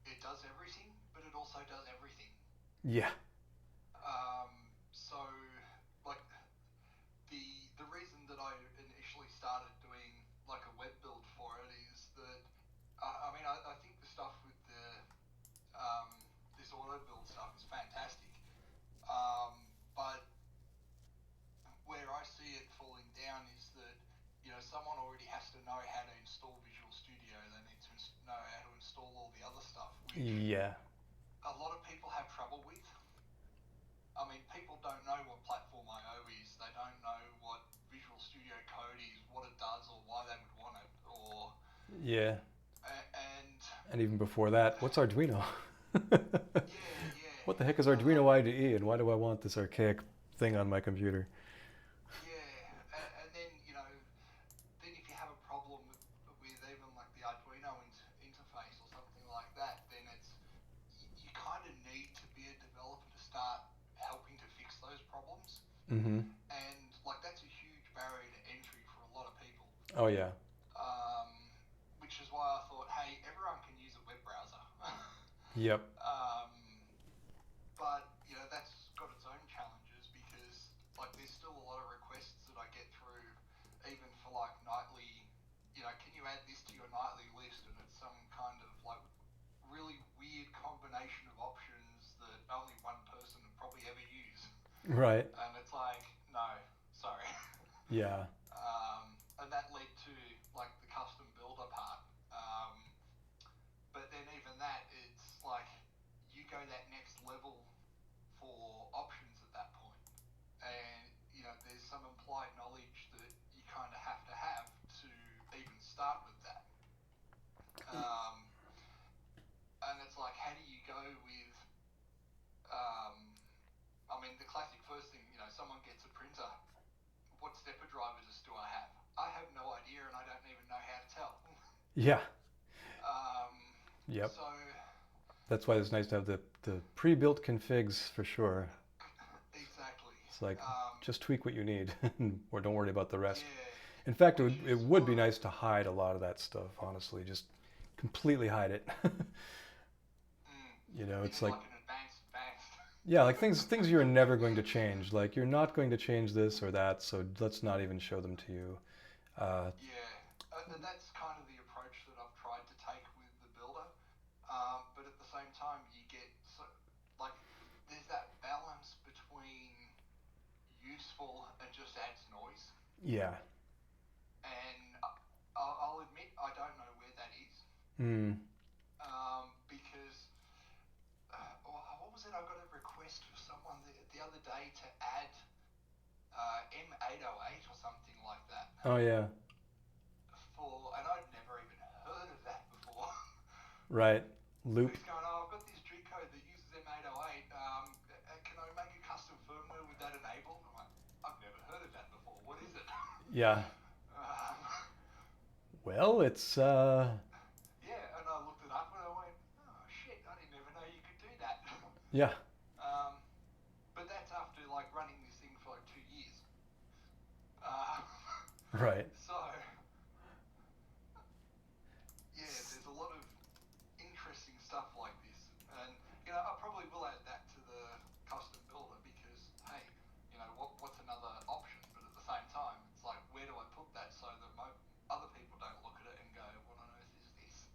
it does everything, but it also does everything. Yeah. So, like, the reason that I initially started doing like a web build for it is that I think the stuff with this auto build stuff is fantastic, but where I see it falling down is that someone already has to know how to install Visual Studio. They need to know how to install all the other stuff, which a lot of people have trouble with. I mean, people don't know what Platform I/O is. They don't know what Visual Studio Code is, what it does, or why they would want it, or and even before that, what's Arduino? Yeah. What the heck is Arduino IDE, and why do I want this archaic thing on my computer? Yeah, and then then if you have a problem with even like the Arduino interface or something like that, then you kind of need to be a developer to start helping to fix those problems. Mm-hmm. And like that's a huge barrier to entry for a lot of people. Oh yeah. Which is why I thought, hey, everyone can use a web browser. Yep. But that's got its own challenges because like there's still a lot of requests that I get through, even for like nightly. Can you add this to your nightly list? And it's some kind of like really weird combination of options that only one person would probably ever use. Right. And it's like, no, sorry. Yeah. And that led to like the custom builder part. But then even that, it's like you go that next level for options at that point. And there's some implied knowledge that you kind of have to even start with that. And it's like, how do you go with the classic first thing, someone gets a printer. What stepper drivers do I have? I have no idea, and I don't even know how to tell. Yeah. Yep. So that's why it's nice to have the pre-built configs for sure. Exactly. It's like just tweak what you need, or don't worry about the rest. Yeah. In fact, it would be nice to hide a lot of that stuff. Honestly, just completely hide it. It's like an advanced. Yeah, like things you're never going to change. Like you're not going to change this or that, so let's not even show them to you. And that's kind of the approach that I've tried to take with the builder. But at the same time, you get there's that balance between useful and just adds noise. Yeah. And I'll admit I don't know where that is. Because what was it? I got a request for someone the other day to add M808 or something like that. Oh yeah. And I'd never even heard of that before. Right. Loop. He's going, I've got this G code that uses M808. Can I make a custom firmware with that enabled? I'm like, I've never heard of that before. What is it? Yeah. Well, it's Yeah, and I looked it up and I went, oh shit, I didn't even know you could do that. Yeah. But that's after like running this thing for like 2 years. Right. So yeah, there's a lot of interesting stuff like this, and I probably will add that to the custom builder because hey, what's another option? But at the same time, it's like where do I put that so that other people don't look at it and go, what on earth is this?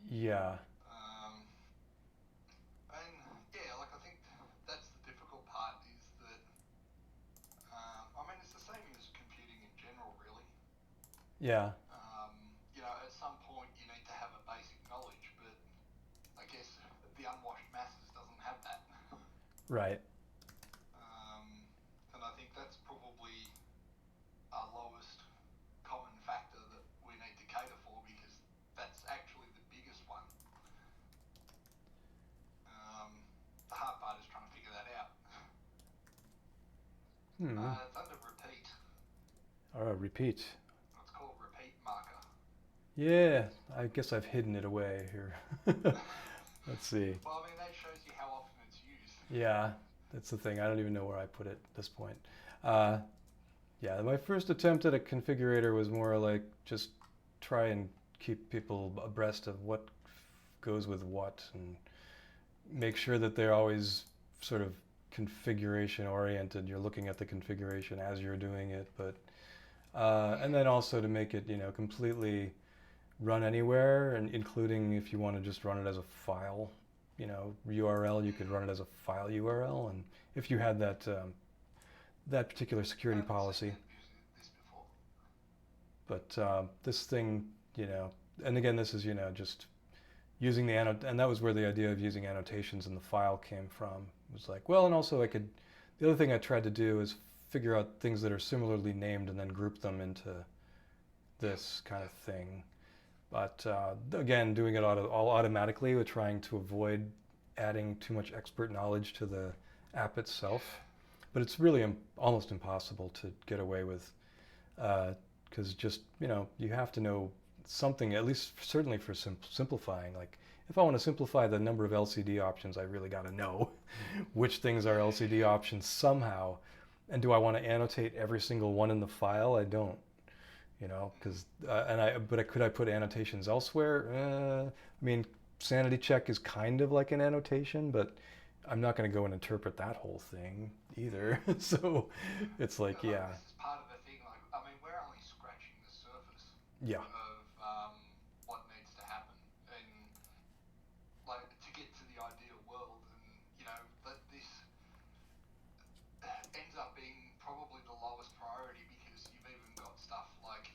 Yeah. And yeah, like I think that's the difficult part is that it's the same as computing in general, really. Yeah. At some point you need to have a basic knowledge, but I guess the unwashed masses doesn't have that. Right. It's under repeat. Repeat. It's called repeat marker. Yeah, I guess I've hidden it away here. Let's see. Well, I mean, that shows you how often it's used. Yeah, that's the thing. I don't even know where I put it at this point. Yeah, my first attempt at a configurator was more like just try and keep people abreast of what goes with what and make sure that they're always sort of configuration oriented. You're looking at the configuration as you're doing it, but and then also to make it, completely run anywhere, and including if you want to just run it as a file, URL, you could run it as a file URL, and if you had that particular security policy. This before. But this thing, and again, this is, just using and that was where the idea of using annotations in the file came from. It was like, well, and also the other thing I tried to do is figure out things that are similarly named and then group them into this kind of thing. But again, doing it all automatically, with trying to avoid adding too much expert knowledge to the app itself. But it's really almost impossible to get away with, because just, you have to know something, at least certainly for simplifying. Like, if I want to simplify the number of LCD options, I really got to know which things are LCD options somehow. And do I want to annotate every single one in the file? I don't. Because could I put annotations elsewhere? I mean, sanity check is kind of like an annotation, but I'm not going to go and interpret that whole thing either. So it's like, yeah. This is part of the thing. Like, I mean, we're only scratching the surface. Yeah. Of what needs to happen, and like to get to the ideal world, and that this ends up being probably the lowest priority, because you've even got stuff like,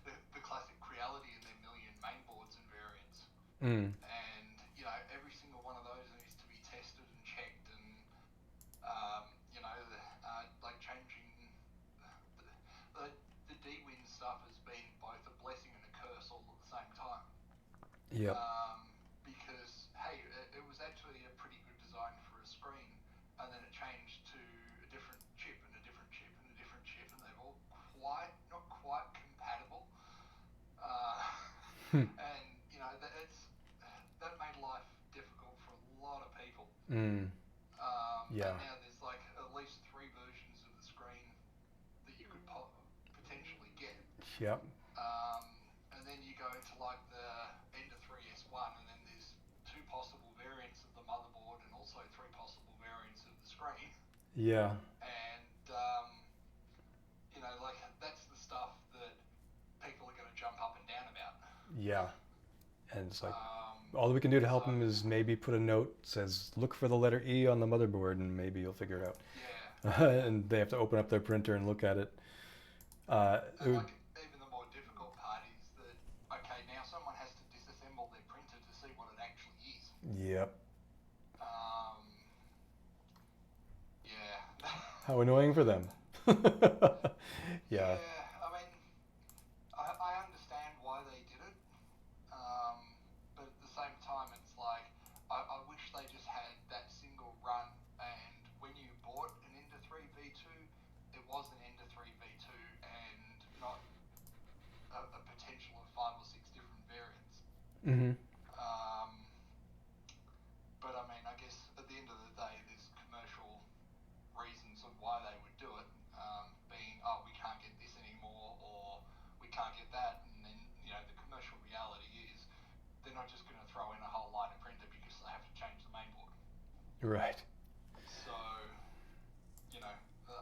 the classic Creality and their million mainboards and variants. Mm. And, every single one of those needs to be tested and checked, and, like changing the D-Win stuff has been both a blessing and a curse all at the same time. Yep. Because, hey, it was actually a pretty good design for a screen, and then it changed to a different chip and a different chip and a different chip, and they're all not quite compatible. And, that made life difficult for a lot of people. Mm. Yeah. And now there's like at least 3 versions of the screen that you could potentially get. Yep. And then you go to like the Ender 3S1, and then there's 2 possible variants of the motherboard and also 3 possible variants of the screen. Yeah. And, like that's the stuff that people are going to jump up and down about. Yeah. And it's like, all we can do to help them is maybe put a note that says, look for the letter E on the motherboard, and maybe you'll figure it out. Yeah. And they have to open up their printer and look at it. And like, even the more difficult part is that, okay, now someone has to disassemble their printer to see what it actually is. Yep. Yeah. How annoying for them. Yeah. I mean, I understand why they did it, but at the same time, it's like, I wish they just had that single run, and when you bought an Ender 3 V2, it was an Ender 3 V2, and not a potential of 5 or 6 different variants. Mm-hmm. But I mean, I guess at the end of the day, there's commercial reasons of why they would do it, being, we can't get this anymore, or we can't get that, and then, the commercial reality is they're not just going to throw in a whole line of printer because they have to change the mainboard. Right. So,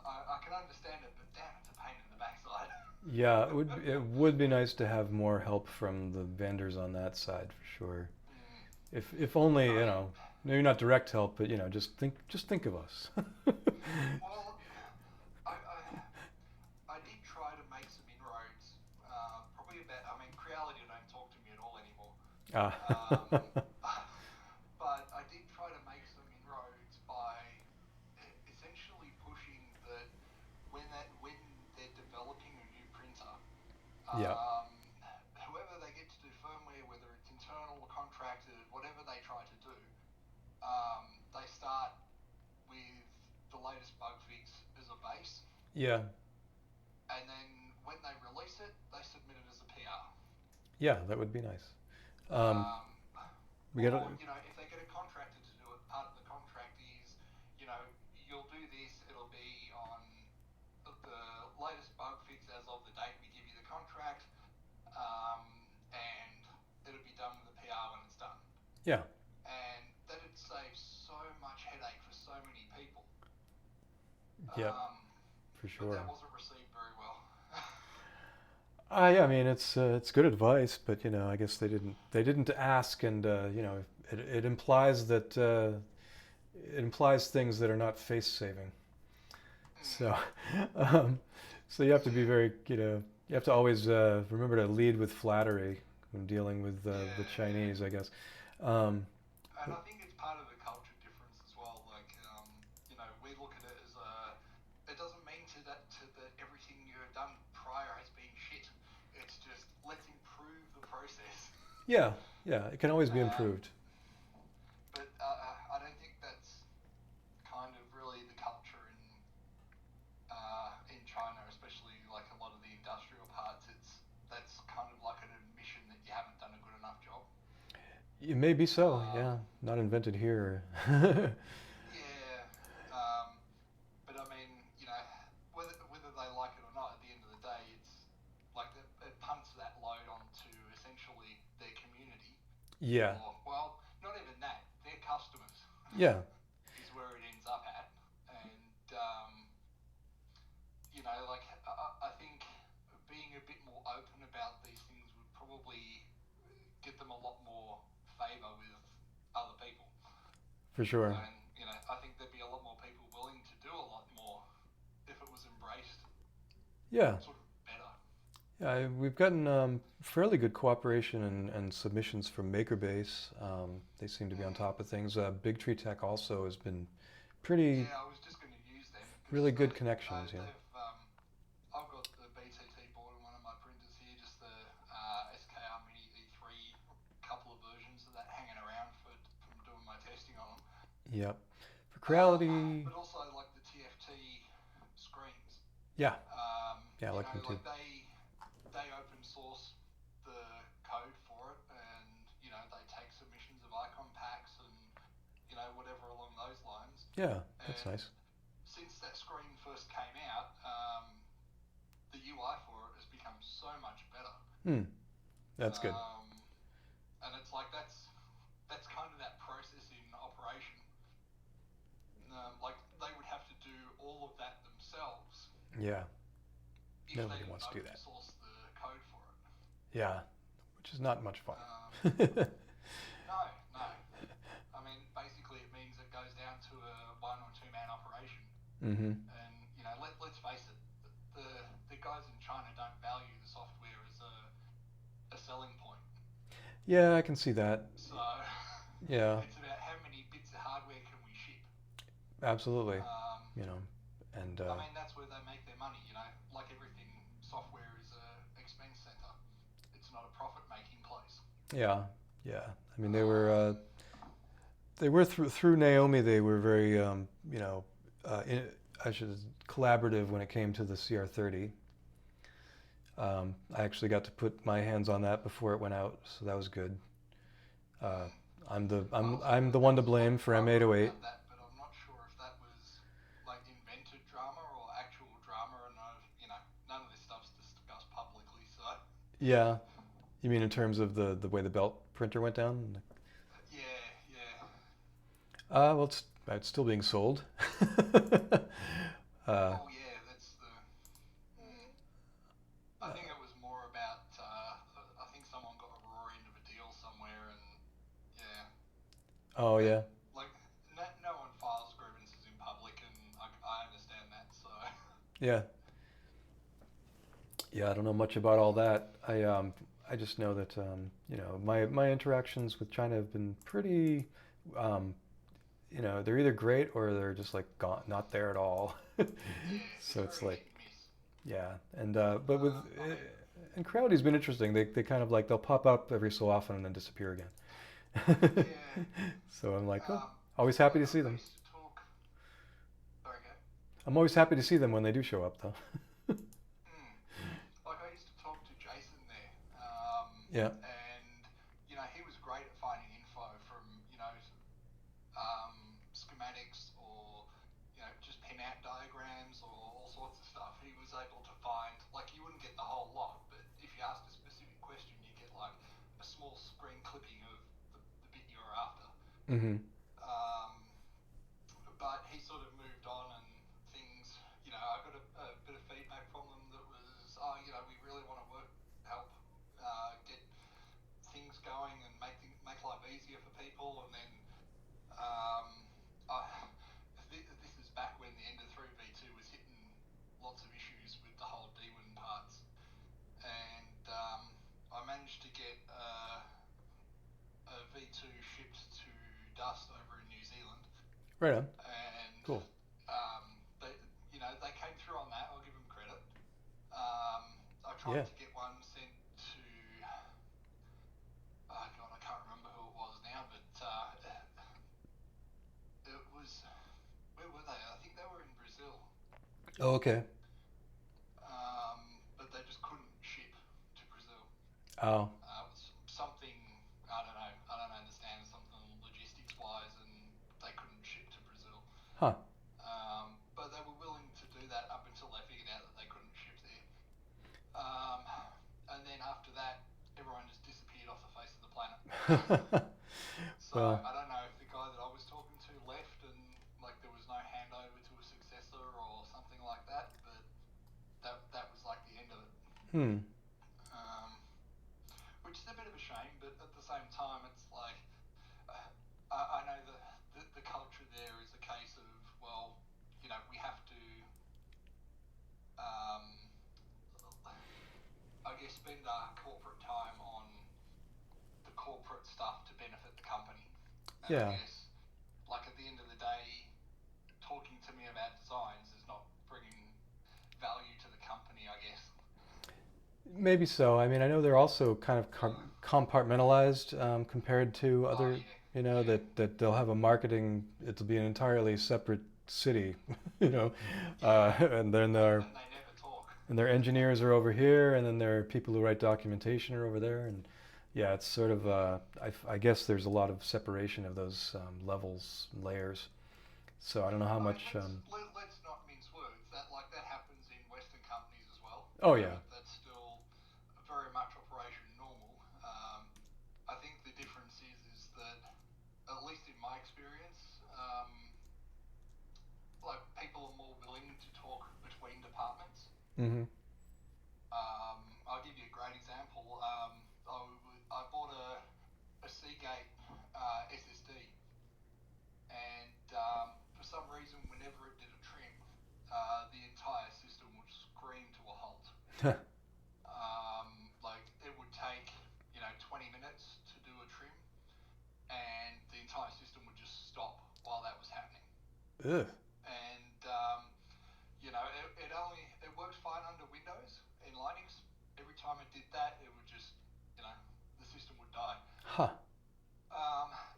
I can understand it, but damn, it's a pain in the backside. Yeah, it would be nice to have more help from the vendors on that side, for sure. If only, maybe not direct help, but just think of us. Well, I did try to make some inroads, probably about, Creality don't talk to me at all anymore. But I did try to make some inroads by essentially pushing that when they're developing a new printer, Yeah. whoever they get to do firmware, whether it's internal or contracted, whatever they try to do, they start with Yeah. and then when they release it, they submit it as a PR. Yeah, that would be nice. Um, we got Or, if they get a contractor to do it, part of the contract is, you'll do this, it'll be on the latest bug fix as of the date we give you the contract, and it'll be done with a PR when it's done. Yeah. And that'd save so much headache for so many people. Yeah, for But sure. that wasn't received very well. Yeah, I mean it's good advice, but I guess they didn't ask, and it implies that it implies things that are not face saving. So, um, so you have to be very, you have to always remember to lead with flattery when dealing with the Chinese, I guess. Um, And I think it's part of the culture difference as well. Like, we look at it as it doesn't mean that everything you've done prior has been shit. It's just, let's improve the process. yeah, yeah, it can always be improved. But I don't think that's kind of really the culture in China, especially like a lot of the industrial parts. That's kind of like an admission that you haven't done a good enough job. It may be so, yeah. Not invented here. Yeah, but I mean, whether they like it or not, at the end of the day, it's like it punts that load onto essentially their community. Yeah, Or, well, not even that, their customers yeah, is where it ends up at. And, like, I think being a bit more open about these things would probably get them a lot more favour with other people. for sure. And, I think there'd be a lot more people willing to do a lot more if it was embraced Yeah, sort of better. yeah. We've gotten fairly good cooperation and submissions from MakerBase. They seem to be on top of things. Big Tree Tech also has been pretty, Yeah, I was just going to use them. really good connections. Yeah. I've got the BTT board on one of my printers here, just the SKR Mini E3, couple of versions of that hanging around from doing my testing on them. Yep. For Creality, But also like the TFT screens. yeah, yeah, I like them too. Like they open source the code for it, and they take submissions of icon packs and whatever along those lines. Yeah, that's And nice. since that screen first came out, the UI for it has become so much better. That's good. And it's like that's kind of that process in operation. Like they would have to do all of that themselves. Yeah, If nobody they didn't wants to do open that. source the code for it. Yeah, which is not much fun. No. I mean, basically, it means it goes down to a 1 or 2 man operation. Mm-hmm. And let's face it, the guys in China don't value the software as a selling point. Yeah, I can see that. So Yeah, it's about how many bits of hardware can we ship. absolutely. And I mean, that's where they make their money. Like everything, software is a expense center. It's not a profit-making place. yeah, yeah. I mean, they were through Naomi. They were very, collaborative when it came to the CR30. I actually got to put my hands on that before it went out, so that was good. I'm the one to blame for M808. That, but I'm not sure if that was like invented drama or actual drama, and none of this stuff's discussed publicly. So Yeah, you mean in terms of the way the belt printer went down? yeah. Well, it's still being sold. Oh yeah, that's the. I think it was more about. I think someone got a raw end of a deal somewhere, and yeah. Oh yeah. Like no one files grievances in public, and I understand that. So. Yeah. Yeah, I don't know much about all that. I just know that my interactions with China have been pretty. They're either great or they're just like gone, not there at all. So it's like, yeah, and but with and Creality's been interesting. They kind of like they'll pop up every so often and then disappear again. Yeah. So I'm like, always happy to see them. Sorry, go. I'm always happy to see them when they do show up, though. Like I used to talk to Jason there, Yeah. and he was great at finding info from schematics or just pin-out diagrams or all sorts of stuff. He was able to find, like, you wouldn't get the whole lot, but if you asked a specific question, you get like a small screen clipping of the bit you were after. Mm-hmm. But he sort of moved on and things. I got a bit of feedback from them that was, we really want to help get things going and make life easier for people. And then this is back when the Ender 3 V2 was hitting lots of issues with the whole D-Win parts, and I managed to get a V2 shipped to Dust over in New Zealand. Right on. And Cool. they came through on that. I'll give them credit. I tried to get one sent to, oh God, I can't remember who it was now, but it was, where were they? I think they were in Brazil. Oh, okay. But they just couldn't ship to Brazil. Oh. It was something, I don't understand, something logistics wise, and they couldn't ship to Brazil. Huh. But they were willing to do that up until they figured out that they couldn't ship there. And then after that, everyone just disappeared off the face of the planet. So Well, I don't know if the guy that I was talking to left and like there was no handover to a successor or something like that, but that was like the end of it. Which is a bit of a shame, but at the same time, it's like I know the culture there is a case of, well, we have to, I guess, spend our corporate time on the corporate stuff to benefit the company. And yeah. I guess, like, at the end of the day, talking to me about designs is not bringing value to the company, I guess. Maybe so. I mean, I know they're also kind of compartmentalized compared to other, that they'll have a marketing, it'll be an entirely separate city, and then And they never talk. and their engineers are over here, and then their people who write documentation are over there, and yeah, it's sort of, I guess there's a lot of separation of those levels and layers. So I don't know how much. Let's not mince words. That happens in Western companies as well. Oh yeah. That's still very much operation normal. I think the difference is that, at least in my experience, like, people are more willing to talk between departments. Mm-hmm. I'll give you a great example. I bought a Seagate SSD, and for some reason, whenever it did a trim, the entire system would scream to a halt. Like, it would take 20 minutes to do a trim, and the entire system would just stop while that was happening. Ugh. And it works fine under Windows. In Linux, every time it did that, it would just the system would die. Huh.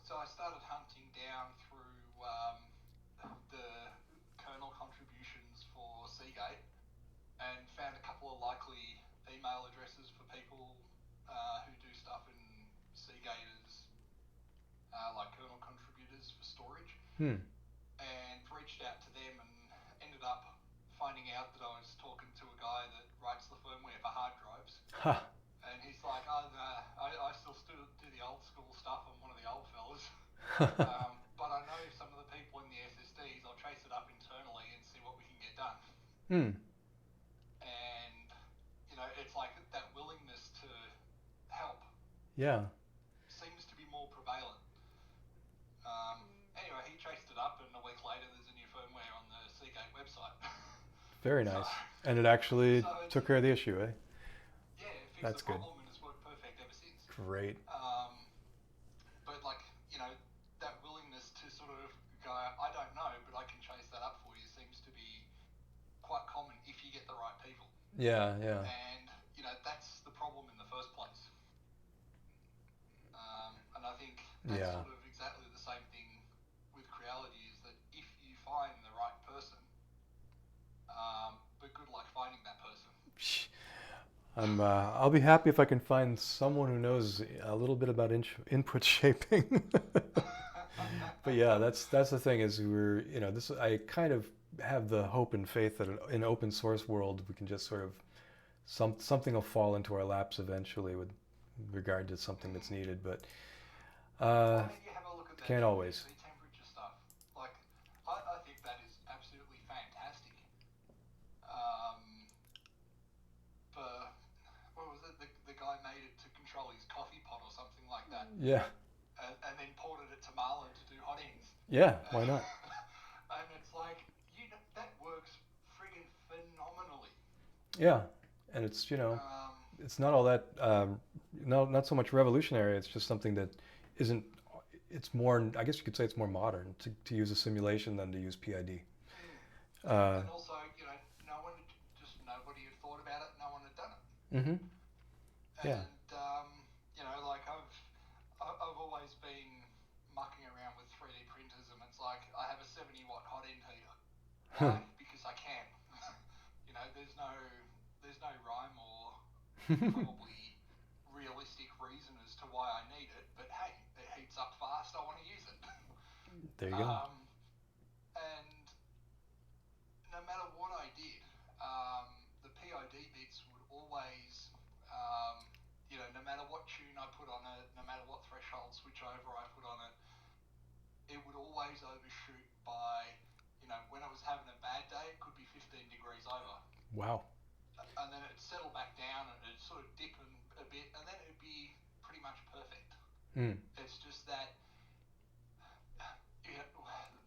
So I started hunting down through the kernel contributions for Seagate and found a couple of likely email addresses for people who do stuff in Seagate as like kernel contributors for storage, and reached out to them and ended up finding out that I was talking to a guy that writes the firmware for hard drives. Huh. And he's like, I still do the old school stuff. I'm one of the old fellas. But I know some of the people in the SSDs. I'll trace it up internally and see what we can get done. And it's like that willingness to help. Yeah. Seems to be more prevalent. Anyway, he traced it up, and a week later, there's a new firmware on the Seagate website. Very nice. And it actually took care of the issue, eh? Yeah, it fixed That's the good. problem, and it's worked perfect ever since. Great. But that willingness to sort of go, I don't know, but I can chase that up for you, seems to be quite common if you get the right people. Yeah, yeah. And that's the problem in the first place. And I think that's sort of exactly the same thing with Creality, is that if you find the right person, I'll be happy if I can find someone who knows a little bit about input shaping. But yeah, that's the thing is I kind of have the hope and faith that in an open source world we can just sort of something will fall into our laps eventually with regard to something that's needed, but Well, I mean, you have a look at that can't always. the temperature stuff. Like, I think that is absolutely fantastic. For what was it? The guy made it to control his coffee pot or something like that, Yeah, and then ported it to Marlin to do hot ends. yeah, why not? And it's like, that works friggin' phenomenally. Yeah, and it's it's not all that not so much revolutionary. It's just something that isn't. It's more. I guess you could say it's more modern to use a simulation than to use PID. And also, nobody had thought about it. No one had done it. Mm-hmm. Yeah. And like I've always been mucking around with 3D printers, and it's like I have a 70-watt hot end heater. Why? Because I can. There's no rhyme or probably realistic reason as to why I need it. But hey, it heats up fast. I want to use it. There you go. And no matter what I did, the PID bits would always, no matter what tune I put on it, no matter what threshold switchover I put on it, it would always overshoot by, when I was having a bad day, it could be 15 degrees over. Wow. And then it'd settle back down and it'd sort of dip a bit, and then it'd be pretty much perfect. It's just that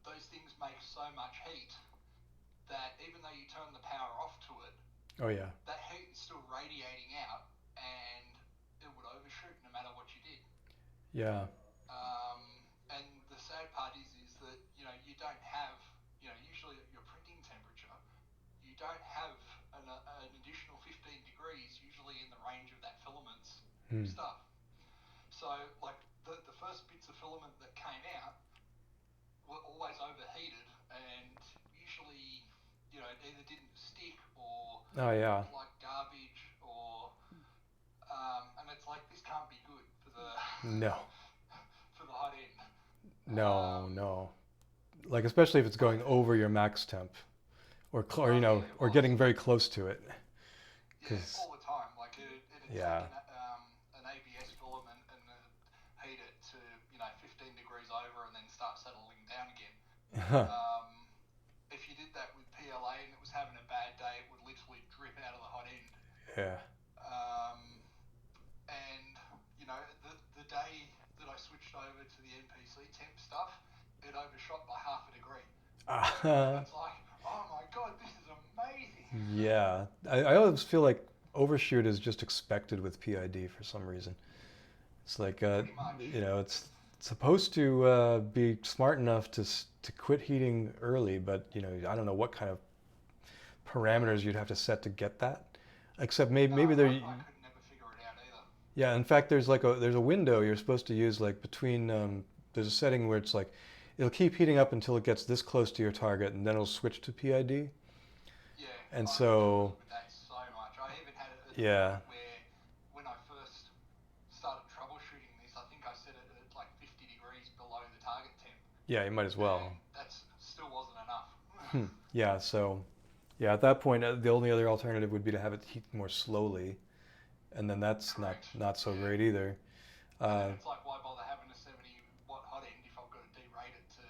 those things make so much heat that even though you turn the power off to it, Oh yeah. that heat is still radiating out, and it would overshoot no matter what you did. Yeah. And the sad part is that you don't have usually at your printing temperature, you don't have an additional 15 degrees usually in the range of that filament's stuff. So like the first bits of filament that came out were always overheated, and usually it either didn't stick or Oh yeah. was like garbage, or and it's like, this can't be good for the No. for the hot end. No. Like especially if it's going over your max temp, or getting very close to it. Yeah, all the time. Like it'd Yeah. take an ABS filament and heat it to 15 degrees over, and then start settling down again. If you did that with PLA and it was having a bad day, it would literally drip out of the hot end. Yeah. And the day that I switched over to the NPC temp stuff, it overshot by half a degree. It's like, oh my god, this is amazing. Yeah. I always feel like overshoot is just expected with PID for some reason. It's like Pretty much. it's supposed to be smart enough to quit heating early, but I don't know what kind of parameters you'd have to set to get that. Except maybe I there. could never figure it out either. Yeah, in fact, there's a window you're supposed to use, like between. There's a setting where it's like it'll keep heating up until it gets this close to your target, and then it'll switch to PID. Yeah. And I so. with that so much. I even had it at the Yeah. point where when I first started troubleshooting this, I think I set it at like 50 degrees below the target temp. Yeah, you might as well. And that still wasn't enough. Yeah, so yeah, at that point, the only other alternative would be to have it heat more slowly, and then that's Correct. not so Yeah. great either. And it's like, why bother having a 70-watt hot end if I've got to derate it to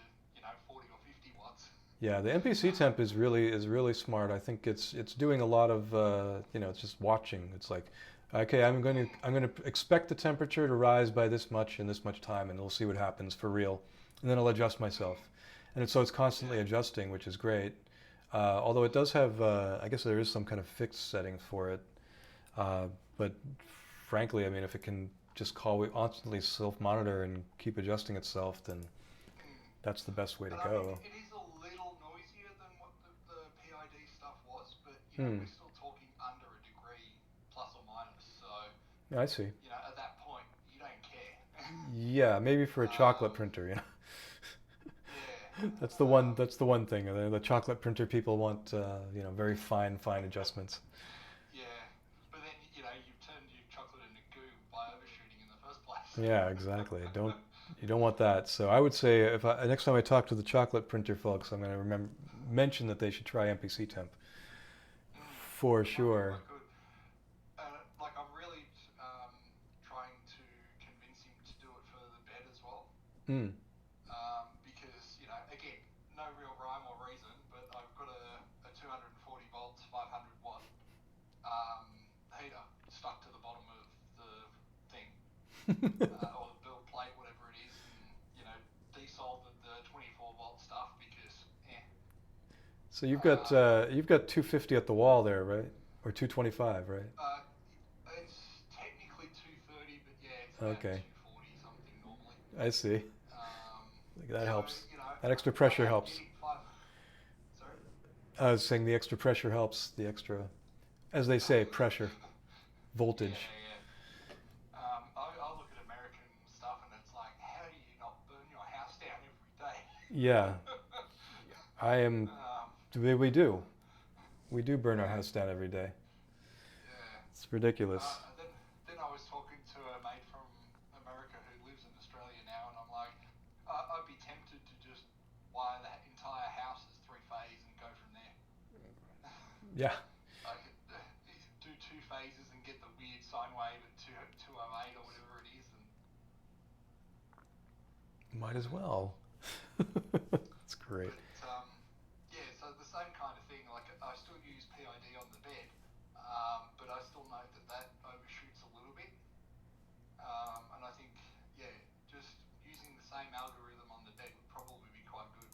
40 or 50 watts? Yeah, the NPC temp is really smart. I think it's doing a lot of it's just watching. It's like, okay, I'm going to expect the temperature to rise by this much in this much time, and we'll see what happens for real, and then I'll adjust myself. And so it's constantly adjusting, which is great. Although it does have, I guess there is some kind of fixed setting for it. But frankly, I mean, if it can just constantly self-monitor and keep adjusting itself, then that's the best way to But go. I mean, it is a little noisier than what the PID stuff was, but we're still talking under a degree, plus or minus. So Yeah, I see. at that point, you don't care. Yeah, maybe for a chocolate printer, Yeah. That's the one thing. The chocolate printer people want, very fine adjustments. Yeah, but then Yeah, exactly. You don't want that. So I would say if next time I talk to the chocolate printer folks, I'm going to mention that they should try MPC temp for sure. I could. Like I'm really trying to convince him to do it for the bed as well. Mm. Because again, no real rhyme or reason, but I've got a 240 volts, 500 watt heater stuck to the bottom of the thing, or the build plate, whatever it is, and desoldered the 24 volt stuff because So you've got 250 at the wall there, right? Or 225, right? It's technically 230, but yeah, it's about Okay, 240 something normally. I see. That So helps. That extra pressure helps. getting five. Sorry. I was saying the extra pressure helps. The extra, as they say, pressure, voltage. I look at American stuff and it's like, how do you not burn your house down every day? Yeah, I am. We do. We do burn our Yeah. house down every day. Yeah. It's ridiculous. Then I was talking to a mate from America who lives in Australia now, and I'm like, I'd be tempted to just wire that entire house as three phase and go from there. Yeah. I could do two phases and get the weird sine wave at 208 or whatever it is, and Might as well. That's great. But yeah, so the same kind of thing. Like I still use PID on the bed, but I still know that overshoots a little bit. And I think just using the same algorithm on the bed would probably be quite good.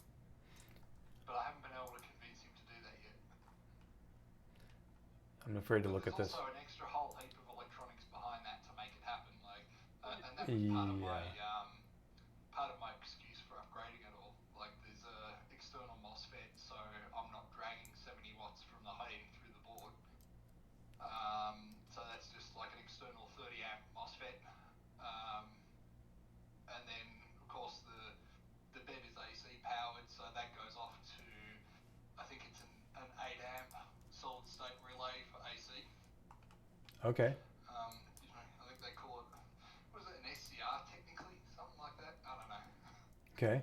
But I haven't been able to convince him to do that yet. I'm afraid to But look at there's this. also an extra whole heap of electronics behind that to make it happen. Like, and that was Yeah. part of my excuse for upgrading it all. Like there's a external MOSFET, so I'm not dragging 70 watts from the high end through the board. So that's just like an external 30 amp MOSFET. And then of course the bed is AC powered, so that goes off to, I think it's an 8 amp solid state relay for AC. Okay. I think they call it, what is it, an SCR technically, something like that. I don't know. Okay.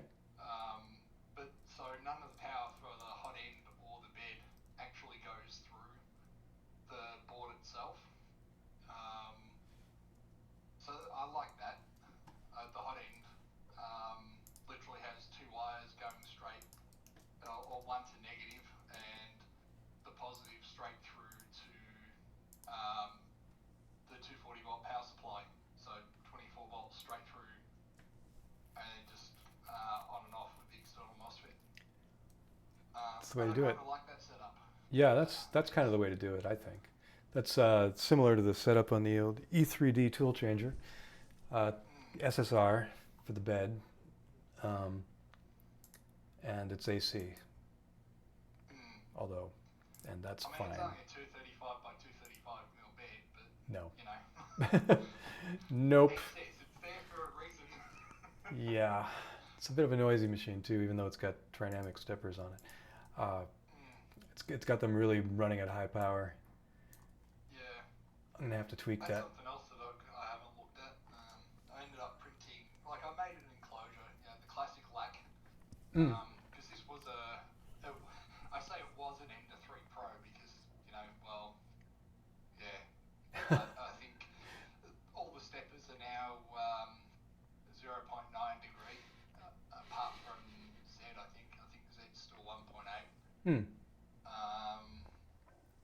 But so none of the power for the hot end or the bed actually goes through the board itself. So I like that. The hot end literally has two wires going straight, or one to negative and the positive straight through to the 240 volt power supply. So 24 volts straight through and just on and off with the external MOSFET. That's the way to do it. I like that setup. Yeah, that's kind of the way to do it, I think. That's similar to the setup on the old E3D tool changer, SSR for the bed, and it's AC. Although, and that's fine. It's only a 235 by 235 mil bed, but No. Nope. It's there for a reason. Yeah, it's a bit of a noisy machine too, even though it's got trinamic steppers on it. It's got them really running at high power. Yeah. I'm gonna have to tweak that. Something else that I haven't looked at. I ended up printing, like I made an enclosure, the classic lac. Because this was I say it was an Ender 3 Pro because, I think all the steppers are now 0.9 degree, apart from Z, I think. I think Z's still 1.8.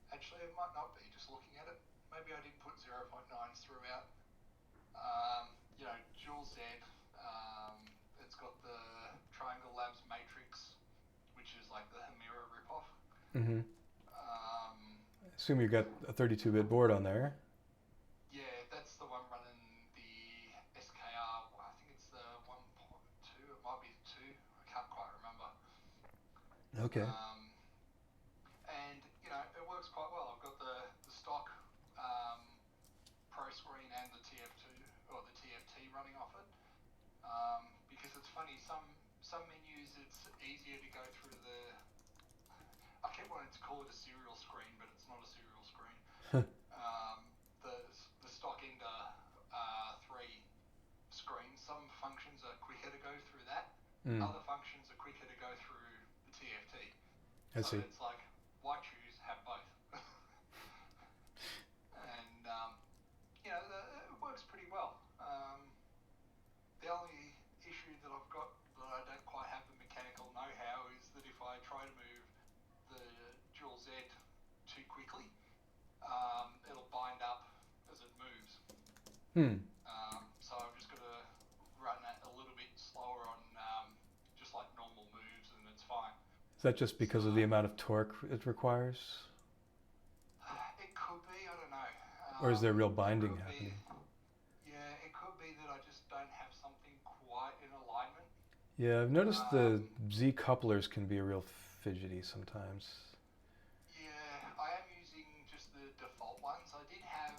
Actually, it might not be, just looking at it. Maybe I did put 0.9s throughout. Dual Z, it's got the Triangle Labs Matrix, which is like the Hemira ripoff. Mm-hmm. I assume you've got a 32-bit board on there. Yeah, that's the one running the SKR. I think it's the 1.2. It might be the 2. I can't quite remember. Okay. And it works quite well. I've got the stock Pro screen and the TF2 or the TFT running off it. Because it's funny, some menus it's easier to go through the. I keep wanting to call it a serial screen, but it's not a serial screen. The stock Ender 3 some functions are quicker to go through that. Mm. Other functions are quicker to go through the TFT. I So see. it's like, why choose? Have both. And it works pretty well. The only issue that I've got that I don't quite have the mechanical know-how is that if I try to move the dual Z too quickly, it'll bind up as it moves. So I've just got to run that a little bit slower on just like normal moves, and it's fine. Is that just because of the amount of torque it requires? It could be, I don't know. Or is there real binding happening? It could be that I just don't have something quite in alignment. Yeah, I've noticed the Z couplers can be real fidgety sometimes. Yeah, I am using just the default ones. I did have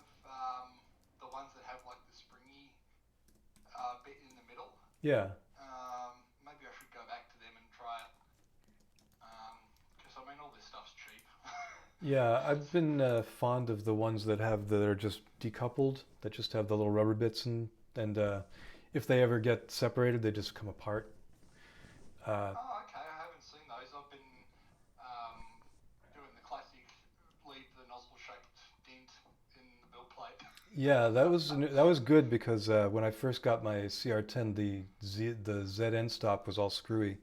the ones that have like the springy bit in the middle. Yeah. Maybe I should go back to them and try it. Because I mean, all this stuff's cheap. Yeah, I've been fond of the ones that are just decoupled, that just have the little rubber bits, and if they ever get separated, they just come apart. Okay, I haven't seen those. I've been doing the classic leave the nozzle shaped dent in the build plate. Yeah, that was good because when I first got my CR10, the Z end stop was all screwy,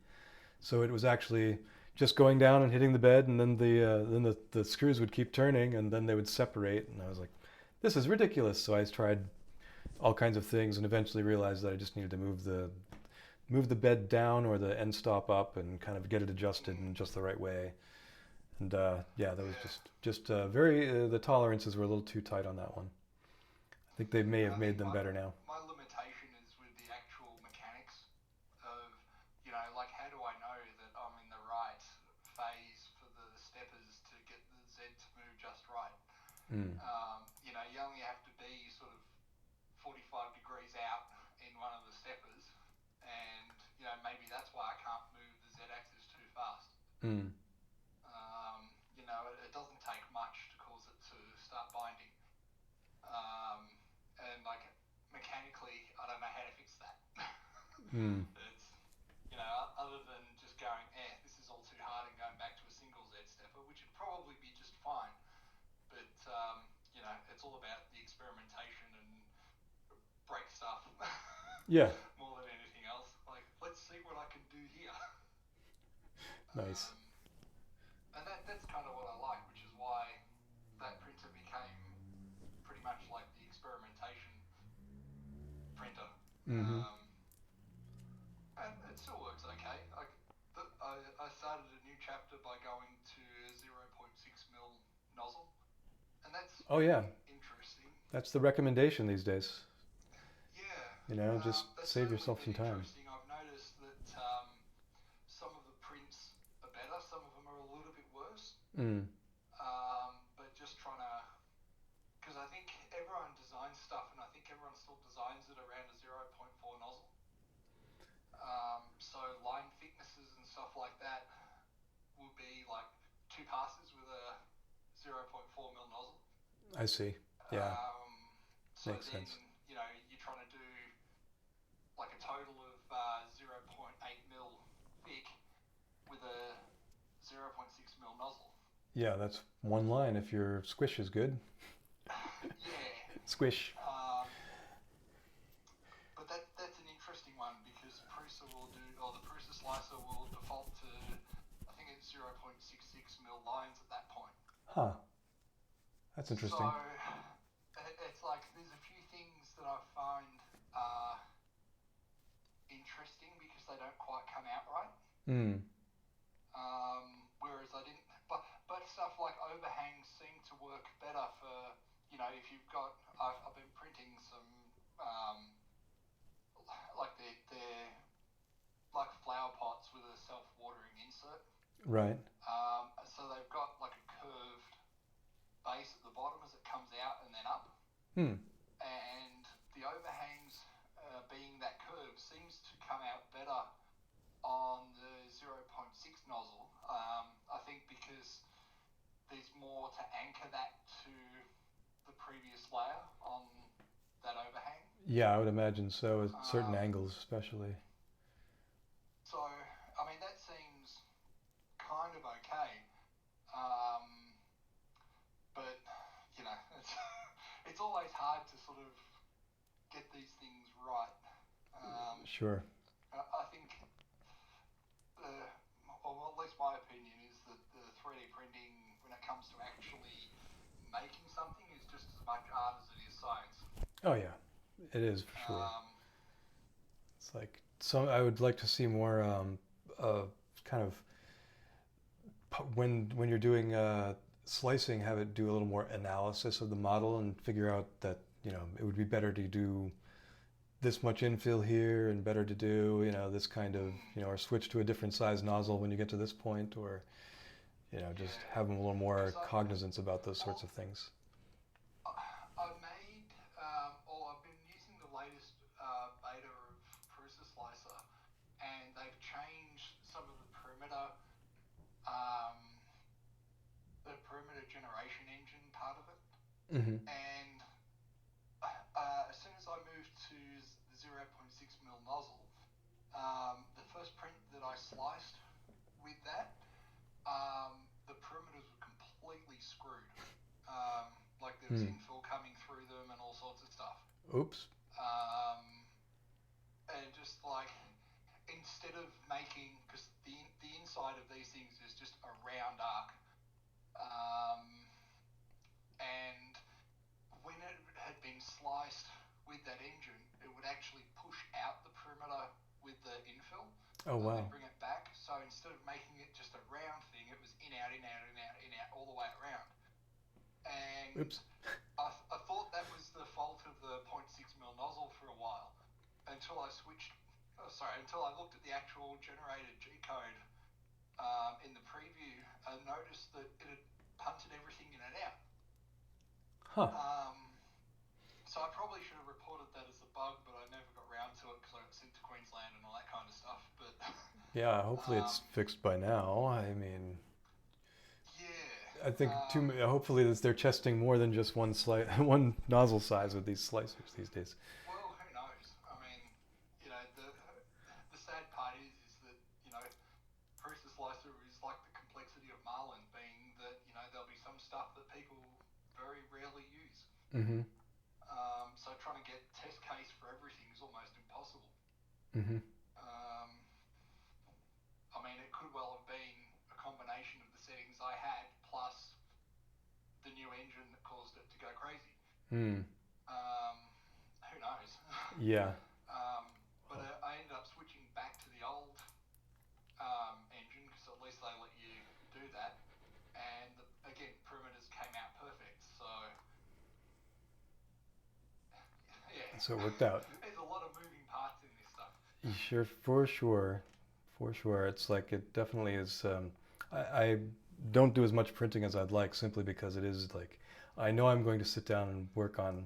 so it was actually just going down and hitting the bed, and then the screws would keep turning, and then they would separate, and I was like, this is ridiculous. So I tried all kinds of things, and eventually realized that I just needed to move the bed down or the end stop up, and kind of get it adjusted in just the right way. And yeah, that was just very the tolerances were a little too tight on that one. I think they may have made them better now. My limitation is with the actual mechanics of, like, how do I know that I'm in the right phase for the steppers to get the Z to move just right? You only have to be sort of 45 degrees out in one of the steppers, and maybe that's why I can't move the Z axis too fast. It doesn't take much to cause it to start binding. And like mechanically, I don't know how to fix that. It's other than just going, this is all too hard, and going back to a single Z stepper, which would probably be just fine. But it's all about the experimentation and break stuff. Yeah. More than anything else. Like, let's see what I can do here. Nice. And that's kind of what I like, which is why that printer became pretty much like the experimentation printer. And it still works okay. I started a new chapter by going to a 0.6mm nozzle, and that's interesting. That's the recommendation these days. Yeah. Just save yourself some time. Interesting. I've noticed that some of the prints are better, some of them are a little bit worse. But just trying to, because I think everyone designs stuff, and I think everyone still designs it around a 0.4 nozzle. So line thicknesses and stuff like that will be like 2 passes with a 0.4mm nozzle. I see. Yeah. So Makes then, sense. you're trying to do like a total of 0.8mm thick with a 0.6mm nozzle. Yeah, that's one line if your squish is good. Yeah. Squish. But that's an interesting one, because Prusa the Prusa slicer will default to, I think it's 0.66mm lines at that point. Huh. That's interesting. So it's like there's a few things that I find interesting because they don't quite come out right. Whereas I didn't, but stuff like overhangs seem to work better for, if you've got, I've been printing some, like they're like flower pots with a self-watering insert. Right. So they've got like a curved base at the bottom as it comes out and then up. And the overhangs, being that curve, seems to come out better on the 0.6 nozzle. I think because there's more to anchor that to the previous layer on that overhang. Yeah, I would imagine so, at certain Um, angles especially. so, I mean, that seems kind of okay. Um, but, you know, it's always hard to sort of get these things right. Sure. I think, or at least my opinion is that the 3D printing, when it comes to actually making something, is just as much art as it is science. Oh yeah, it is for sure. Um, It's like some. I would like to see more kind of when you're doing slicing, have it do a little more analysis of the model and figure out that it would be better to do this much infill here and better to do this kind of or switch to a different size nozzle when you get to this point, or just yeah, have them a little more because cognizance about those sorts of things. I've made, or I've been using the latest beta of Prusa Slicer, and they've changed some of um, the perimeter generation engine part of it. Mm-hmm. And as soon as I moved to the 0.6mm nozzle, the first print that I sliced with that, the perimeters were completely screwed. Like there was infill coming through them and all sorts of stuff. Oops. And just like, instead of making, because the inside of these things is just a round arc, and when it had been sliced with that engine, it would actually push out the perimeter with the infill. Oh wow. And bring it back. So instead of making it just a round thing, it was in out, in out, in out, in out, all the way around. And Oops. I thought that was the fault of the 0.6mm nozzle for a while, until I until I looked at the actual generated G code in the preview and noticed that it had punted everything in and out. Huh. So I probably should have reported that as a bug, but I never got around to it because I got sent to Queensland and all that kind of stuff. But Yeah, hopefully it's fixed by now. I mean, yeah, I think hopefully they're testing more than just one one nozzle size with these slicers these days. well, who knows? I mean, the sad part is that Prusa Slicer is like the complexity of Marlin, being that there'll be some stuff that people very rarely use. Mm-hmm. So trying to get test case for everything is almost impossible. Mm-hmm. I mean, it could well have been a combination of the settings I had plus the new engine that caused it to go crazy. Mm. Who knows? Yeah. But I ended up switching back to the old engine because at least they let you do that. And again, perimeters came out perfect. So yeah. So it worked out. There's a lot of moving parts in this stuff. Sure, for sure. For sure. It's like it definitely is. I don't do as much printing as I'd like simply because it is like I know I'm going to sit down and work on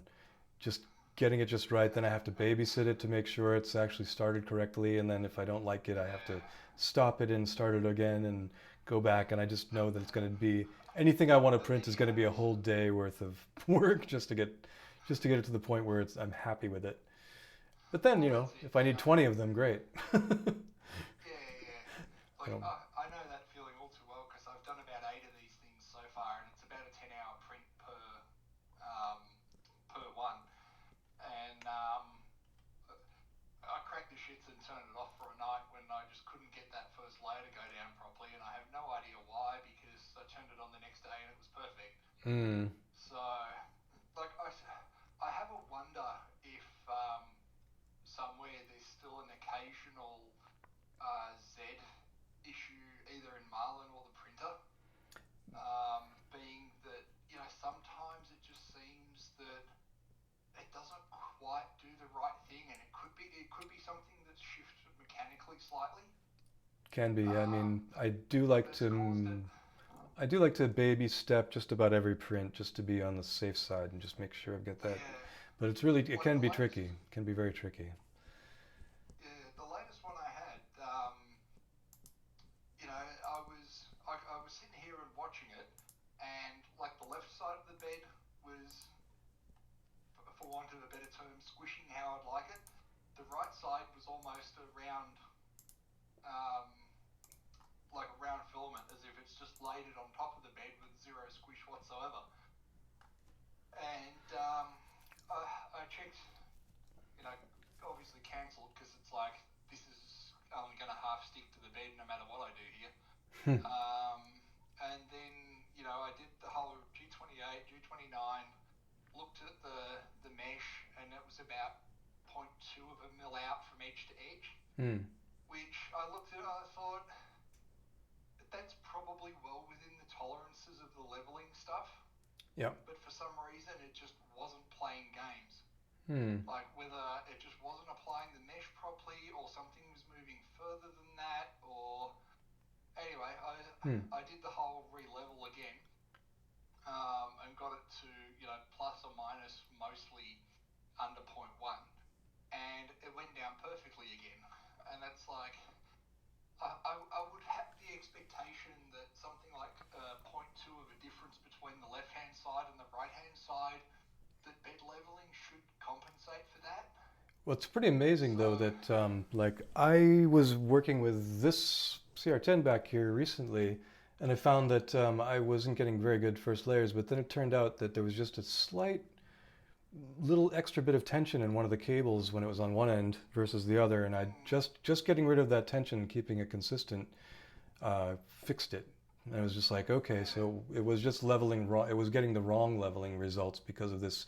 just getting it just right. Then I have to babysit it to make sure it's actually started correctly. And then if I don't like it, I have to stop it and start it again and go back. And I just know that it's going to be anything I want to print is going to be a whole day worth of work just to get it to the point where I'm happy with it. But then, if I need 20 of them, great. Yeah. Like, I know that feeling all too well because I've done about 8 of these things so far, and it's about a 10-hour print per one. And I cracked the shits and turned it off for a night when I just couldn't get that first layer to go down properly, and I have no idea why because I turned it on the next day and it was perfect. So, like, I have a wonder if somewhere there's still an occasional Z issue either in Marlin or the printer, being that sometimes it just seems that it doesn't quite do the right thing, and it could be something that's shifted mechanically slightly. Can be. I mean, I do like to baby step just about every print just to be on the safe side and just make sure I get that. Yeah. But it can be tricky. It can be very tricky. Yeah, the latest one I had, I was sitting here and watching it, and like the left side of the bed was for want of a better term, squishing how I'd like it. The right side was almost a round, like a round filament, as if it's just laid it on top of the bed with zero squish whatsoever. And I checked, obviously cancelled, because it's like, this is only going to half stick to the bed no matter what I do here. And then, I did the whole G28, G29, looked at the mesh, and it was about 0.2 of a mil out from edge to edge, which I looked at, I thought, that's probably well within the tolerances of the leveling stuff. Yeah. But for some reason, it just wasn't playing games. Like whether it just wasn't applying the mesh properly, or something was moving further than that, or anyway, I did the whole re-level again, and got it to plus or minus mostly under 0.1, and it went down perfectly again. And that's like, I would have the expectation that something like 0.2 of a difference between the left-hand side and the right-hand side, that bed leveling should compensate for that. Well, it's pretty amazing though that like I was working with this CR10 back here recently, and I found that I wasn't getting very good first layers, but then it turned out that there was just a slight little extra bit of tension in one of the cables when it was on one end versus the other, and I just getting rid of that tension and keeping it consistent fixed it. And I was just like, okay, so it was just leveling wrong. It was getting the wrong leveling results because of this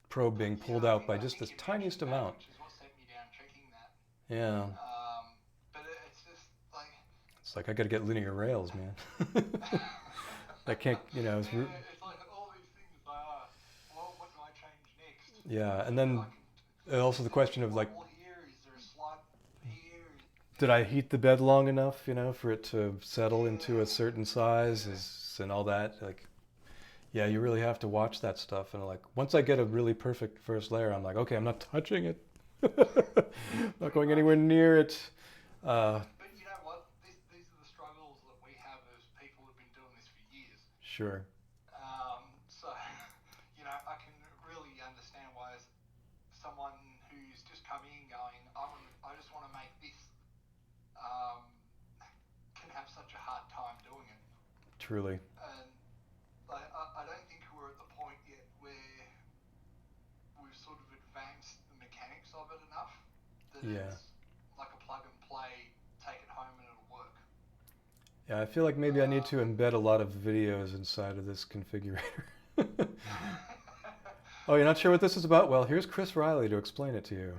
probe being pulled out by just this tiniest amount. Which is what set me down checking that. Yeah. But it's just like... It's like I got to get linear rails, man. I can't, it's like all these things, well, what do I change next? Yeah, and then also the question of like, Here, is there a slot here? did I heat the bed long enough, for it to settle into a certain size and all that? Like, yeah, you really have to watch that stuff. And like, once I get a really perfect first layer, I'm like, okay, I'm not touching it. Not going anywhere near it. But you know what? These are the struggles that we have as people who've been doing this for years. Sure. So, I can really understand why someone who's just coming in going, I just want to make this, can have such a hard time doing it. Truly. And I don't think we're at the point yet where we've sort of advanced the mechanics of it enough that it's like a plug and play, take it home and it'll work. Yeah, I feel like maybe I need to embed a lot of videos inside of this configurator. Oh, you're not sure what this is about? Well, here's Chris Riley to explain it to you.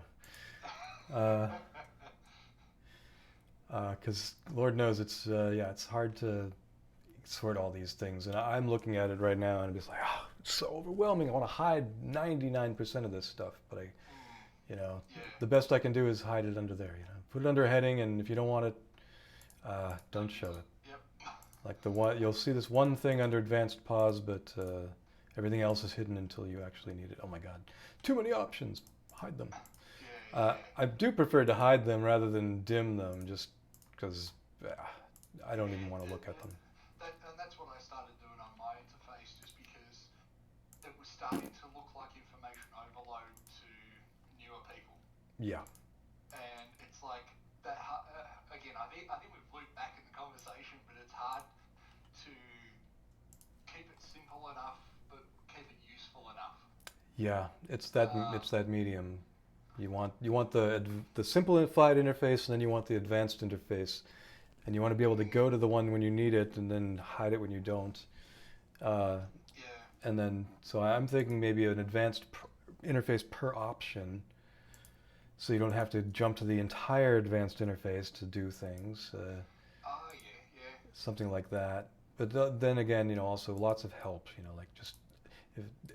Because Lord knows it's hard to sort all these things, and I'm looking at it right now and I'm just like, oh, it's so overwhelming. I want to hide 99% of this stuff, but the best I can do is hide it under there. Put it under a heading, and if you don't want it, don't show it. Yep. Like you'll see this one thing under advanced pause, but everything else is hidden until you actually need it. Oh my God, too many options. Hide them. I do prefer to hide them rather than dim them, just because I don't even want to look at them. And that's what I started doing on my interface, just because it was starting to look like information overload to newer people. Yeah. And it's like that. Again, I think we've looped back in the conversation, but it's hard to keep it simple enough, but keep it useful enough. Yeah, it's that medium. You want the simplified interface, and then you want the advanced interface, and you want to be able to go to the one when you need it, and then hide it when you don't. And then, so I'm thinking maybe an advanced interface per option, so you don't have to jump to the entire advanced interface to do things. Something like that. But then again, also lots of help. Like just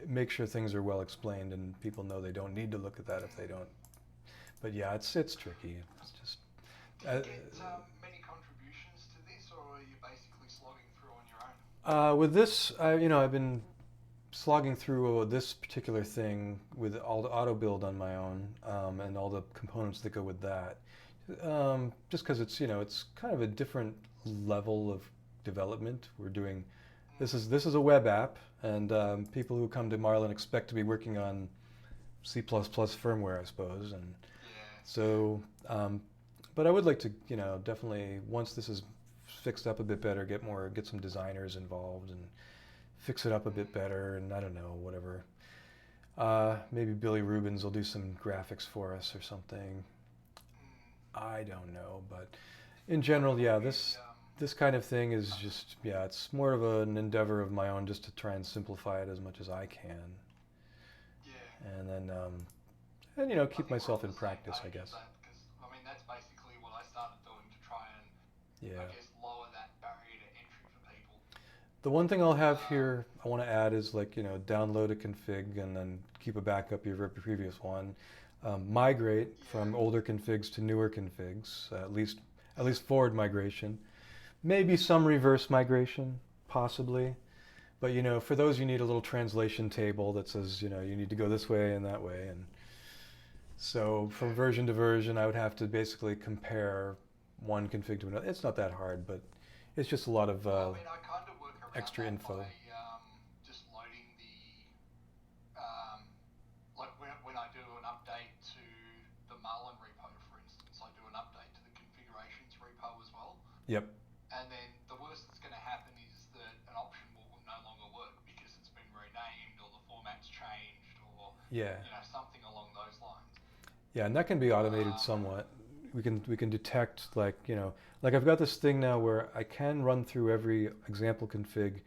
make sure things are well explained, and people know they don't need to look at that if they don't. But yeah, it's tricky. It's just. Do you get many contributions to this, or are you basically slogging through on your own? With this, I've been slogging through this particular thing with all the auto build on my own, and all the components that go with that. Just because it's it's kind of a different level of development. We're doing this is a web app, and people who come to Marlin expect to be working on C++ firmware, I suppose, and Yeah. so. But I would like to, definitely once this is fixed up a bit better, get some designers involved and fix it up a bit better, and I don't know, whatever. Maybe Billy Rubens will do some graphics for us or something. I don't know, but in general, yeah, this kind of thing is just, yeah, it's more of an endeavor of my own just to try and simplify it as much as I can, Yeah. and then I keep think we're on myself in the same practice, I page with guess. that because I mean that's basically what I started doing to try and I Yeah. guess lower that barrier to entry for people. The one thing I'll have here I want to add is like, download a config and then keep a backup of your previous one. Migrate from Yeah. older configs to newer configs, at least forward migration. Maybe some reverse migration, possibly. But for those you need a little translation table that says, you need to go this way and that way. And so from version to version, I would have to basically compare one config to another. It's not that hard, but it's just a lot of Well, I mean, I kind of work around extra that info. by just loading like when I do an update to the Marlin repo, for instance, I do an update to the configurations repo as well. Yep. And then the worst that's going to happen is that an option will no longer work because it's been renamed or the format's changed or Yeah. something along those lines. Yeah, and that can be automated somewhat. We can detect like I've got this thing now where I can run through every example config,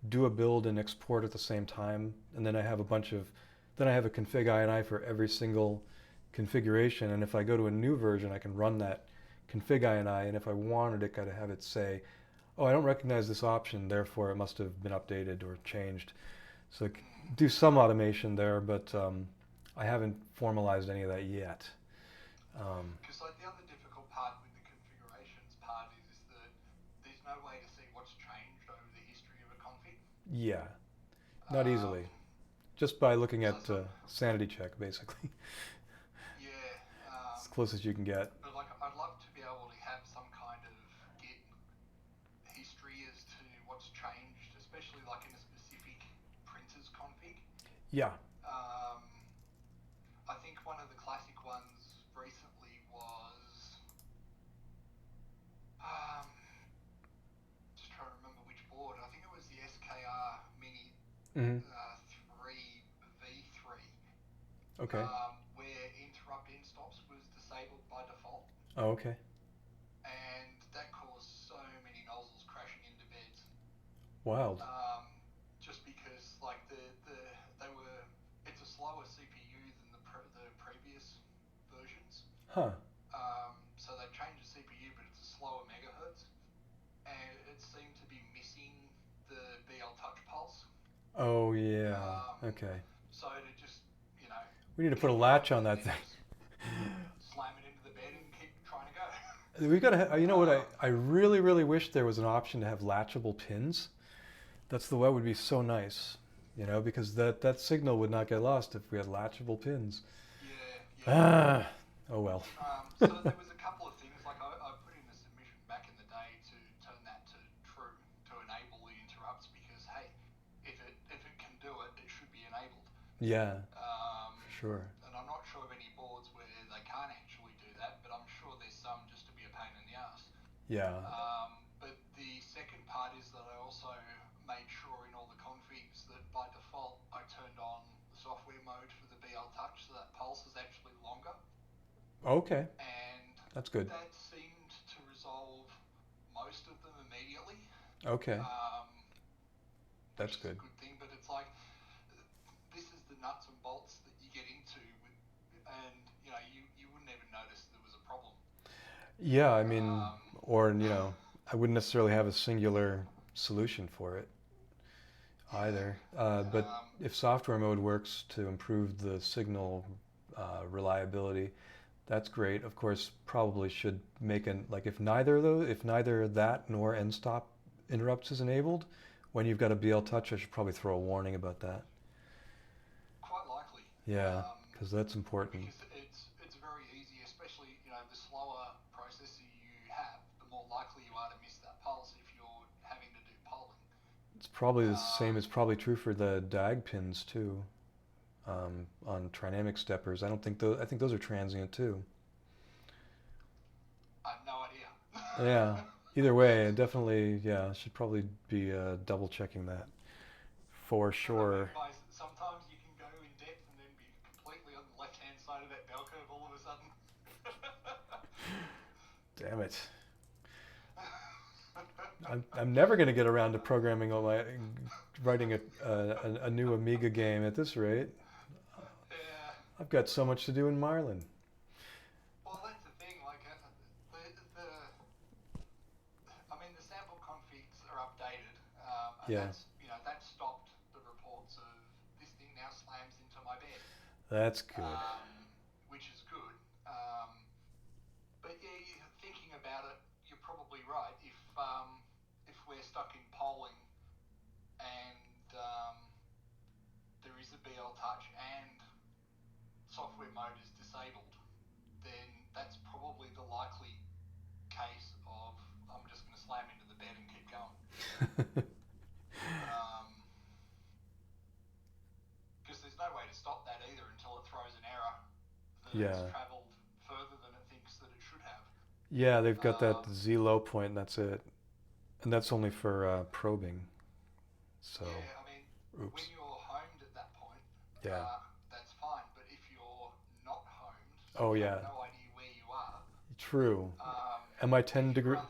do a build and export at the same time, and then I have a config INI for every single configuration, and if I go to a new version, I can run that config INI, and if I wanted it, gotta have it say, oh, I don't recognize this option, therefore it must have been updated or changed. So do some automation there, but I haven't formalized any of that yet. Because like the other difficult part with the configurations part is that there's no way to see what's changed over the history of a config. Yeah, not easily. Just by looking at So sanity check, basically. yeah, As close as you can get. but like I'd love to be able to have some kind of Git history as to what's changed, especially like in a specific printer's config. Yeah. I think one of the classic ones recently was just trying to remember which board. I think it was the SKR Mini Mm-hmm. 3V3. Okay. Where interrupt in stops was disabled by default. Oh, okay. And that caused so many nozzles crashing into beds. Wild. Just because like it's a slower CPU than the previous versions. Huh. So they've changed the CPU, but it's a slower megahertz, and it seemed to be missing the BL touch pulse. Oh, yeah. Okay. So to just We need to put a latch on that thing. slam it into the bed and keep trying to go. We gotta. You know what? I really, really wish there was an option to have latchable pins. That would be so nice. Because that signal would not get lost if we had latchable pins. Yeah. Oh well. So there was a couple of things, like I put in a submission back in the day to turn that to true, to enable the interrupts, because hey, if it can do it, it should be enabled. Yeah. For sure. And I'm not sure of any boards where they can't actually do that, but I'm sure there's some just to be a pain in the ass. Yeah. But the second part is that I also made sure in all the configs that by default I turned on the software mode for the BL Touch, so that pulse is actually longer. Okay. And that's good. That seemed to resolve most of them immediately. Okay. That's good. good. A good thing, but it's like this is the nuts and bolts that you get into, and you wouldn't even notice there was a problem. Yeah, I mean, or I wouldn't necessarily have a singular solution for it either. But if software mode works to improve the signal reliability, that's great. Of course, probably should make if neither that nor end stop interrupts is enabled, when you've got a BL Touch, I should probably throw a warning about that. Quite likely. Yeah, because that's important. Because it's very easy, especially the slower processor you have, the more likely you are to miss that pulse if you're having to do polling. It's probably the same. It's probably true for the DAG pins too. on trinamic steppers. I think those are transient too. I have no idea. Yeah. Either way, definitely, yeah, should probably be double checking that for sure. Guys, sometimes you can go in depth and then be completely on the left-hand side of that bell curve all of a sudden. Damn it. I'm never going to get around to programming writing a new Amiga game at this rate. Yeah. I've got so much to do in Marlin. Well, that's the thing. Like, the sample configs are updated, and Yeah. that stopped the reports of this thing now slams into my bed. That's good. Which is good. But yeah, thinking about it, you're probably right. If we're stuck in polling and there is a BL touch and software mode is disabled, then that's probably the likely case of I'm just going to slam into the bed and keep going. Because there's no way to stop that either until it throws an error that it's travelled further than it thinks that it should have. Yeah, they've got that Z low point and that's it. And that's only for probing. So. Yeah, I mean, Oops. when you're homed at that point, Yeah. that's fine. But if you're not homed, Oh, you yeah. have no idea where you are. True. Am I 10 degrees? If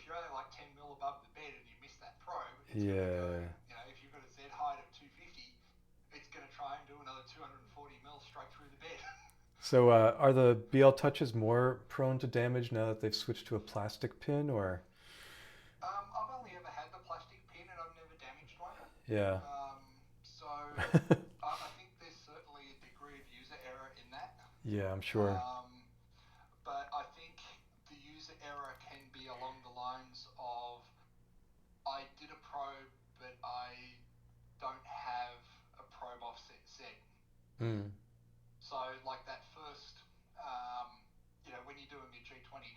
you're only like 10 mil above the bed and you miss that probe, it's Yeah. gonna go, if you've got a Z height of 250, it's going to try and do another 240 mil straight through the bed. So are the BL touches more prone to damage now that they've switched to a plastic pin, or? I've only ever had the plastic pin and I've never damaged one. Yeah. So I think there's certainly a degree of user error in that. Yeah, I'm sure. But I think the user error can be along the lines of I did a probe, but I don't have a probe offset set. So like that first, when you're doing your G29,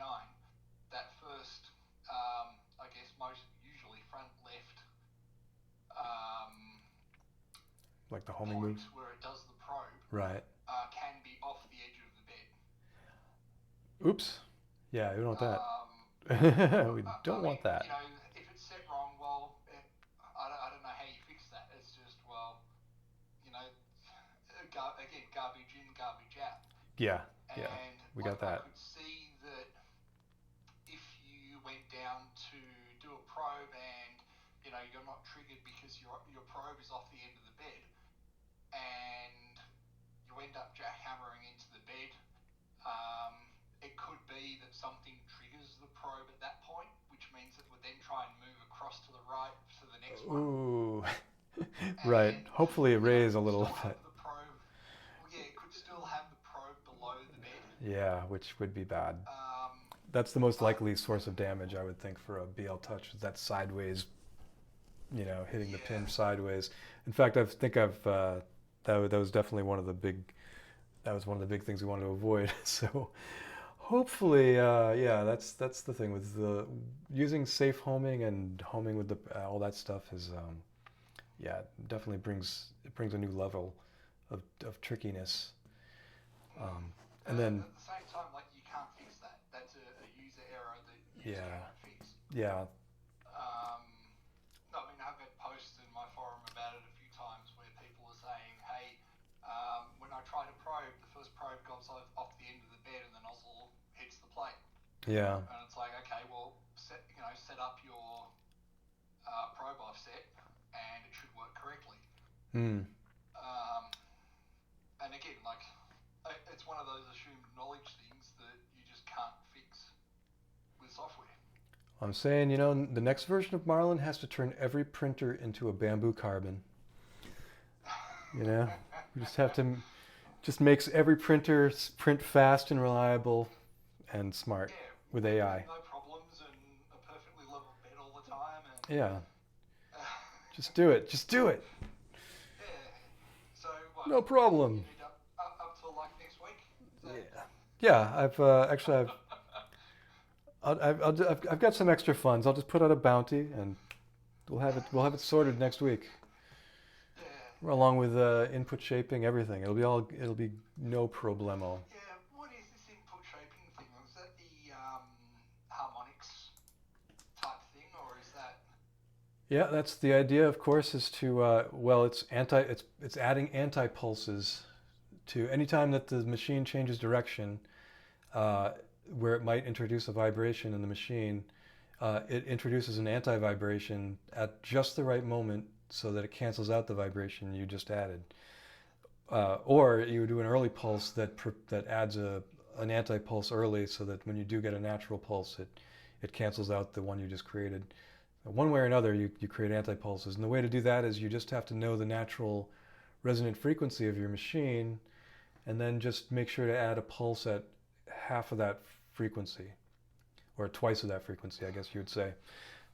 that first, I guess most usually front left, like the homing point moves? where it does the probe, Right. can be off the edge of the bed. Oops. Yeah, we don't want that. We don't want that. If it's set wrong, well, I don't know how you fix that. It's just, again, garbage in, garbage out. Yeah, And we got that. I could see that if you went down to do a probe and, you're not triggered because your probe is off the end of the bed and you end up jackhammering into the bed, it could be that something triggers the probe at that point, which means it would then try and move across to the right to the next one. Ooh. Right. Hopefully it raise a little bit. It could still have the probe below the bed. Yeah, which would be bad. That's the most likely source of damage, I would think, for a BL touch, is that sideways, hitting the pin sideways. In fact, that was definitely one of the big things we wanted to avoid. So hopefully, that's the thing with using safe homing and homing with all that stuff is, definitely brings a new level of trickiness. And then at the same time, you can't fix that. That's a user error that you can't fix. Yeah. I've had posts in my forum about it a few times where people are saying, hey, when I try to probe, the first probe goes off the end of the bed and the nozzle hits the plate. Yeah. And it's like, okay, well, set up your probe offset and it should work correctly. And again, it's one of those assumed knowledge things that you just can't fix with software. I'm saying, the next version of Marlin has to turn every printer into a bamboo carbon. We just have to, just makes every printer print fast and reliable and smart with AI. No problems and a perfectly level bed all the time. Yeah. Just do it. Just do it. Yeah. So what? No problem. You need up till next week? Yeah. I've got some extra funds. I'll just put out a bounty and we'll have it sorted next week. Yeah. along with input shaping, everything. It'll be no problemo. Yeah, what is this input shaping thing? Was that the harmonics type thing, or is that? Yeah, that's the idea. Of course, is to it's adding anti-pulses to anytime that the machine changes direction, uh, where it might introduce a vibration in the machine. It introduces an anti-vibration at just the right moment so that it cancels out the vibration you just added. Or you do an early pulse that adds an anti-pulse early so that when you do get a natural pulse, it cancels out the one you just created. One way or another, you create anti-pulses. And the way to do that is you just have to know the natural resonant frequency of your machine and then just make sure to add a pulse at half of that frequency, or twice of that frequency, I guess you would say.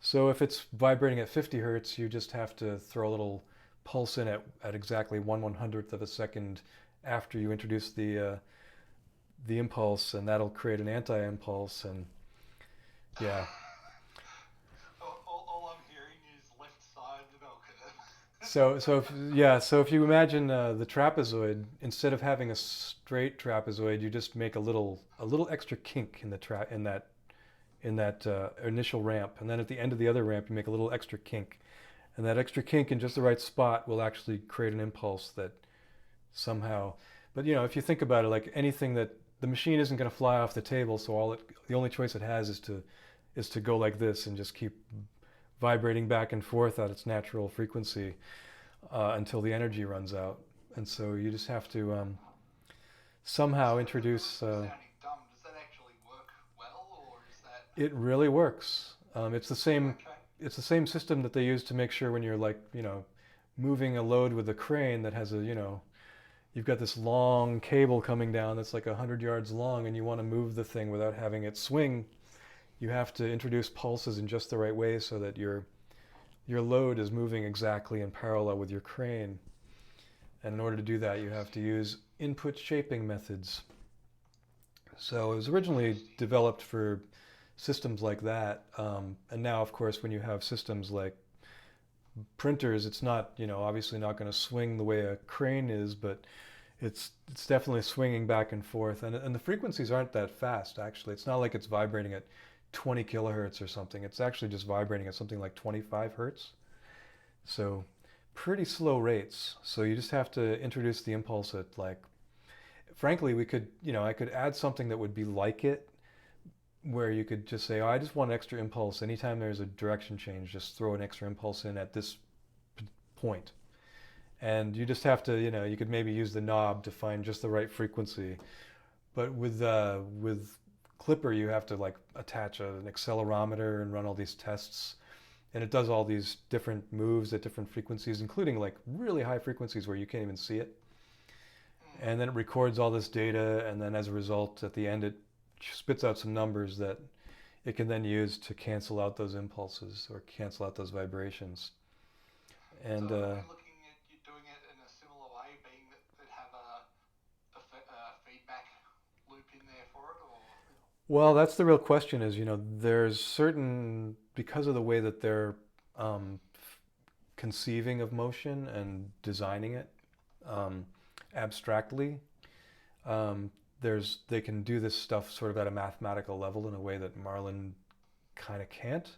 So if it's vibrating at 50 hertz, you just have to throw a little pulse in at exactly 1/100th of a second after you introduce the impulse, and that'll create an anti-impulse. And yeah. All I'm hearing is left side bell curve. So if you imagine the trapezoid, instead of having a straight trapezoid, you just make a little extra kink in that initial ramp, and then at the end of the other ramp, you make a little extra kink, and that extra kink in just the right spot will actually create an impulse that somehow. But if you think about it, like anything, that the machine isn't going to fly off the table, so the only choice it has is to go like this and just keep vibrating back and forth at its natural frequency until the energy runs out. And so you just have to somehow introduce. Sounding dumb. Does that actually work well, or is that? It really works. It's the same. Okay. It's the same system that they use to make sure when you're moving a load with a crane that has you've got this long cable coming down that's like 100 yards long, and you want to move the thing without having it swing. You have to introduce pulses in just the right way so that your load is moving exactly in parallel with your crane. And in order to do that, you have to use input shaping methods. So it was originally developed for systems like that. And now, of course, when you have systems like printers, it's not, obviously not going to swing the way a crane is, but it's definitely swinging back and forth. And the frequencies aren't that fast, actually. It's not like it's vibrating at 20 kilohertz or something. It's actually just vibrating at something like 25 hertz. So pretty slow rates. So you just have to introduce the impulse at frankly, I could add something that would be like it, where you could just say, oh, I just want an extra impulse. Anytime there's a direction change, just throw an extra impulse in at this point. And you just have to, you could maybe use the knob to find just the right frequency. But with Clipper, you have to attach an accelerometer and run all these tests, and it does all these different moves at different frequencies, including really high frequencies where you can't even see it. And then it records all this data, and then as a result, at the end, it spits out some numbers that it can then use to cancel out those impulses or cancel out those vibrations. And so are we looking at you doing it in a similar way, being that have a feedback loop in there for it, or? Well, that's the real question is, there's certain, because of the way that they're conceiving of motion and designing it abstractly, they can do this stuff sort of at a mathematical level in a way that Marlin kind of can't,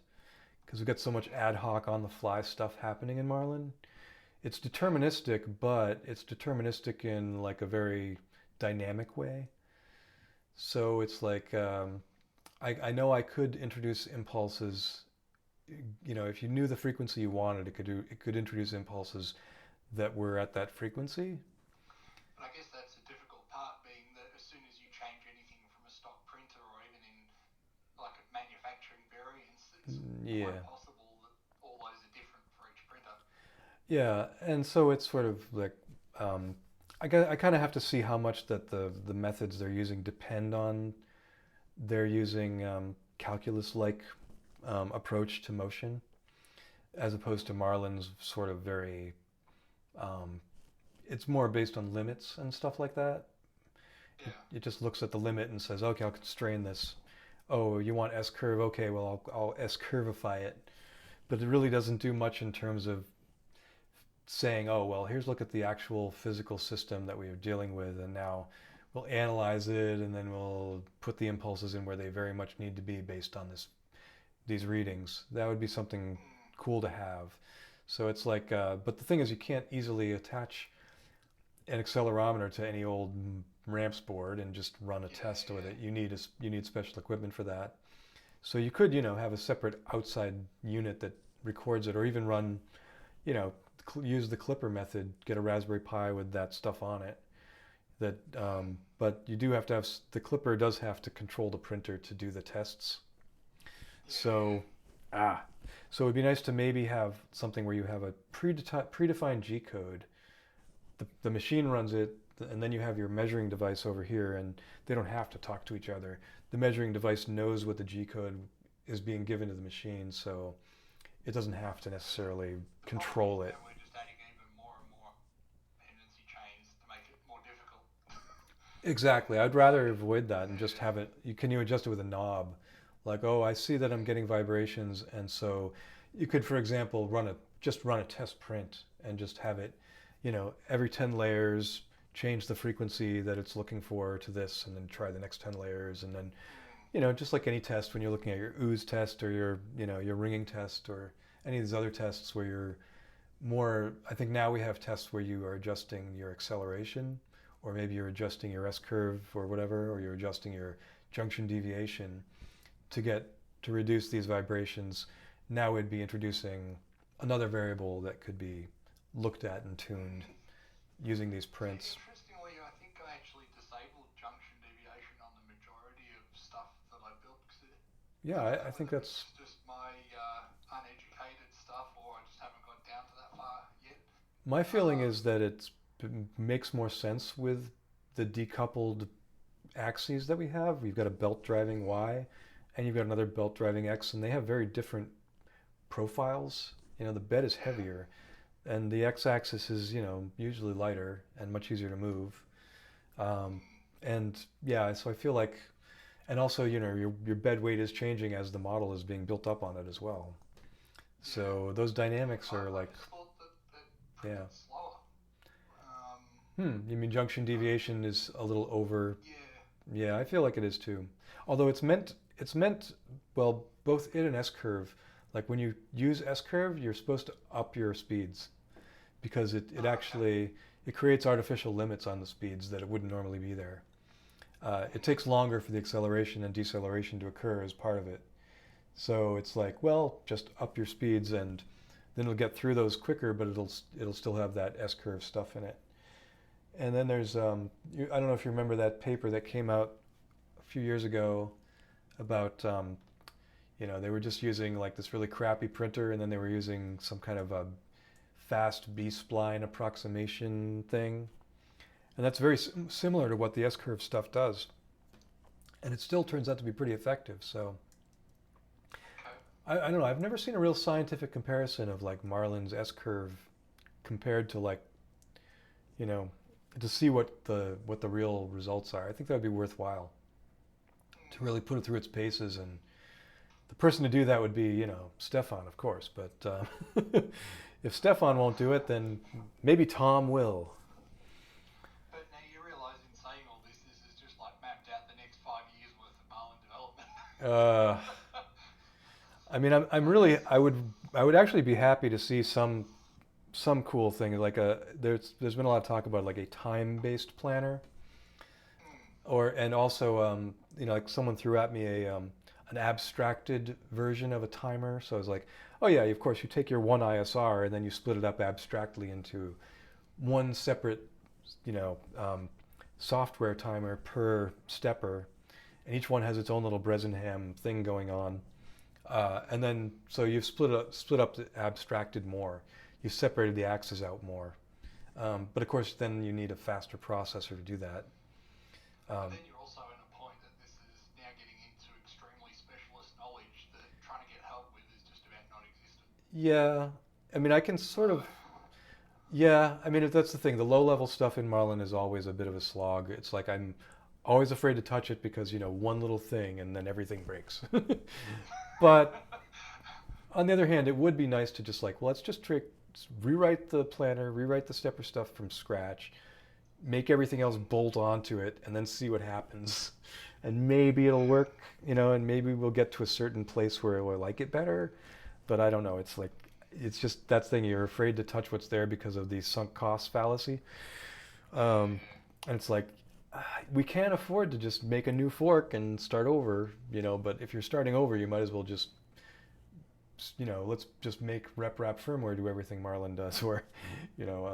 because we've got so much ad hoc on the fly stuff happening in Marlin. It's deterministic, but it's deterministic in a very dynamic way. So it's I know I could introduce impulses. If you knew the frequency you wanted, it could introduce impulses that were at that frequency. But I guess that's the difficult part, being that as soon as you change anything from a stock printer or even in a manufacturing variants, it's quite possible that all those are different for each printer. Yeah, and so it's sort of I kind of have to see how much that the methods they're using depend on they're using calculus-like approach to motion, as opposed to Marlin's sort of very, it's more based on limits and stuff like that. Yeah. It just looks at the limit and says, okay, I'll constrain this. Oh, you want S-curve? Okay, well, I'll S-curveify it. But it really doesn't do much in terms of saying, oh, well, here's look at the actual physical system that we are dealing with, and now we'll analyze it, and then we'll put the impulses in where they very much need to be based on these readings. That would be something cool to have. So it's like, but the thing is, you can't easily attach an accelerometer to any old ramps board and just run a test with it. You need special equipment for that. So you could, have a separate outside unit that records it, or even run, use the clipper method, get a Raspberry Pi with that stuff on it. But you do have to have, the clipper does have to control the printer to do the tests. So it'd be nice to maybe have something where you have a predefined G code. The machine runs it, and then you have your measuring device over here, and they don't have to talk to each other. The measuring device knows what the G code is being given to the machine, so it doesn't have to necessarily control it. We're just adding even more and more dependency chains to make it more difficult. Exactly. I'd rather avoid that and just have it. Can you adjust it with a knob? Like, oh, I see that I'm getting vibrations, and so you could, for example, just run a test print and just have it, every 10 layers, change the frequency that it's looking for to this, and then try the next 10 layers, and then, just like any test, when you're looking at your ooze test or your ringing test or any of these other tests where you're more, I think now we have tests where you are adjusting your acceleration, or maybe you're adjusting your S-curve or whatever, or you're adjusting your junction deviation to reduce these vibrations. Now we'd be introducing another variable that could be looked at and tuned using these prints. Interestingly, I think I actually disabled junction deviation on the majority of stuff that I built. Yeah, I think that's just my uneducated stuff, or I just haven't got down to that far yet. my feeling is that it makes more sense with the decoupled axes that we have. We've got a belt driving Y, and you've got another belt driving X, and they have very different profiles. The bed is heavier, and the X-axis is, usually lighter and much easier to move. And yeah, so I feel like, and also, your bed weight is changing as the model is being built up on it as well. So those dynamics are like, I just thought that yeah. Slower. You mean junction deviation is a little over? Yeah. Yeah, I feel like it is too. Although it's meant, well, both it and S-curve. Like when you use S-curve, you're supposed to up your speeds, because it actually, it creates artificial limits on the speeds that it wouldn't normally be there. It takes longer for the acceleration and deceleration to occur as part of it. So it's like, well, just up your speeds, and then it'll get through those quicker, but it'll still have that S-curve stuff in it. And then there's, I don't know if you remember that paper that came out a few years ago about, they were just using like this really crappy printer, and then they were using some kind of a fast B-spline approximation thing. And that's very similar to what the S-curve stuff does. And it still turns out to be pretty effective. So I don't know, I've never seen a real scientific comparison of like Marlin's S-curve compared to like, to see what the real results are. I think that would be worthwhile to really put it through its paces, and the person to do that would be, Stefan, of course. But if Stefan won't do it, then maybe Tom will. But now you realise in saying all this is just like mapped out the next 5 years worth of Marlin development. I mean, I'm really, I would actually be happy to see some cool thing, like there's been a lot of talk about like a time-based planner, and also like someone threw at me an abstracted version of a timer. So I was like, oh yeah, of course you take your one ISR and then you split it up abstractly into one separate, software timer per stepper, and each one has its own little Bresenham thing going on. And then, so you've split up the abstracted more. You've separated the axes out more. But of course, then you need a faster processor to do that. But then you're also in a point that this is now getting into extremely specialist knowledge that trying to get help with is just about non-existent. Yeah, I mean, I can sort of, yeah, I mean, if that's the thing, the low-level stuff in Marlin is always a bit of a slog. It's like I'm always afraid to touch it because, one little thing and then everything breaks. But on the other hand, it would be nice to just like, well, let's just rewrite the planner, rewrite the stepper stuff from scratch, make everything else bolt onto it, and then see what happens. And maybe it'll work, and maybe we'll get to a certain place where we'll like it better. But I don't know. It's just that thing. You're afraid to touch what's there because of the sunk cost fallacy. And it's like, we can't afford to just make a new fork and start over, but if you're starting over, you might as well just, let's just make rep wrap firmware do everything Marlin does, or,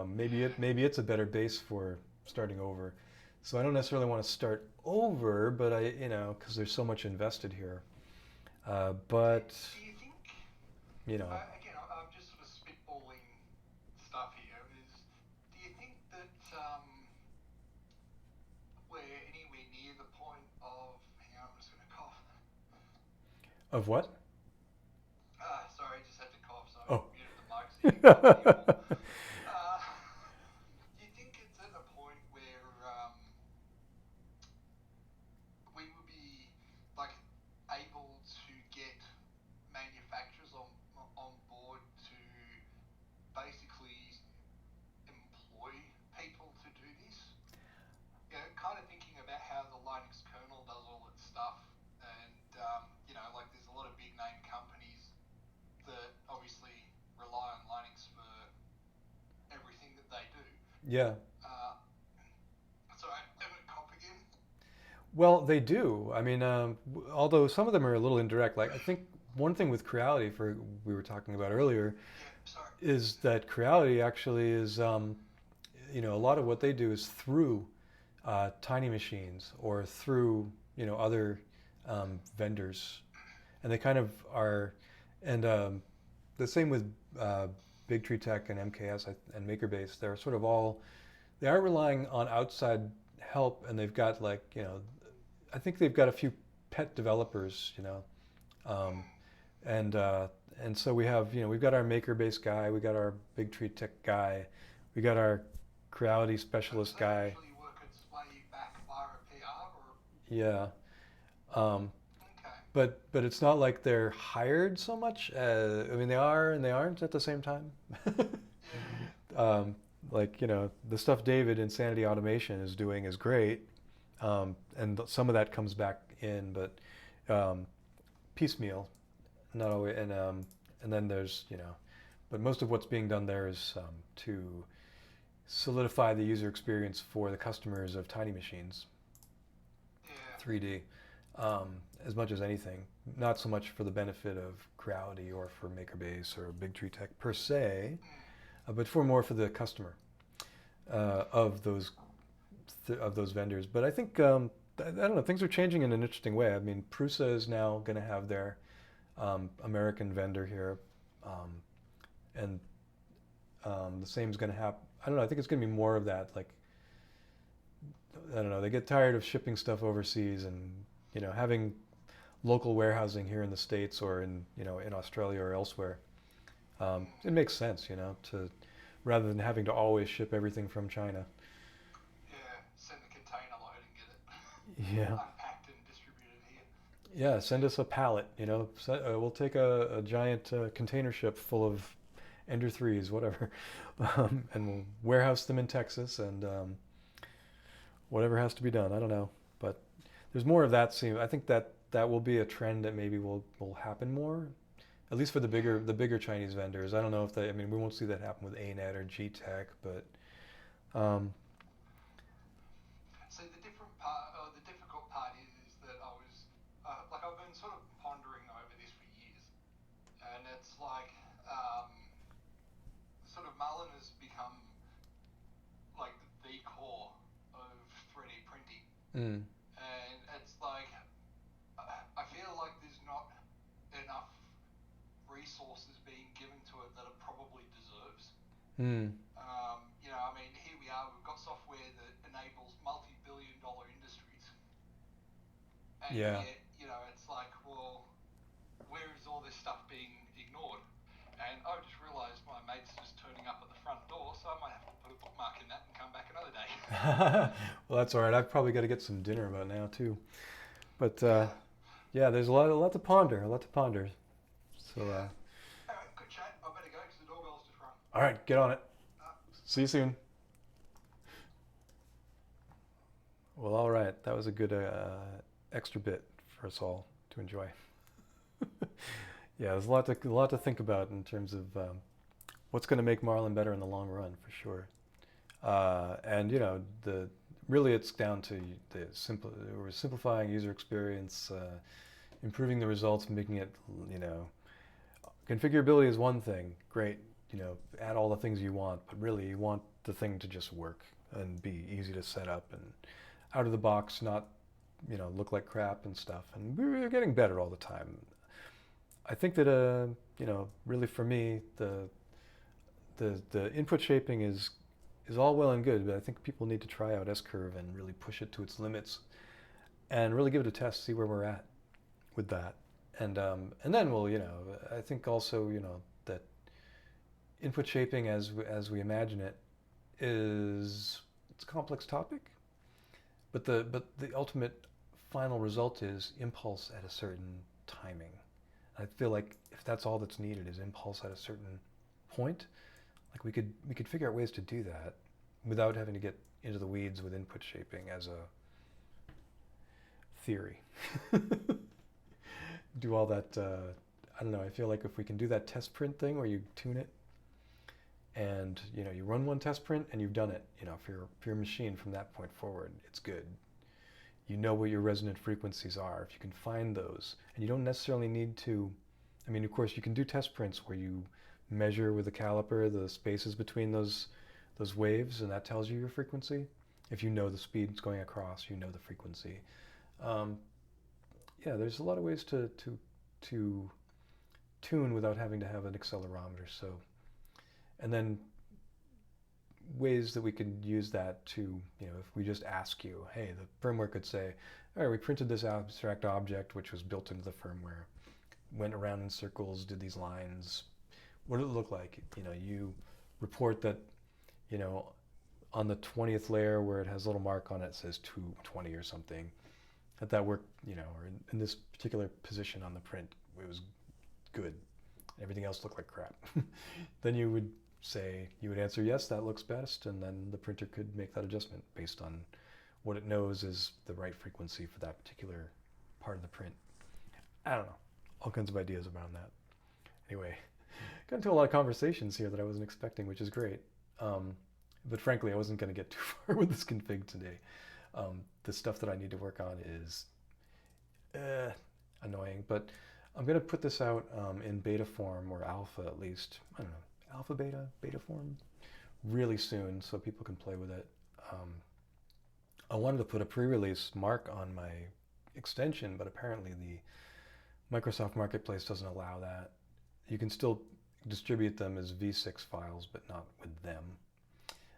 maybe it's a better base for starting over. So I don't necessarily want to start over, but because there's so much invested here. But, Do you think, again, I'm just sort of spitballing stuff here, do you think that we're anywhere near the point of, hang on, I'm just going to cough. Of what? Sorry, I just had to cough, so I Oh. muted the mic so you can't hear anymore. Do you think it's at a point where we would be like able to get manufacturers on board to basically employ people to do this? Kind of thinking about how the Linux kernel does all its stuff, and like there's a lot of big name companies that obviously rely on Linux for everything that they do. Yeah. Sorry, am I cop again? Well, they do. I mean, although some of them are a little indirect. Like I think one thing with Creality, we were talking about earlier, Yeah, sorry. is that Creality actually is, a lot of what they do is through tiny machines or through, other vendors, and they kind of are, and the same with Big Tree Tech and MKS and MakerBase. They're sort of they are relying on outside help, and they've got I think they've got a few pet developers, and so we have, we've got our MakerBase guy, we got our Big Tree Tech guy, we got our Creality specialist guy. Actually work its way back via a PR, or Yeah. okay. But it's not like they're hired so much. I mean, they are and they aren't at the same time. The stuff David in Sanity Automation is doing is great, and some of that comes back in, but piecemeal, not always. And then there's but most of what's being done there is to solidify the user experience for the customers of tiny machines, 3D, as much as anything. Not so much for the benefit of Creality or for MakerBase or Big Tree Tech per se, but more for the customer of those vendors. But I think I don't know. Things are changing in an interesting way. I mean, Prusa is now going to have their American vendor here, and the same is going to happen. I don't know. I think it's going to be more of that. Like, I don't know. They get tired of shipping stuff overseas, and having local warehousing here in the States or in Australia or elsewhere. It makes sense, to rather than having to always ship everything from China. Yeah, send the container load and get it Yeah. unpacked and distributed here. Yeah, send us a pallet. We'll take a giant container ship full of Ender 3s, whatever, and we'll warehouse them in Texas, and whatever has to be done. I don't know, but there's more of that. I think that will be a trend that maybe will happen more, at least for the bigger Chinese vendors. I don't know if I mean, we won't see that happen with ANET or G-Tech, but. So the difficult part is that I was I've been sort of pondering over this for years, and it's like sort of Marlin has become like the core of 3D printing, and it's like I feel like there's not enough resources being given to it that it probably deserves. I mean, here we are, we've got software that enables multi-billion-dollar industries, and Yeah. yet, it's like, well, where is all this stuff being ignored? And I just realised my mate's just turning up at the front door, so I might have to put a bookmark in that and come back another day. Well, that's all right. I've probably got to get some dinner about now too. But yeah, there's a lot to ponder. So. All right, good chat. I better go because the doorbell's just rung. All right, get on it. See you soon. Well, all right. That was a good extra bit for us all to enjoy. Yeah, there's a lot to think about in terms of what's going to make Marlin better in the long run, for sure. And really it's down to we're simplifying user experience, improving the results, making it, configurability is one thing. Great, add all the things you want, but really you want the thing to just work and be easy to set up and out of the box, not look like crap and stuff. And we're getting better all the time. I think that really for me the input shaping is all well and good, but I think people need to try out S-curve and really push it to its limits and really give it a test, see where we're at with that. And then we'll, I think also, that input shaping as we imagine it it's a complex topic, but the ultimate final result is impulse at a certain timing. I feel like if that's all that's needed is impulse at a certain point, like we could figure out ways to do that without having to get into the weeds with input shaping as a theory. Do all that, I don't know, I feel like if we can do that test print thing where you tune it and you run one test print and you've done it, for your machine from that point forward, it's good. You know what your resonant frequencies are. If you can find those, and you don't necessarily need to, I mean, of course you can do test prints where you measure with the caliper the spaces between those waves, and that tells you your frequency. If you know the speeds going across, you know the frequency. Yeah, there's a lot of ways to tune without having to have an accelerometer. So, and then ways that we could use that to, if we just ask you, hey, the firmware could say, all right, we printed this abstract object which was built into the firmware, went around in circles, did these lines. What did it look like? You report that, on the 20th layer where it has a little mark on it, it says 220 or something. That worked, or in this particular position on the print, it was good. Everything else looked like crap. Then you would answer, yes, that looks best, and then the printer could make that adjustment based on what it knows is the right frequency for that particular part of the print. I don't know, all kinds of ideas around that. Anyway, got into a lot of conversations here that I wasn't expecting, which is great. But frankly, I wasn't going to get too far with this config today. The stuff that I need to work on is annoying, but I'm going to put this out in beta form, or alpha at least. I don't know, alpha, beta form, really soon, so people can play with it. I wanted to put a pre-release mark on my extension, but apparently the Microsoft Marketplace doesn't allow that. You can still distribute them as V6 files, but not with them.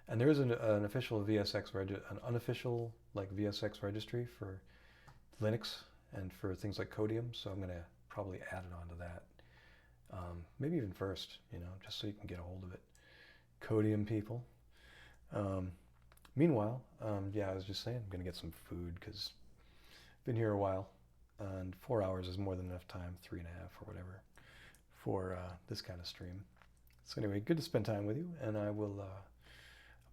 And there is an official VSX an unofficial VSX registry for Linux and for things like Codium, so I'm going to probably add it onto that. Maybe even first, just so you can get a hold of it. Codium people. Meanwhile, yeah, I was just saying I'm going to get some food because I've been here a while, and 4 hours is more than enough time, 3.5 or whatever, for this kind of stream. So anyway, good to spend time with you, and I will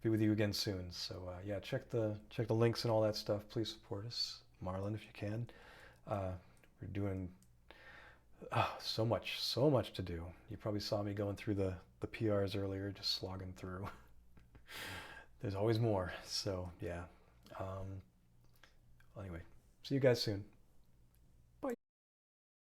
be with you again soon. So yeah, check the links and all that stuff. Please support us, Marlin, if you can. We're doing so much to do. You probably saw me going through the PRs earlier, just slogging through. There's always more. So yeah. Well, anyway, see you guys soon.